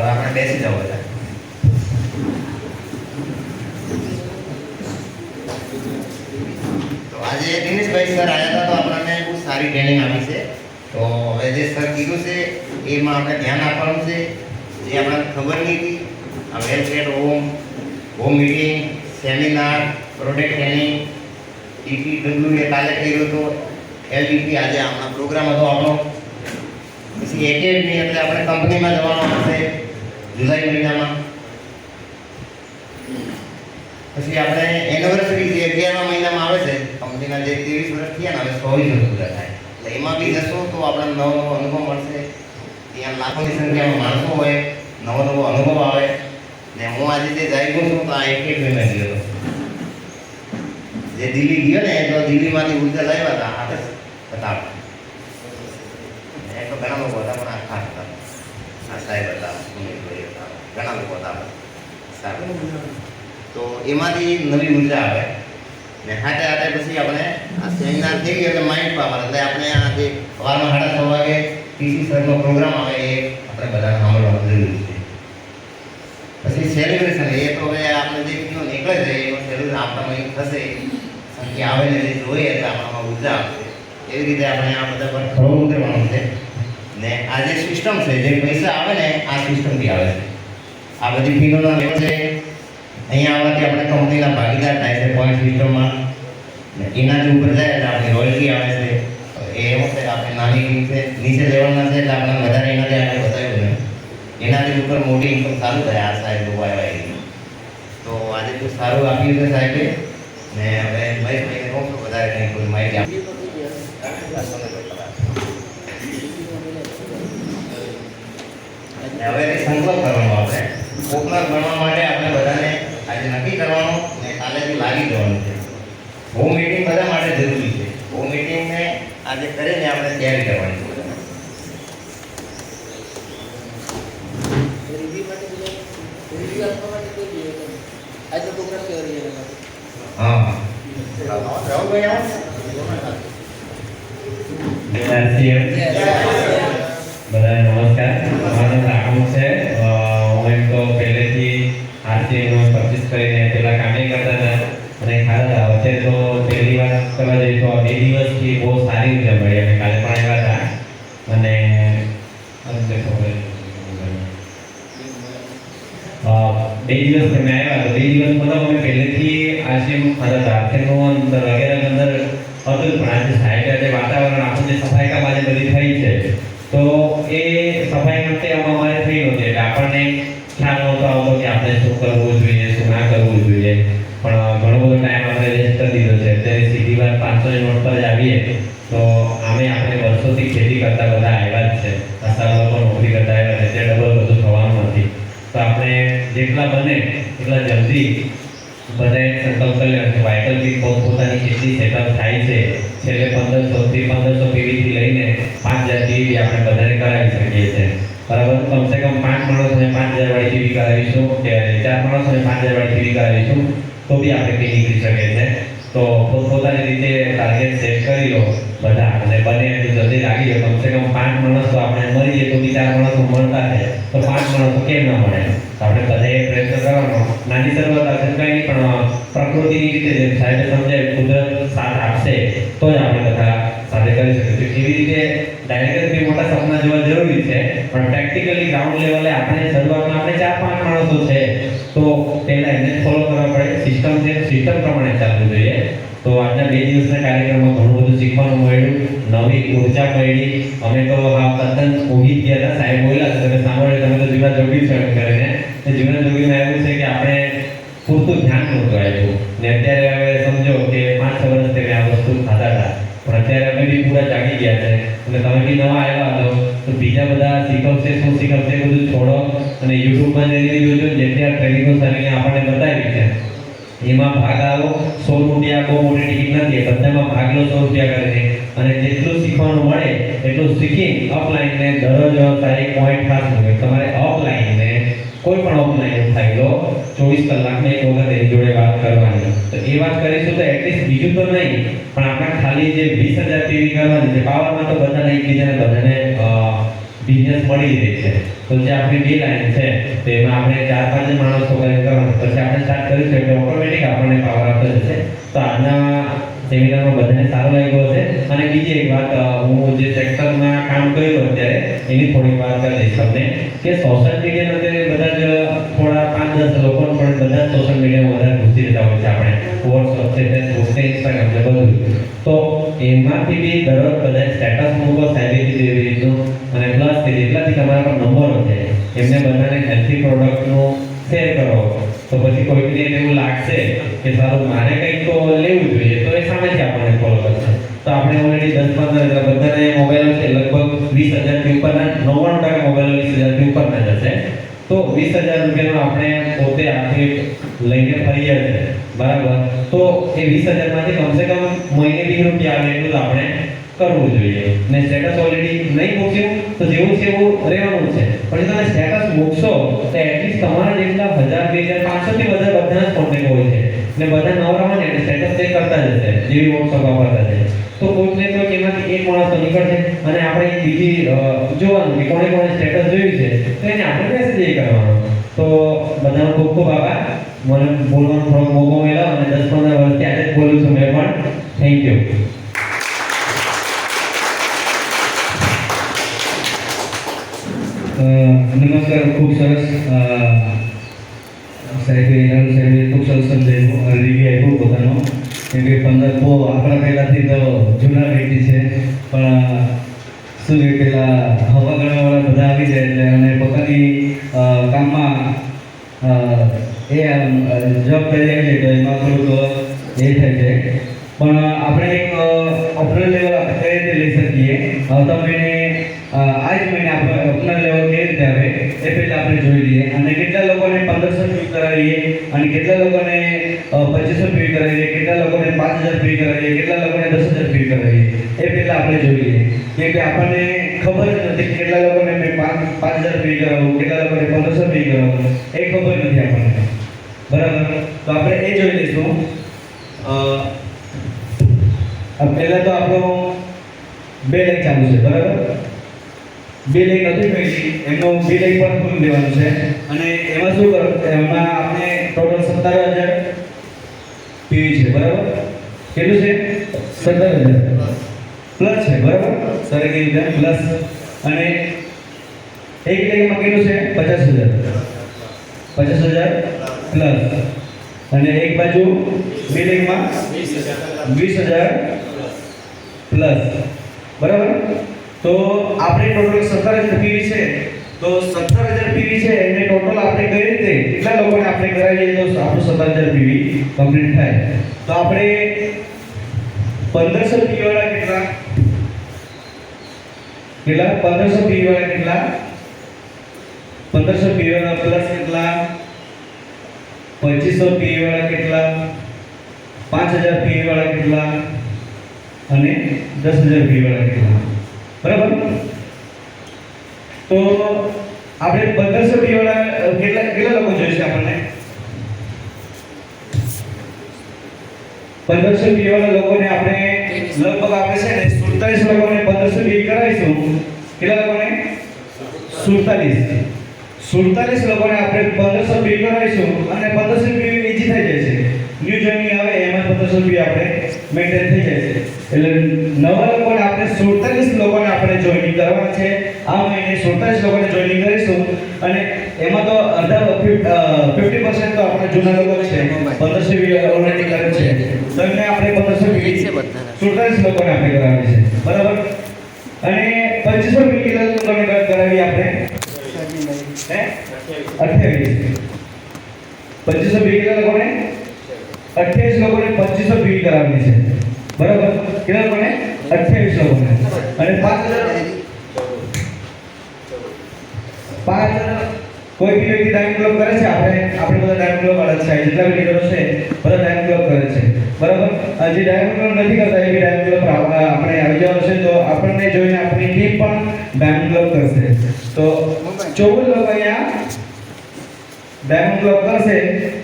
આપણે બેસી જાવ બધા.
તો આજે દિનેશભાઈ સર આવ્યા હતા તો આપણને બહુ સારી ટ્રેનિંગ આપી છે. તો હવે જે સર કીધું છે એમાં આપણે ધ્યાન આપવાનું છે, જે આપણને ખબર નહીં હતી. આ welfare home meeting, seminar, product training, TPW એ કાલે કર્યો હતો, LDP આજે આપણા પ્રોગ્રામ હતો આપણો. પછી એકેડમી એટલે આપણે કંપનીમાં જવાનું હશે જુલાઈ મહિનામાં. પછી આપણે એનિવર્સરી જે 11મા મહિનામાં આવે છે કંપનીના, જે 23 વર્ષ થયા ને હવે 24 વર્ષ પૂરા થાય, એટલે એમાં બી જશો તો આપણને નવો અનુભવ મળશે. ત્યાં લાખોની સંખ્યામાં માણસો હોય, નવો અનુભવ આવે. ને હું આજે જે જાગ્યો છું તો આ એકેડમીમાં ગયો હતો. જે દિલ્હી ગયો ને તો દિલ્હીમાંથી ઉર્જા લાવ્યા હતા હાથે હતા. તો ઘણા લોકો હતા પણ આ ખાસ હતા, આ સાહેબ હતા, સુનિલભાઈ હતા, ઘણા લોકો હતા સાહેબ. તો એમાંથી નવી ઉર્જા આવે ને હાથે હાથે પછી આપણે આ સેમિનાર થઈ ગયો એટલે માઇન્ડ પાવર, એટલે આપણે આ જે સવારમાં 6:30 વાગે પીસી સરનો પ્રોગ્રામ આવે એ આપણે બધા સાંભળવાનું જરૂરી છે. પછી સેલિબ્રેશન, એ તો હવે આપણે જે કીધું નીકળે છે એનું સેલિબ્રેશન આપણામાં થશે. એ આવે ને જે જોઈએ એટલે આપણામાં ઉર્જા આવશે. એવી રીતે આપણે આ બધા પર ખરો ઉતરવાનું છે. ને આ જે સિસ્ટમ છે, જે પૈસા આવે ને આ સિસ્ટમથી આવે છે. આ બધી ફીનોના લેવલ છે. અહીંયા આવવાથી આપણે કંપનીના ભાગીદાર થાય છે પોઈન્ટ સિસ્ટમમાં. ને એનાથી ઉપર જાય એટલે આપણી રોયલ્ટી આવે છે. એ એવો છે આપણે નાની છે, નીચે લેવલના છે એટલે આપણે વધારે એનાથી આપણે બતાવ્યું ને એનાથી ઉપર મોટી ઇન્કમ ચાલુ થાય આ સાહેબ વાયવાય. તો આજે તો સારું આપ્યું છે સાહેબે. ને હવે મહેશભાઈને કહું છું વધારે કંઈ કોઈ માહિતી આપી. ને હવે સંકલ્પ કરવાનો આપણે ઓપનર બનવા માટે આપણે બધાને આજે નક્કી કરવાનું ને કાલેથી લાગી જવાનું છે. હોમ મીટિંગ બધા માટે જરૂરી છે. હોમ મીટિંગને આજે કરીને આપણે તૈયારી કરવાની છે. હા રાહુલભાઈ આવો.
બધાને નમસ્કાર. મારું નામ રાહુલ છે. હું એમ તો પહેલેથી આરસીઆઈનો પરચેસ કરીને પહેલાં કામે કરતા હતા અને ખાતા હતા. અત્યારે તો પહેલી વાર કરવા જઈએ તો 2 દિવસથી બહુ સારી રીતે મળી અને કાલે પણ આવ્યા હતા અને બે દિવસ તમે આવ્યા તો 2 દિવસ મતલબ અમે પહેલેથી આરસીઆઈમાં ખાતા હતા. આરસીઆઈનું વગેરે અંદર હતું પણ આજે સાહેબ આજે વાતાવરણ આખું જે સફાઈ કામ આજે બધી થઈ છે તો એ સફાઈ માટે અમારે થઈ નહોતી એટલે આપણને ખ્યાલ નહોતો આવતો કે આપણે શું કરવું જોઈએ શું ના કરવું જોઈએ. પણ ઘણો બધો ટાઈમ આપણે વેસ્ટ કરી દીધો છે. અત્યારે સીધી વાત 500 નોટ પર જ આવીએ તો આમે આપણે વર્ષોથી ખેતી કરતા બધા આવ્યા જ છે. આશા લોકો નોકરી કરતા આવ્યા છે તે ડબલ બધું થવાનું નથી. તો આપણે જેટલા બને એટલા જલ્દી બધાએ સંકલ્પ કરી લેવાનો છે. વાઇકલ બી પોતાની ખેતી સેટઅપ થાય છે. છેલ્લે 1500 થી 1500 પીવીથી લઈને 5000 પીવી આપણે બધાને કરાવી શકીએ છીએ. બરાબર. કમસે કમ 5 માણસોને 5000 વાળી પીવી કરાવીશું કે 4 માણસોને 5000 વાળી પીવી કરાવીશું તો બી આપણે પી નીકળી શકે છે. તો પોતાની રીતે ટાર્ગેટ સેટ કરી લો બધા અને બને એટલું જલ્દી લાગી જાય. કમસે કમ 5 માણસ તો આપણે મળીએ તો બી 4 માણસો મળતા છે તો 5 માણસો કેમ ન મળે. આપણે બધાએ પ્રયત્ન કરવાનો. નાની શરૂઆત આપણે કંઈ નહીં પણ પ્રકૃતિની રીતે જે સાહેબે સમજાય કુદરત સાથ આપશે તો જ આપણે બધા સાથે કરી શકીએ. એવી રીતે ડાયરેક્ટ બી મોટા સપના જોવા જરૂરી છે પણ પ્રેક્ટિકલી ગ્રાઉન્ડ લેવલે આપણે શરૂઆતમાં આપણે 4-5 માણસો છે તો પહેલાં એને ફોલો કરવા પડે. સિસ્ટમ છે, સિસ્ટમ પ્રમાણે ચાલવું જોઈએ. તો આજના 2 દિવસના કાર્યક્રમમાં ઘણું બધું શીખવાનું મળ્યું, નવી ઉર્જા મળી. અમે તો આ તદ્દન ઊંઘી ગયા હતા. સાહેબ બોલ્યા તમે સાંભળ્યું તમે તો જીવન જોગી છો એમ કરીને. જીવન જોગીમાં એવું છે કે આપણે પૂરતું ધ્યાન નહોતું આપ્યું ને અત્યારે હવે સમજો કે 5-6 વર્ષથી અમે આ વસ્તુ ખાતા હતા પણ અત્યારે અમે બી પૂરા જાગી ગયા છે અને તમે બી નવા આવ્યા હતો તો બીજા બધા શીખવશે શું શીખવશે બધું છોડો અને યુટ્યુબમાં જઈને જોજો જેટલી આ ટ્રેનિંગો સારીને આપણને બતાવી છે એમાં ભાગ આવો. 100 રૂપિયા બહુ મોટી ટિકિટ નથી, બધામાં ભાગ લો 100 રૂપિયા કરીને અને જેટલું શીખવાનું મળે એટલું શીખી અપલાઈનને દરરોજ એક પોઈન્ટ ખાસ હોય તમારે અપલાઈનને કોઈ પણ ઓફલાઈન ઉઠાવી લો 24 કલાકમાં એક વખત એની જોડે વાત કરવાની. તો એ વાત કરીશું તો એટલીસ્ટ બીજું તો નહીં પણ આપણે ખાલી જે 20000 પીવી કરવાની છે પાવરમાં તો બધાને એકબીજાને બધાને બિઝનેસ મળી રહે છે. તો જે આપણી 2 લાઈન છે તો એમાં આપણે 4-5 માણસો કરવાનું પછી આપણે સ્ટાર્ટ કરીશું એટલે ઓટોમેટિક આપણને પાવર આપતો જશે. તો આજના સેમિનારમાં બધાને સારો લાગ્યો હશે. અને બીજી એક વાત હું જે સેક્ટરમાં કામ કર્યું અત્યારે એની થોડીક વાત કરી દઈશ તમને કે સોશિયલ મીડિયાના અત્યારે બધા જ થોડા 5-10 લોકો પણ બધા સોશિયલ મીડિયામાં વધારે ઘૂસી રહેતા હોય છે. આપણે વોટ્સઅપ છે, ફેસબુક છે, ઇન્સ્ટાગ્રામ છે બધું. તો એમાંથી બી દરરોજ બધા સ્ટેટસ મૂકો સાહેબથી એવી રીતનું અને પ્લસ કે જેટલાથી તમારા પર નંબરો છે એમને બધાને હેલ્થી પ્રોડક્ટનું શેર કરો. તો પછી કોઈકને એવું લાગશે કે સારું મારે કંઈક તો લેવું જોઈએ તો એ સામેથી આપણને ફોલો કરશે. તો આપણે ઓલરેડી 10-15 બધાને મોબાઈલો છે લગભગ 20000 ઉપરના 99% મોબાઈલો 20000 ઉપરના જ હશે. તો 20000 રૂપિયાનો આપણે પોતે આખી લઈને ફરીએ છે બરાબર. તો એ 20000 માંથી કમસે કમ મહિને 20 રૂપિયા આવે એટલું આપણે કરવું જોઈએ. ને સ્ટેટસ ઓલરેડી નહીં મૂક્યું તો જેવું છે એવું રહેવાનું છે પણ જો તમે સ્ટેટસ મૂકશો તો એટલીસ્ટ તમારા જેટલા 1000-2500 થી વધારે બધાના જ કોન્ટેક્ટ હોય છે ને બધા નવરા હોય ને એટલે સ્ટેટસ ચેક કરતા જ હશે જેવી વોટ્સઅપ વાપરતા છે. તો કોઈક ને કોઈક એમાંથી એક માણસ તો નીકળશે અને આપણે બીજી જોવાનું કે કોણે કોણે સ્ટેટસ જોયું છે તો એને આપણે મેસેજ કરવાનો. તો બધાનો ખૂબ ખૂબ આભાર. મને બોલવાનો થોડો મોકો મળ્યો અને 10-15 વર્ષથી આજે જ બોલું છું મેં પણ રિવ્યુ આપ્યું પોતાનો, કેમ કે 15 બહુ આપણા પહેલાંથી તો જૂના વ્યક્તિ છે, પણ શું કે પેલા હવા ગણવાવાળા બધા આવી જાય એટલે અને પોતાની કામમાં જોબ કરી જાય છે તો એમાં થોડુંક એ થાય છે. પણ આપણે એક ઓપનર લેવલ આપણે કઈ રીતે લઈ શકીએ, આવતા મહિને આ જ મહિને આપણે ઓપનર લેવલ કેવી રીતે આવે એ પહેલાં આપણે જોઈ લઈએ, અને કેટલા લોકોને 1500 ફી કરાવીએ, અને કેટલા લોકોને 2500 ફી કરાવીએ, કેટલા લોકોને 5000 ફી કરાવીએ, કેટલા લોકોને 10000 ફી કરાવીએ એ પહેલાં આપણે જોઈ લઈએ. કેમ કે આપણને ખબર જ નથી કે કેટલા લોકોને મેં 5000 ફી કરાવું, કેટલા લોકોને 1500 ફી કરાવું, એ ખબર નથી આપણને. બરાબર, તો આપણે એ જોઈ લઈશું. પહેલાં તો આપણો 2 લેખ ચાલુ છે, બરાબર. 2 લેખ નથી પડી, એમનો 2 લેખ પણ ખોલી દેવાનું છે, અને એમાં શું કરવું, એમાં આપણે ટોટલ 17000 પીવી છે, બરાબર. કેટલું છે? 17000 પ્લસ છે, બરાબર. સર કેવી રીતે પ્લસ, અને એક લેખમાં કેટલું છે? 50000 પ્લસ, અને એક બાજુ 2 લેખમાં 20000 પ્લસ, બરાબર. તો આપણે ટોટલ 17000 પીવી છે, તો 17000 પીવી છે એને ટોટલ આપણે કઈ રીતે કેટલા લોકોને આપણે કરાવીએ તો આપણું 17000 પીવી કમ્પ્લીટ થાય. તો આપણે 1500 પીવી વાળા કેટલા 1500 પીવી વાળા કેટલા 1500 પીવી વાળા પ્લસ કેટલા 2500 પીવી વાળા કેટલા 5000 પીવી વાળા કેટલા અને 10000 પીવી વાળા કેટલા, બરાબર. તો આપણે 1500 પીવી વાળા કેટલા લોકો જોઈશે આપણને? 1500 પીવી વાળા લોકોને આપણે લગભગ આપણે છે ને 47 લોકોને 1500 પીવી કરાવીશું. કેટલા લોકોને? 47 લોકોને આપણે 1500 પીવી કરાવીશું, અને 1500 પીવી ઈઝી થઈ જશે. ન્યુ જોઈનિંગ આવે એમાં 1500 પીવી આપણે મેન્ટેન થઈ જશે. એટલે નવા લોકોને આપણે 47 લોકોને આપણે જોઈનિંગ કરવાના છે. આ મહિને 47 લોકોને જોઈનિંગ કરીશું, અને એમાં તો અડધા 50% તો આપણે જૂના લોકો છે, 1500 પીવી ઓલરેડી કરે છે, તો એમને આપણે 1500 પીવી 47 લોકોને આપણે કરાવવાની છે, બરાબર. અને 2500 પીવી કેટલા લોકોને કરાવી આપણે? 28. 2500 પીવી કેટલા લોકોને? 28 લોકોને 2500 પીવી કરાવવાની છે, બરાબર. કેટલા લોકોને? 28 લોકોને. અને 5000 કોઈ બી વ્યક્તિ ટાઈમ ક્લબ કરે છે, આપણે બધા ટાઈમ ક્લબ વાળા છે, જેટલા બી લીડરો છે બધા ટાઈમ ક્લબ કરે છે, બરાબર. જે ટાઈમ ક્લબ નથી કરતા એ બી ટાઈમ ક્લબ આપણે આવી જવાનું છે, તો આપણને જોઈને આપણી ટીમ પણ ટાઈમ ક્લબ કરશે. તો 14 લોકો અહીંયા ડાયમંડ ક્લબ કરશે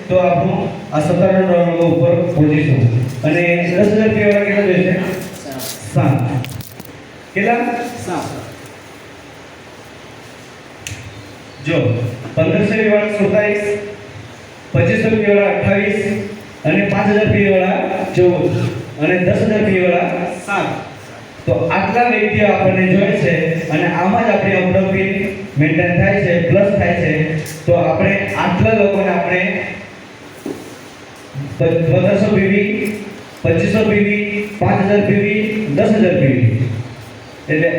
તો આપણું આ 17 રન ઉપર પહોંચીશું. અને 10000 પીવી વાળા કેટલા જોઈશે? 7. કેટલા? 7. જો 1500 પીવી વાળા 27, 2500 પીવી વાળા 28, અને 5000 પીવી વાળા 14, અને 10000 પીવી વાળા 7. તો આટલા વ્યક્તિઓ આપણને જોઈએ છે, અને આમાં જ આપણી અપડાઉન પી મેન્ટેન થાય છે, પ્લસ થાય છે. તો આપણે આટલા લોકોને આપણે 1500 પીવી, 2500 પીવી, 5000 પીવી, 10000 પીવી, એટલે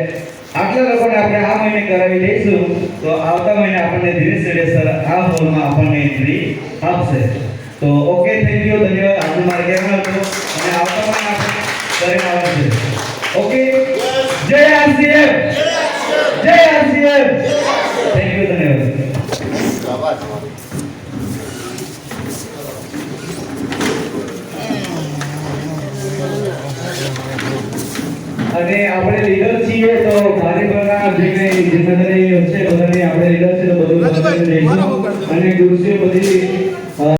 આટલા લોકોને આપણે આ મહિને કરાવી દઈશું. તો આવતા મહિને આપણને દિનેશ સર આ હોલમાં આપણને એન્ટ્રી આપશે. તો ઓકે, થેન્ક યુ, ધન્યવાદ. આજનું મારે કહેવાનું હતું, અને આવતા મહિને આપણે કરીને આવવાનું છે. ઓકે, જય આરસીએફ, જય આરસીએફ. થેન્ક યુ, ધન્યવાદ. અને આપણે લીડર છીએ તો કાર્યક્રમના જે કંઈ જિમ્મેદારી છે બધાની આપણે લીડર છે તો બધું બતાવી દઈશું, અને ખુરશીઓ બધી